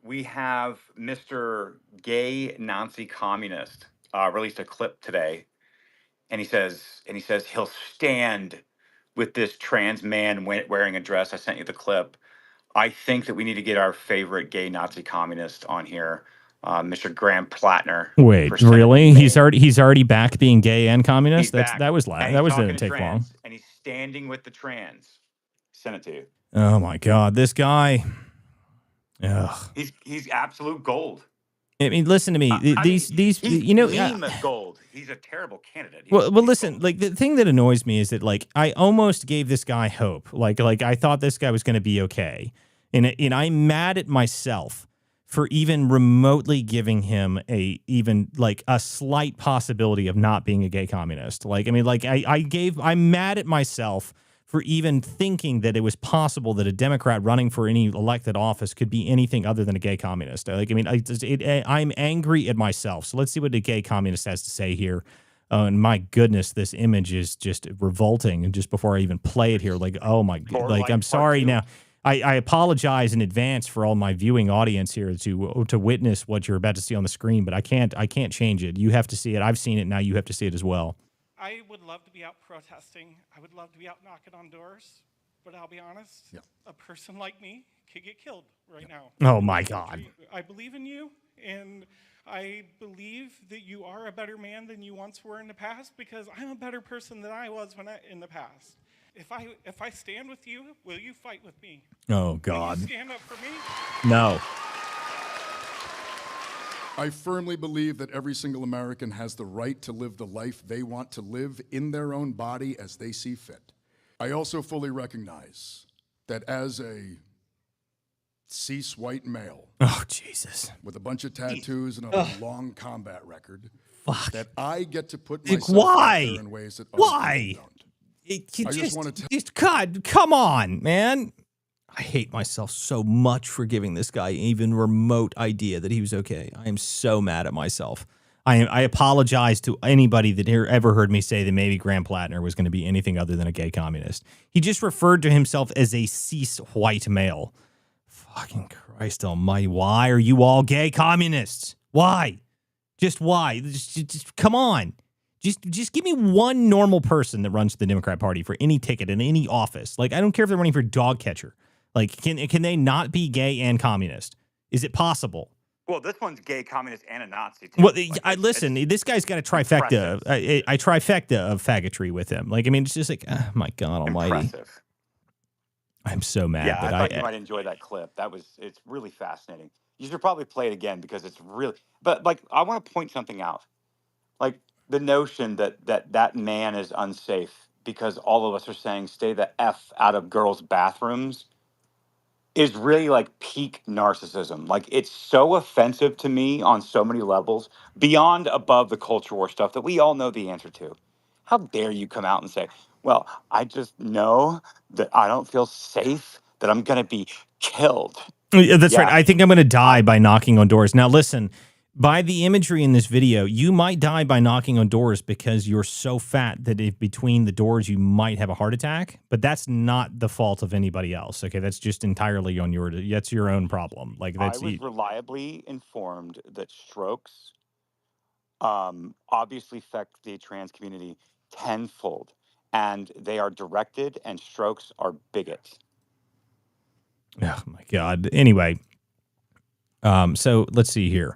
We have Mr. Gay Nazi Communist released a clip today. And he says he'll stand with this trans man wearing a dress. I sent you the clip. I think that we need to get our favorite gay Nazi communist on here, Mr. Graham Plattner. Wait, really? He's already back being gay and communist? That didn't take long. And he's standing with the trans. Send it to you. Oh my God, this guy. Ugh. He's absolute gold. I mean, listen to me. He's gold. He's a terrible candidate. Well, listen. Like, the thing that annoys me is that, like, I almost gave this guy hope. Like I thought this guy was going to be okay, and I'm mad at myself for even remotely giving him a slight possibility of not being a gay communist. Like, I mean, like I'm mad at myself for even thinking that it was possible that a Democrat running for any elected office could be anything other than a gay communist. Like, I mean, I'm angry at myself. So let's see what the gay communist has to say here. And my goodness, this image is just revolting. And just before I even play it here, like, oh my God, like, I'm sorry now. I apologize in advance for all my viewing audience here to witness what you're about to see on the screen, but I can't change it. You have to see it. I've seen it. Now you have to see it as well. I would love to be out protesting. I would love to be out knocking on doors. But I'll be honest, a person like me could get killed right now. Oh, my God. I believe in you, and I believe that you are a better man than you once were in the past, because I'm a better person than I was in the past. If I stand with you, will you fight with me? Oh, God. Will you stand up for me? No. I firmly believe that every single American has the right to live the life they want to live in their own body as they see fit. I also fully recognize that as a cis white male, oh Jesus, with a bunch of tattoos and a long combat record, that I get to put myself out there in ways that other people don't. God, come on, man. I hate myself so much for giving this guy even remote idea that he was okay. I am so mad at myself. I apologize to anybody that ever heard me say that maybe Graham Plattner was going to be anything other than a gay communist. He just referred to himself as a cis white male. Fucking Christ almighty. Why are you all gay communists? Why? Just why? Just come on. Just give me one normal person that runs the Democrat Party for any ticket in any office. Like, I don't care if they're running for dog catcher. Like, can they not be gay and communist? Is it possible? Well, this one's gay, communist, and a Nazi, too. Well, listen, this guy's got a trifecta, a trifecta of faggotry with him. Like, I mean, it's just like, oh, my God almighty. Impressive. I'm so mad. Yeah, but I thought you might enjoy that clip. It's really fascinating. You should probably play it again because it's really, but like, I want to point something out. Like, the notion that man is unsafe because all of us are saying stay the F out of girls' bathrooms is really like peak narcissism. Like, it's so offensive to me on so many levels, beyond above the culture war stuff that we all know the answer to. How dare you come out and say, well, I just know that I don't feel safe, that I'm going to be killed. That's right. I think I'm going to die by knocking on doors. Now, listen, by the imagery in this video, you might die by knocking on doors because you're so fat that if between the doors you might have a heart attack, but that's not the fault of anybody else. Okay, that's just entirely on that's your own problem. Like, that's I was reliably informed that strokes obviously affect the trans community tenfold, and they are directed, and strokes are bigots. Oh my God. Anyway, so let's see here.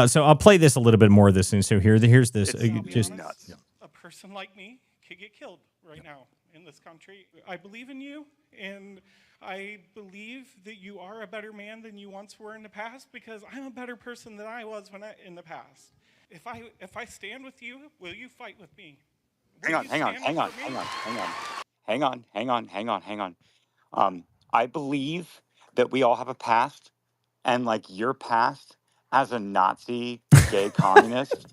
So I'll play this a little bit more of this. And so here's this. Just nuts. A person like me could get killed right now in this country. I believe in you, and I believe that you are a better man than you once were in the past, because I'm a better person than I was in the past. If I stand with you, will you fight with me? Hang on. I believe that we all have a past, and like your past as a Nazi gay communist,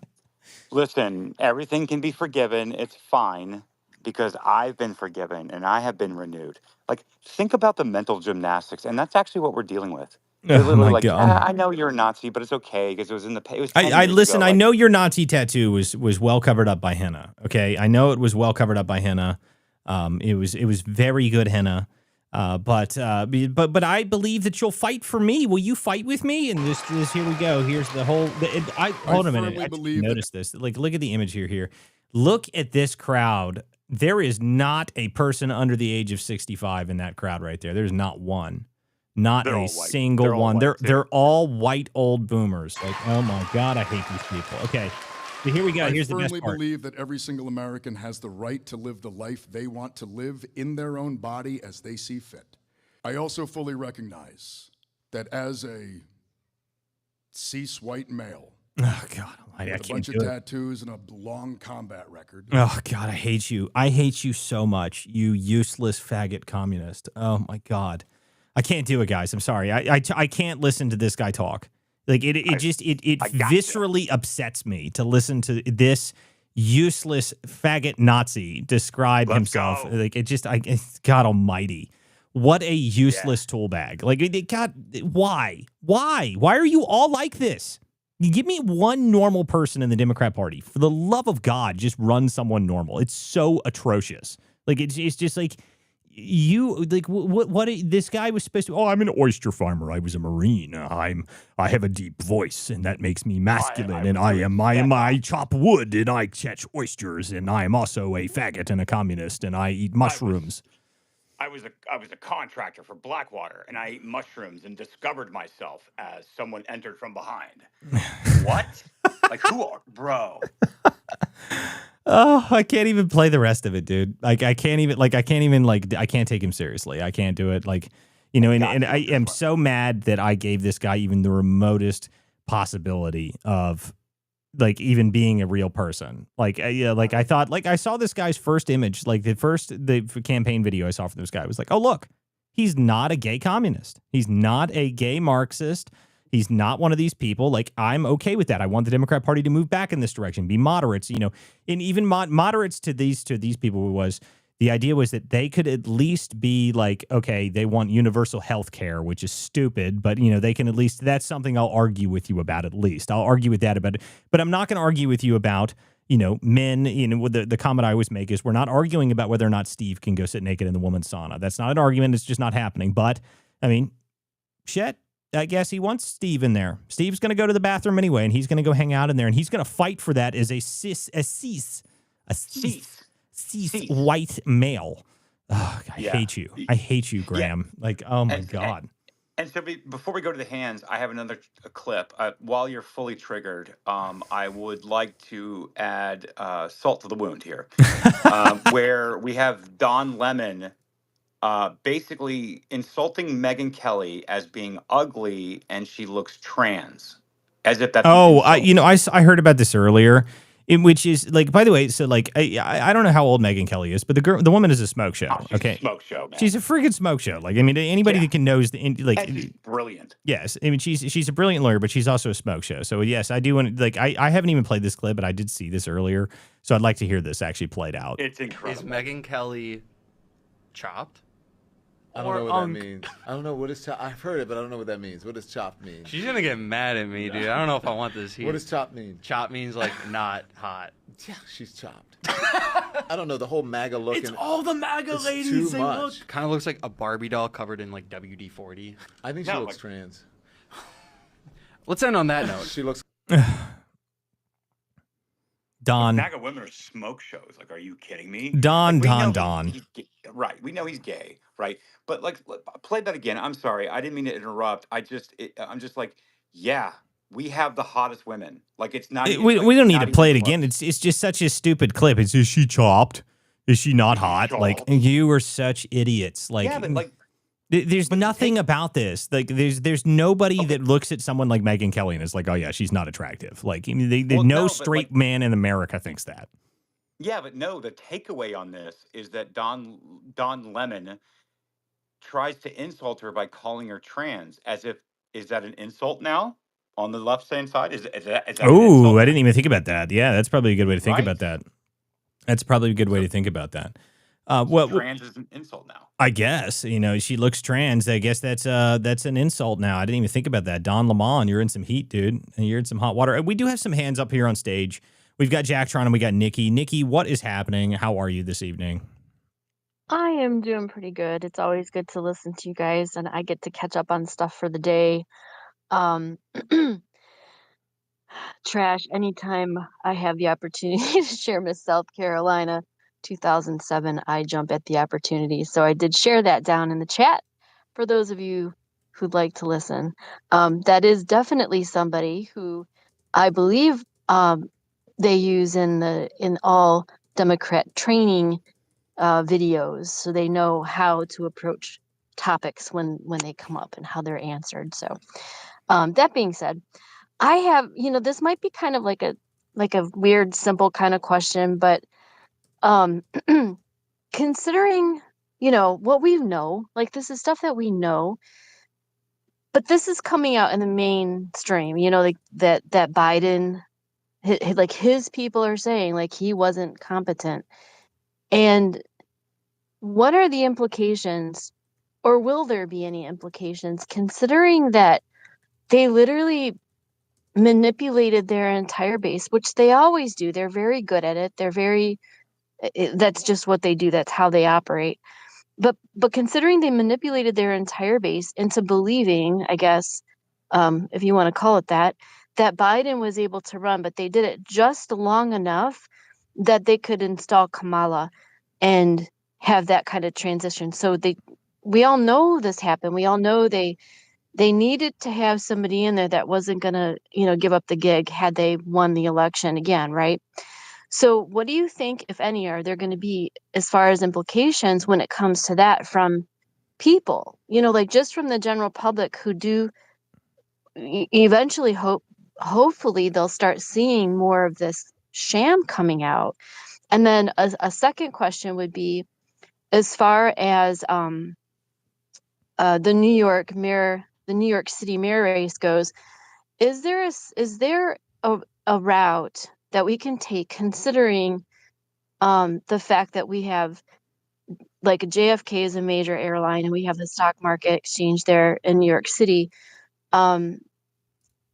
listen, everything can be forgiven. It's fine because I've been forgiven and I have been renewed. Like, think about the mental gymnastics, and that's actually what we're dealing with. They're literally like, I know you're a Nazi, but it's okay because it was in the it was 10 years listen. ago. I Like, know your Nazi tattoo was well covered up by henna. Okay, I know it was well covered up by henna. It was very good henna. But I believe that you'll fight for me. Will you fight with me? And this here we go. Here's the whole. Hold a minute. I noticed this. Like, look at the image here. Look at this crowd. There is not a person under the age of 65 in that crowd right there. There's not one. Not a single one. They're all white old boomers. Like, oh my God, I hate these people. Okay. So here we go. Here's the best part. I firmly believe that every single American has the right to live the life they want to live in their own body as they see fit. I also fully recognize that as a cis white male, oh God, with a bunch of tattoos and a long combat record. Oh God, I hate you. I hate you so much, you useless faggot communist. Oh my God, I can't do it, guys. I'm sorry. I can't listen to this guy talk. Like, it viscerally upsets me to listen to this useless faggot Nazi describe himself. Like, God almighty. What a useless tool bag. Like, why? Why are you all like this? You give me one normal person in the Democrat Party. For the love of God, just run someone normal. It's so atrocious. Like, it's just like, you like what this guy was supposed to. Oh, I'm an oyster farmer. I was a Marine. I have a deep voice, and that makes me masculine. And I chop wood, and I catch oysters, and I am also a faggot and a communist, and I eat mushrooms. I was a contractor for Blackwater, and I ate mushrooms and discovered myself as someone entered from behind. What? Like, who are, bro? Oh, I can't even play the rest of it, dude. Like, I can't take him seriously. I can't do it. Like, you know, and I am so mad that I gave this guy even the remotest possibility of like even being a real person. Like, I thought, like, I saw this guy's first image, like the campaign video I saw from this guy was like, oh, look, he's not a gay communist. He's not a gay Marxist. He's not one of these people. Like, I'm okay with that. I want the Democrat Party to move back in this direction, be moderates, you know, and even moderates to these people was the idea was that they could at least be like, okay, they want universal health care, which is stupid, but, you know, they can at least, that's something I'll argue with you about at least. I'll argue with that about it, but I'm not going to argue with you about, you know, men, you know, the comment I always make is we're not arguing about whether or not Steve can go sit naked in the woman's sauna. That's not an argument. It's just not happening. But, I mean, shit. I guess he wants Steve in there. Steve's going to go to the bathroom anyway, and he's going to go hang out in there, and he's going to fight for that as a cis white male. Oh, I hate you. I hate you, Graham. Yeah. Like, oh my God. And so before we go to the hands, I have another clip. While you're fully triggered, I would like to add salt to the wound here, where we have Don Lemon basically insulting Megyn Kelly as being ugly and she looks trans, as if that's I heard about this earlier, which is like, by the way, so like I don't know how old Megyn Kelly is, but the woman is a smoke show. She's a smoke show, man. She's a freaking smoke show. Like, I mean, anybody that can knows and she's brilliant. Yes, I mean she's a brilliant lawyer, but she's also a smoke show. So yes, I do want like I haven't even played this clip, but I did see this earlier, so I'd like to hear this actually played out. It's incredible. Is Megyn Kelly chopped? I don't know what that means. I don't know what is chopped. I've heard it, but I don't know what that means. What does chopped mean? She's gonna get mad at me, dude. I don't know if I want this here. What does chopped mean? Chopped means like not hot. Yeah, she's chopped. I don't know, the whole MAGA look. It's all the MAGA ladies. Too they much. Look kind of looks like a Barbie doll covered in like WD-40. I think she looks trans. Let's end on that note. She looks. Don. MAGA women are smoke shows. Like, are you kidding me? Don. Right. We know he's gay, right? But like, play that again. I'm sorry. I didn't mean to interrupt. I'm just like, yeah, we have the hottest women. Like, it's not. We don't need to play it again. It's just such a stupid clip. Is she chopped? Is she not hot? Like, you are such idiots. Like, yeah, but like. There's nothing about this. Like, there's nobody that looks at someone like Megyn Kelly and is like, oh yeah, she's not attractive. Like, I mean, no straight man in America thinks that. Yeah, but no, the takeaway on this is that Don Lemon tries to insult her by calling her trans, as if, is that an insult now on the left-hand side? Is that oh, I didn't even think about that. Yeah, that's probably a good way to think about that. That's probably a good way to think about that. Well, trans is an insult now. I guess, you know, she looks trans. I guess that's an insult now. I didn't even think about that. Don Lemon, you're in some heat, dude. And you're in some hot water. We do have some hands up here on stage. We've got Jacktron and we got Nikki. Nikki, what is happening? How are you this evening? I am doing pretty good. It's always good to listen to you guys, and I get to catch up on stuff for the day. Trash, anytime I have the opportunity to share Miss South Carolina 2007, I jump at the opportunity. So I did share that down in the chat for those of you who'd like to listen. That is definitely somebody who I believe they use in all Democrat training videos, so they know how to approach topics when they come up and how they're answered. So that being said, I have, this might be kind of like a weird, simple kind of question, but considering, what we know, like this is stuff that we know, but this is coming out in the mainstream, like that Biden, like his people are saying like he wasn't competent. And what are the implications, or will there be any implications, considering that they literally manipulated their entire base, which they always do. They're very good at it. That's just what they do. That's how they operate. but considering they manipulated their entire base into believing, I guess, if you want to call it that Biden was able to run, but they did it just long enough that they could install Kamala and have that kind of transition. So we all know this happened. We all know they needed to have somebody in there that wasn't going to, give up the gig had they won the election again, right? So what do you think, if any, are there going to be as far as implications when it comes to that from people, like just from the general public who do eventually hopefully they'll start seeing more of this sham coming out. And then a second question would be, as far as the New York City mayor race goes, is there a route that we can take, considering the fact that we have, like, JFK is a major airline and we have the stock market exchange there in New York City?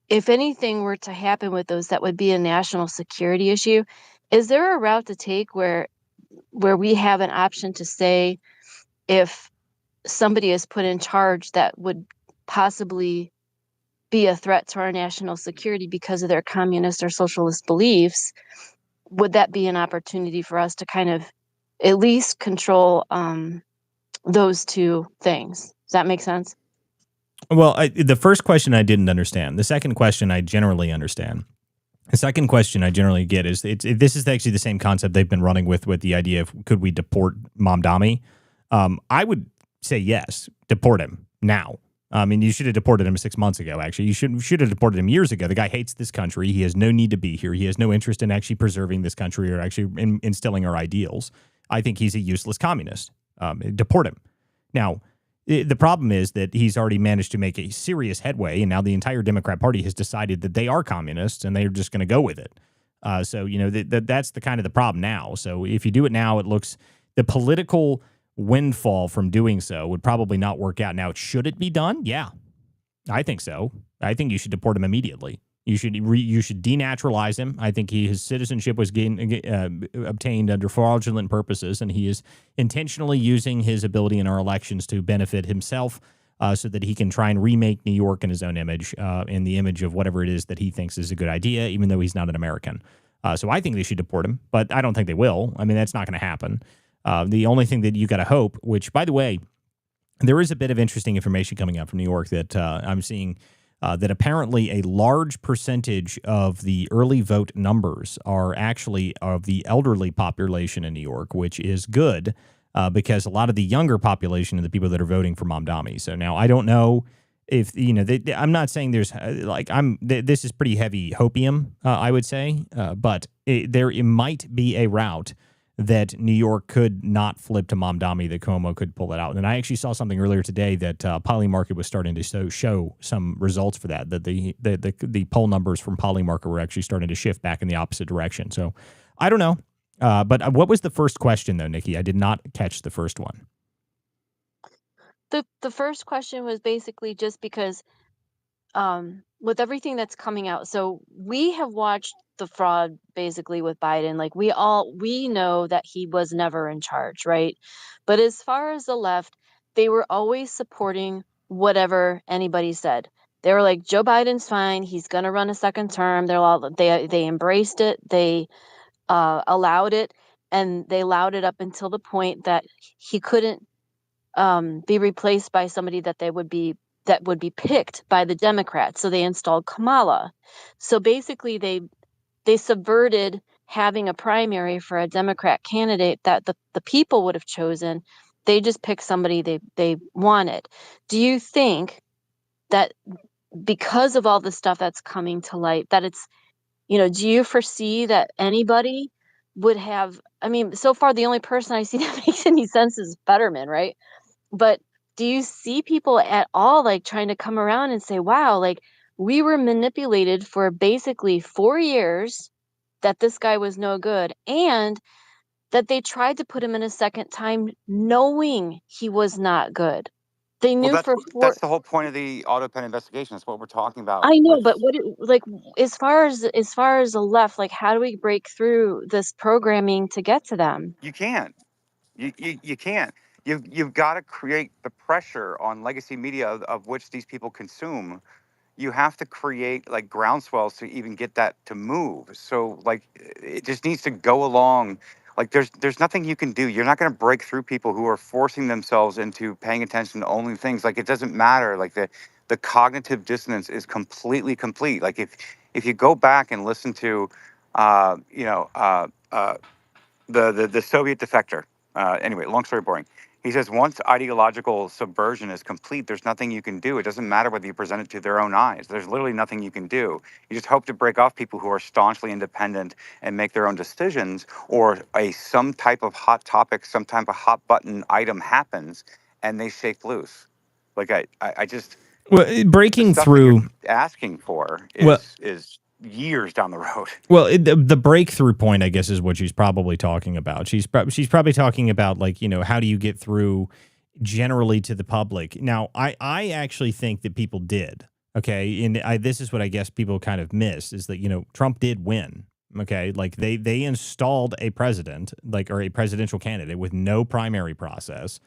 If anything were to happen with those, that would be a national security issue. Is there a route to take where we have an option to say, if somebody is put in charge that would possibly be a threat to our national security because of their communist or socialist beliefs, would that be an opportunity for us to kind of at least control those two things? Does that make sense? Well, the first question I didn't understand. The second question I generally understand. The second question I generally get is, this is actually the same concept they've been running with the idea of, could we deport Mamdani? I would say yes, deport him now. I mean, you should have deported him 6 months ago, actually. You should have deported him years ago. The guy hates this country. He has no need to be here. He has no interest in actually preserving this country or actually instilling our ideals. I think he's a useless communist. Deport him. Now, the problem is that he's already managed to make a serious headway, and now the entire Democrat Party has decided that they are communists, and they're just going to go with it. So, that's the kind of the problem now. So if you do it now, it looks, the political windfall from doing so would probably not work out. Now, should it be done? Yeah, I think so. I think you should deport him immediately. You should denaturalize him. I think his citizenship was obtained under fraudulent purposes, and he is intentionally using his ability in our elections to benefit himself, so that he can try and remake New York in his own image, in the image of whatever it is that he thinks is a good idea, even though he's not an American. So I think they should deport him, but I don't think they will. I mean, that's not going to happen. The only thing that you got to hope, which, by the way, there is a bit of interesting information coming out from New York that I'm seeing, that apparently a large percentage of the early vote numbers are actually of the elderly population in New York, which is good, because a lot of the younger population are the people that are voting for Mamdani. So now I don't know if, I'm not saying there's this is pretty heavy hopium, I would say, but it might be a route that New York could not flip to Mamdani, that Cuomo could pull it out. And I actually saw something earlier today that Polymarket was starting to show some results for that the poll numbers from Polymarket were actually starting to shift back in the opposite direction. So I don't know. But what was the first question, though, Nikki? I did not catch the first one. The first question was basically just because, with everything that's coming out, so we have watched the fraud basically with Biden. Like, we know that he was never in charge, right? But as far as the left, they were always supporting whatever anybody said. They were like, Joe Biden's fine. He's going to run a second term. They embraced it. They allowed it, and they allowed it up until the point that he couldn't be replaced by somebody that would be picked by the Democrats. So they installed Kamala. So basically they subverted having a primary for a Democrat candidate that the people would have chosen. They just picked somebody they wanted. Do you think that because of all the stuff that's coming to light, that it's, do you foresee that anybody would have, I mean, so far the only person I see that makes any sense is Fetterman, right? But do you see people at all, like, trying to come around and say, wow, like, we were manipulated for basically 4 years, that this guy was no good, and that they tried to put him in a second time knowing he was not good? They Well, knew for that's the whole point of the auto pen investigation. That's what we're talking about. I know, but as far as the left, like, how do we break through this programming to get to them? You can't. You can't. you've got to create the pressure on legacy media of which these people consume. You have to create like groundswells to even get that to move. So like it just needs to go along. Like there's nothing you can do. You're not going to break through people who are forcing themselves into paying attention to only things. Like it doesn't matter. Like the cognitive dissonance is completely complete. Like if you go back and listen to the Soviet defector. Anyway, long story boring. He says once ideological subversion is complete, there's nothing you can do. It doesn't matter whether you present it to their own eyes. There's literally nothing you can do. You just hope to break off people who are staunchly independent and make their own decisions, or some type of hot topic, some type of hot button item happens, and they shake loose. Like I just breaking the stuff through. that you're asking for is years down the road. Well, the breakthrough point, I guess, is what she's probably talking about. She's probably talking about, like, how do you get through generally to the public? Now, I actually think that people did. Okay, and this is what I guess people kind of missed is that Trump did win. Okay, like they installed a president, or a presidential candidate with no primary process.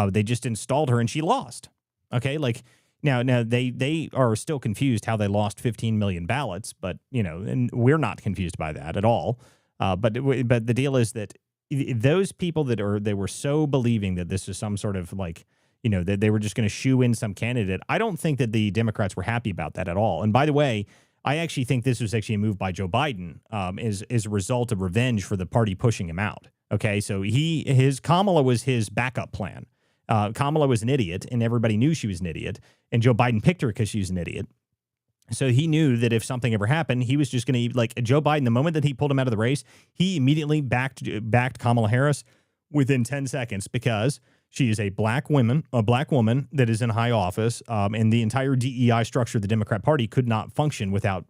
They just installed her and she lost. Okay, like. Now they are still confused how they lost 15 million ballots, but and we're not confused by that at all. But the deal is that those people they were so believing that this is some sort of that they were just going to shoo in some candidate. I don't think that the Democrats were happy about that at all. And by the way, I actually think this was actually a move by Joe Biden as a result of revenge for the party pushing him out. Okay, so Kamala was his backup plan. Kamala was an idiot, and everybody knew she was an idiot, and Joe Biden picked her because she was an idiot. So he knew that if something ever happened, he was just going to, Joe Biden, the moment that he pulled him out of the race, he immediately backed Kamala Harris within 10 seconds because she is a black woman that is in high office, and the entire DEI structure of the Democrat Party could not function without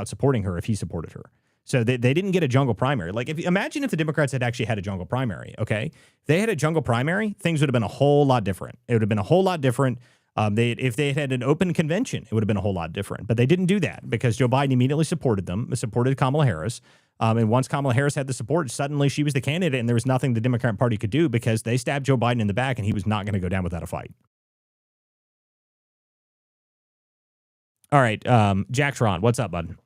supporting her if he supported her. So they didn't get a jungle primary. Imagine if the Democrats had actually had a jungle primary, okay? If they had a jungle primary, things would have been a whole lot different. It would have been a whole lot different. If they had an open convention, it would have been a whole lot different. But they didn't do that because Joe Biden immediately supported Kamala Harris. And once Kamala Harris had the support, suddenly she was the candidate, and there was nothing the Democrat Party could do because they stabbed Joe Biden in the back, and he was not going to go down without a fight. All right, Jack Tron, what's up, bud?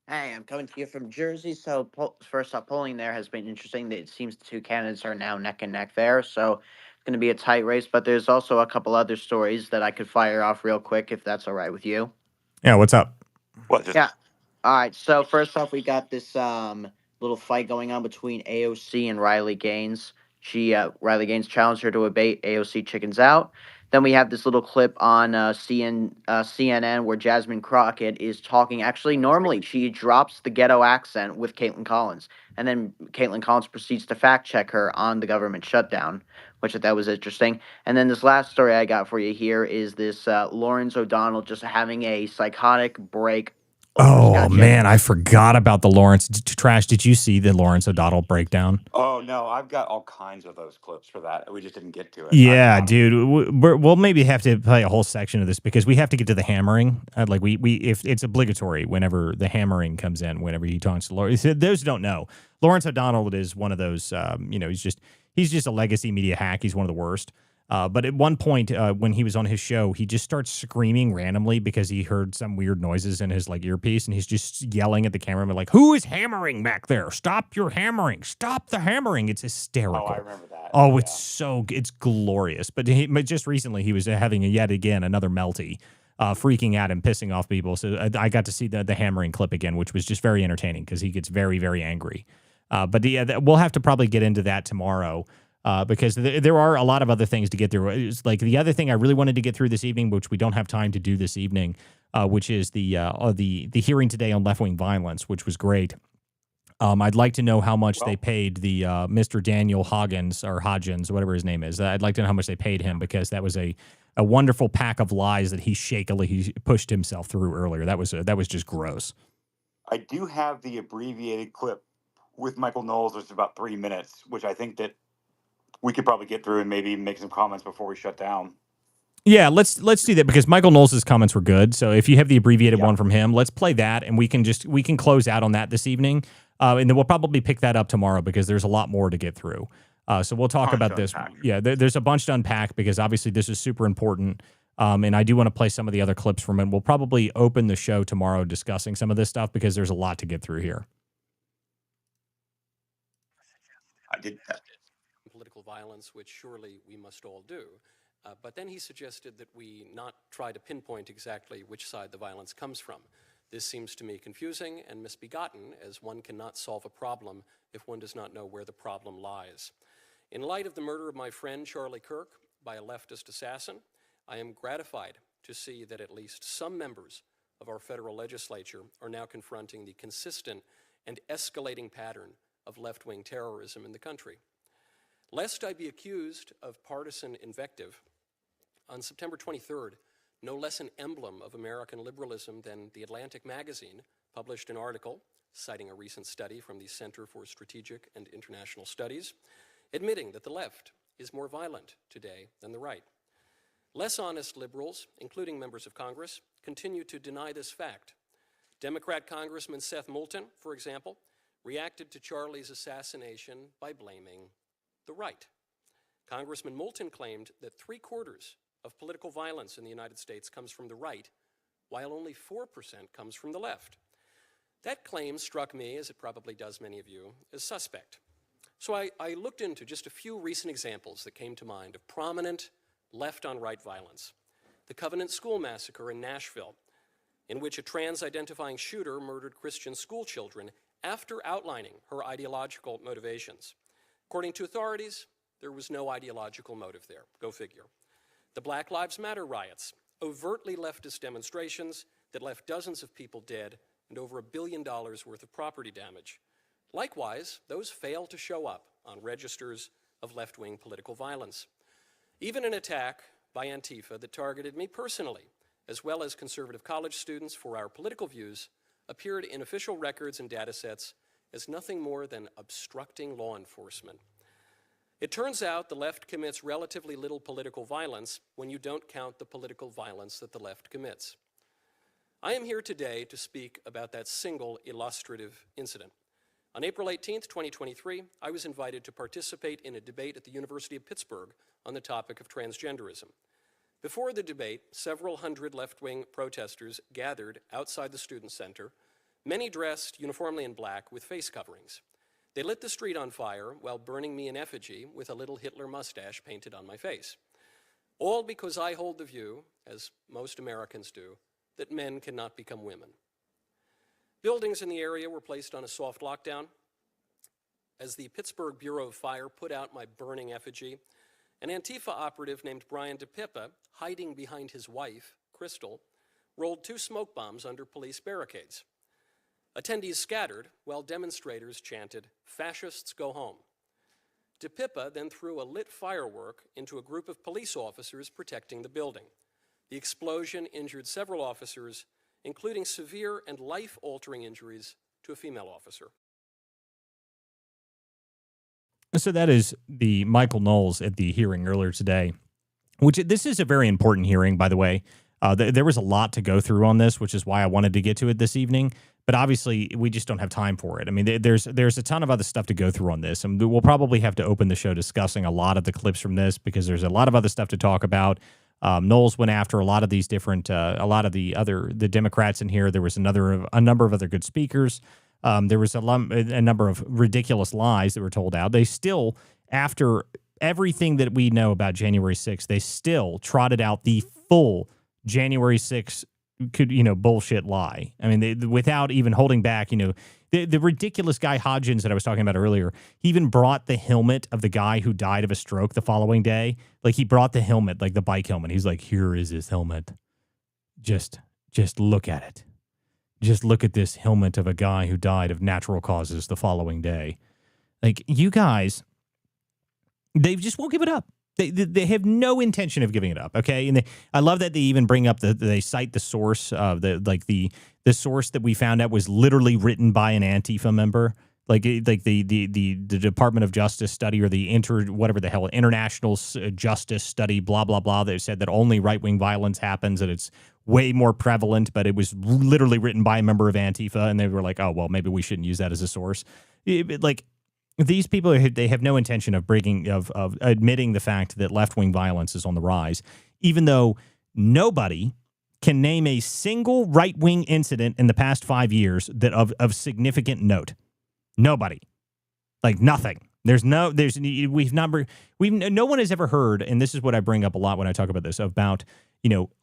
Hey, I'm coming to you from Jersey. So first off, polling there has been interesting. It seems the two candidates are now neck and neck there. So it's going to be a tight race. But there's also a couple other stories that I could fire off real quick if that's all right with you. Yeah, what's up? Yeah. All right. So first off, we got this little fight going on between AOC and Riley Gaines. Riley Gaines challenged her to a debate. AOC chickens out. Then we have this little clip on CNN where Jasmine Crockett is talking. Actually, normally she drops the ghetto accent with Caitlin Collins. And then Caitlin Collins proceeds to fact check her on the government shutdown, which I thought was interesting. And then this last story I got for you here is this Lawrence O'Donnell just having a psychotic break. Oh, man, I forgot about the Lawrence. Trash, did you see the Lawrence O'Donnell breakdown? Oh, no, I've got all kinds of those clips for that. We just didn't get to it. Yeah, dude. We'll maybe have to play a whole section of this because we have to get to the hammering. If it's obligatory whenever the hammering comes in, whenever he talks to Lawrence. Those who don't know, Lawrence O'Donnell is one of those, he's just a legacy media hack. He's one of the worst. But at one point when he was on his show, he just starts screaming randomly because he heard some weird noises in his earpiece, and he's just yelling at the cameraman like, "Who is hammering back there? Stop your hammering! Stop the hammering!" It's hysterical. Oh, I remember that. Oh, it's glorious. But just recently he was having yet again another melty, freaking out and pissing off people. So I got to see the hammering clip again, which was just very entertaining because he gets very, very angry. But we'll have to probably get into that tomorrow. Because there are a lot of other things to get through. It's like the other thing I really wanted to get through this evening, which we don't have time to do this evening, which is the hearing today on left-wing violence, which was great. I'd like to know how much they paid the Mr. Daniel Hodgins, whatever his name is. I'd like to know how much they paid him because that was a wonderful pack of lies that he shakily pushed himself through earlier. That was just gross. I do have the abbreviated clip with Michael Knowles, which is about 3 minutes, which I think that we could probably get through and maybe make some comments before we shut down. Yeah, let's do that because Michael Knowles' comments were good. So if you have the abbreviated one from him, let's play that and we can close out on that this evening. And then we'll probably pick that up tomorrow because there's a lot more to get through. So we'll talk about this. Yeah, there's a bunch to unpack because obviously this is super important. And I do want to play some of the other clips from it. We'll probably open the show tomorrow discussing some of this stuff because there's a lot to get through here. I did that. Political violence, which surely we must all do. But then he suggested that we not try to pinpoint exactly which side the violence comes from. This seems to me confusing and misbegotten, as one cannot solve a problem if one does not know where the problem lies. In light of the murder of my friend Charlie Kirk by a leftist assassin, I am gratified to see that at least some members of our federal legislature are now confronting the consistent and escalating pattern of left-wing terrorism in the country. Lest I be accused of partisan invective, on September 23rd, no less an emblem of American liberalism than The Atlantic magazine published an article citing a recent study from the Center for Strategic and International Studies, admitting that the left is more violent today than the right. Less honest liberals, including members of Congress, continue to deny this fact. Democrat Congressman Seth Moulton, for example, reacted to Charlie's assassination by blaming the right. Congressman Moulton claimed that 3/4 of political violence in the United States comes from the right, while only 4% comes from the left. That claim struck me, as it probably does many of you, as suspect. So I looked into just a few recent examples that came to mind of prominent left-on-right violence. The Covenant School Massacre in Nashville, in which a trans-identifying shooter murdered Christian school children after outlining her ideological motivations. According to authorities, there was no ideological motive there. Go figure. The Black Lives Matter riots, overtly leftist demonstrations that left dozens of people dead and over $1 billion worth of property damage. Likewise, those fail to show up on registers of left-wing political violence. Even an attack by Antifa that targeted me personally, as well as conservative college students for our political views, appeared in official records and data sets as nothing more than obstructing law enforcement. It turns out the left commits relatively little political violence when you don't count the political violence that the left commits. I am here today to speak about that single illustrative incident. On April 18th, 2023, I was invited to participate in a debate at the University of Pittsburgh on the topic of transgenderism. Before the debate, several hundred left-wing protesters gathered outside the student center, many dressed uniformly in black with face coverings. They lit the street on fire while burning me in effigy with a little Hitler mustache painted on my face. All because I hold the view, as most Americans do, that men cannot become women. Buildings in the area were placed on a soft lockdown. As the Pittsburgh Bureau of Fire put out my burning effigy, an Antifa operative named Brian DePippa, hiding behind his wife, Crystal, rolled 2 smoke bombs under police barricades. Attendees scattered while demonstrators chanted, "Fascists go home." DePippa then threw a lit firework into a group of police officers protecting the building. The explosion injured several officers, including severe and life-altering injuries to a female officer. So that is the Michael Knowles at the hearing earlier today, which this is a very important hearing, by the way. There was a lot to go through on this, which is why I wanted to get to it this evening. But obviously, we just don't have time for it. I mean, there's a ton of other stuff to go through on this, and we'll probably have to open the show discussing a lot of the clips from this because there's a lot of other stuff to talk about. Knowles went after a lot of these different, a lot of the Democrats in here. There was a number of other good speakers. There was a number of ridiculous lies that were told out. They still, after everything that we know about January 6th, they still trotted out the full January 6th bullshit lie. I mean, without even holding back, the ridiculous guy Hodgins that I was talking about earlier, he even brought the helmet of the guy who died of a stroke the following day. Like, he brought the helmet, like the bike helmet. He's like, here is his helmet. Just look at it. Just look at this helmet of a guy who died of natural causes the following day. Like, you guys, they just won't give it up. They have no intention of giving it up, okay? And I love that they even bring up they cite the source of the source that we found out was literally written by an Antifa member, like the Department of Justice study or the International Justice study, blah blah blah. They said that only right wing violence happens and it's way more prevalent, but it was literally written by a member of Antifa, and they were like, oh well, maybe we shouldn't use that as a source. these people, they have no intention of admitting the fact that left-wing violence is on the rise, even though nobody can name a single right-wing incident in the past 5 years that of significant note. Nobody. Like nothing. No one has ever heard, and this is what I bring up a lot when I talk about this, about,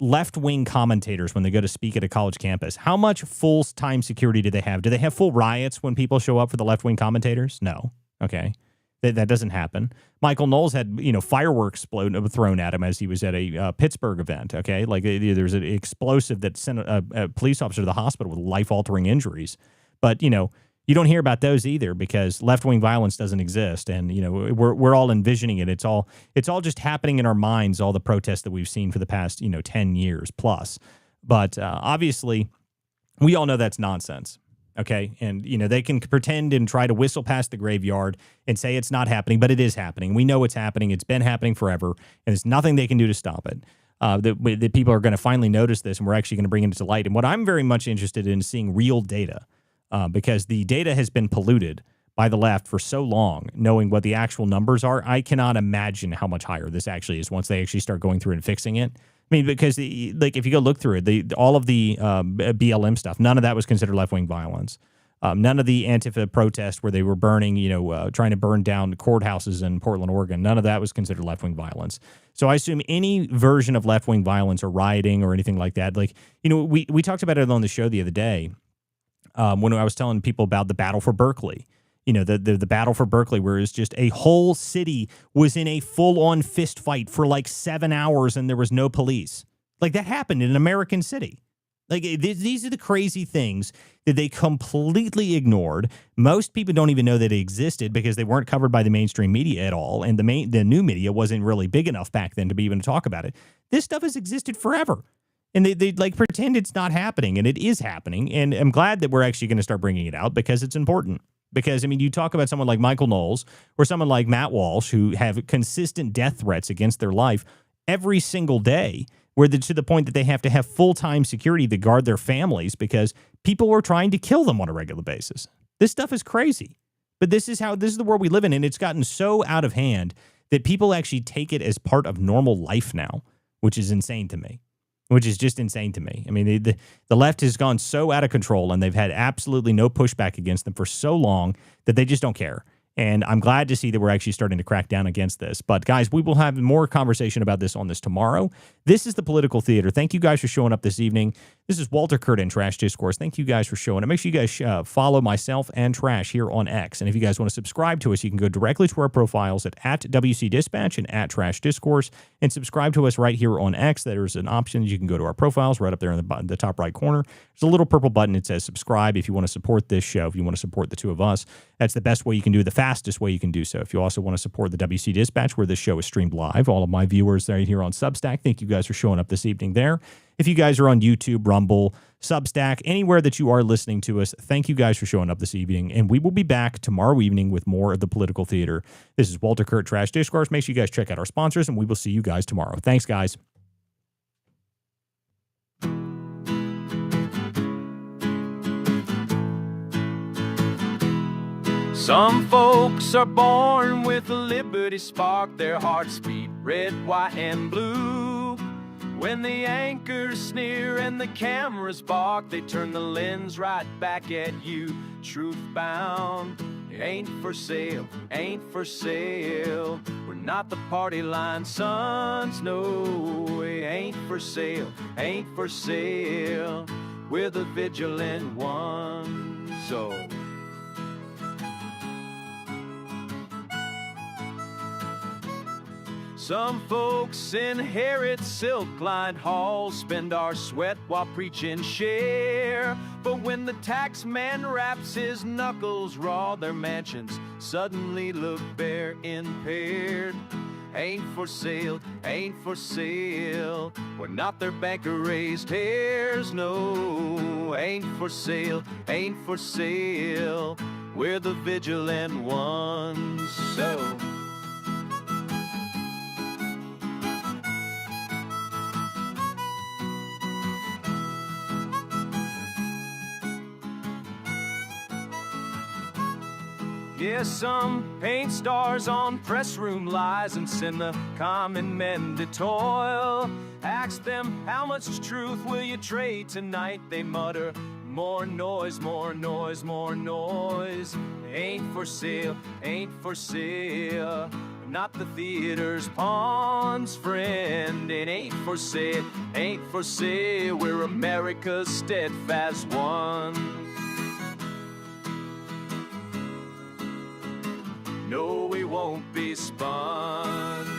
left-wing commentators when they go to speak at a college campus. How much full-time security do they have? Do they have full riots when people show up for the left-wing commentators? No. Okay. That doesn't happen. Michael Knowles had, fireworks thrown at him as he was at a Pittsburgh event. Okay. Like there's an explosive that sent a police officer to the hospital with life-altering injuries. But, you don't hear about those either because left-wing violence doesn't exist. And, we're all envisioning it. It's all just happening in our minds, all the protests that we've seen for the past, 10 years plus. But obviously, we all know that's nonsense. Okay. And, they can pretend and try to whistle past the graveyard and say it's not happening, but it is happening. We know it's happening. It's been happening forever, and there's nothing they can do to stop it. That people are going to finally notice this, and we're actually going to bring it to light. And what I'm very much interested in is seeing real data. Because the data has been polluted by the left for so long, knowing what the actual numbers are. I cannot imagine how much higher this actually is once they actually start going through and fixing it. I mean, because if you go look through it, all of the BLM stuff, none of that was considered left-wing violence. None of the Antifa protests where they were burning, trying to burn down courthouses in Portland, Oregon, none of that was considered left-wing violence. So I assume any version of left-wing violence or rioting or anything like that, we talked about it on the show the other day. When I was telling people about the battle for Berkeley, the battle for Berkeley, where it's just a whole city was in a full-on fist fight for like 7 hours and there was no police. Like that happened in an American city. Like these are the crazy things that they completely ignored. Most people don't even know that it existed because they weren't covered by the mainstream media at all. And the new media wasn't really big enough back then to be even to talk about it. This stuff has existed forever. And they pretend it's not happening, and it is happening. And I'm glad that we're actually going to start bringing it out because it's important. Because, you talk about someone like Michael Knowles or someone like Matt Walsh who have consistent death threats against their life every single day, to the point that they have to have full-time security to guard their families because people are trying to kill them on a regular basis. This stuff is crazy. But this is the world we live in, and it's gotten so out of hand that people actually take it as part of normal life now, which is insane to me. Which is just insane to me. I mean, the left has gone so out of control, and they've had absolutely no pushback against them for so long that they just don't care. And I'm glad to see that we're actually starting to crack down against this. But guys, we will have more conversation about this on this tomorrow. This is the Political Theater. Thank you guys for showing up this evening. This is Walter Kurt and Trash Discourse. Thank you guys for showing up. Make sure you guys follow myself and Trash here on X. And if you guys want to subscribe to us, you can go directly to our profiles at WC Dispatch and at Trash Discourse and subscribe to us right here on X. There's an option. You can go to our profiles right up there in the top right corner. There's a little purple button. It says subscribe if you want to support this show, if you want to support the two of us. That's the best way you can do it, the fastest way you can do so. If you also want to support the WC Dispatch, where this show is streamed live, all of my viewers right here on Substack, thank you guys for showing up this evening there. If you guys are on YouTube, Rumble, Substack, anywhere that you are listening to us, thank you guys for showing up this evening. And we will be back tomorrow evening with more of the Political Theater. This is Walter Kurt, Trash Discourse. Make sure you guys check out our sponsors, and we will see you guys tomorrow. Thanks, guys. Some folks are born with a liberty spark, their hearts beat red, white, and blue. When the anchors sneer and the cameras bark, they turn the lens right back at you. Truth bound, ain't for sale, ain't for sale. We're not the party line sons, no, we ain't for sale, ain't for sale. We're the vigilant ones, so. Some folks inherit silk-lined halls, spend our sweat while preaching share. But when the tax man wraps his knuckles raw, their mansions suddenly look bare, impaired. Ain't for sale, ain't for sale. We're not their banker-raised hares, no. Ain't for sale, ain't for sale. We're the vigilant ones, so. Yeah, some paint stars on press room lies and send the common men to toil. Ask them, how much truth will you trade tonight? They mutter, more noise, more noise, more noise. Ain't for sale, ain't for sale. Not the theater's pawn's friend. It ain't for sale, ain't for sale. We're America's steadfast one. No, we won't be spun.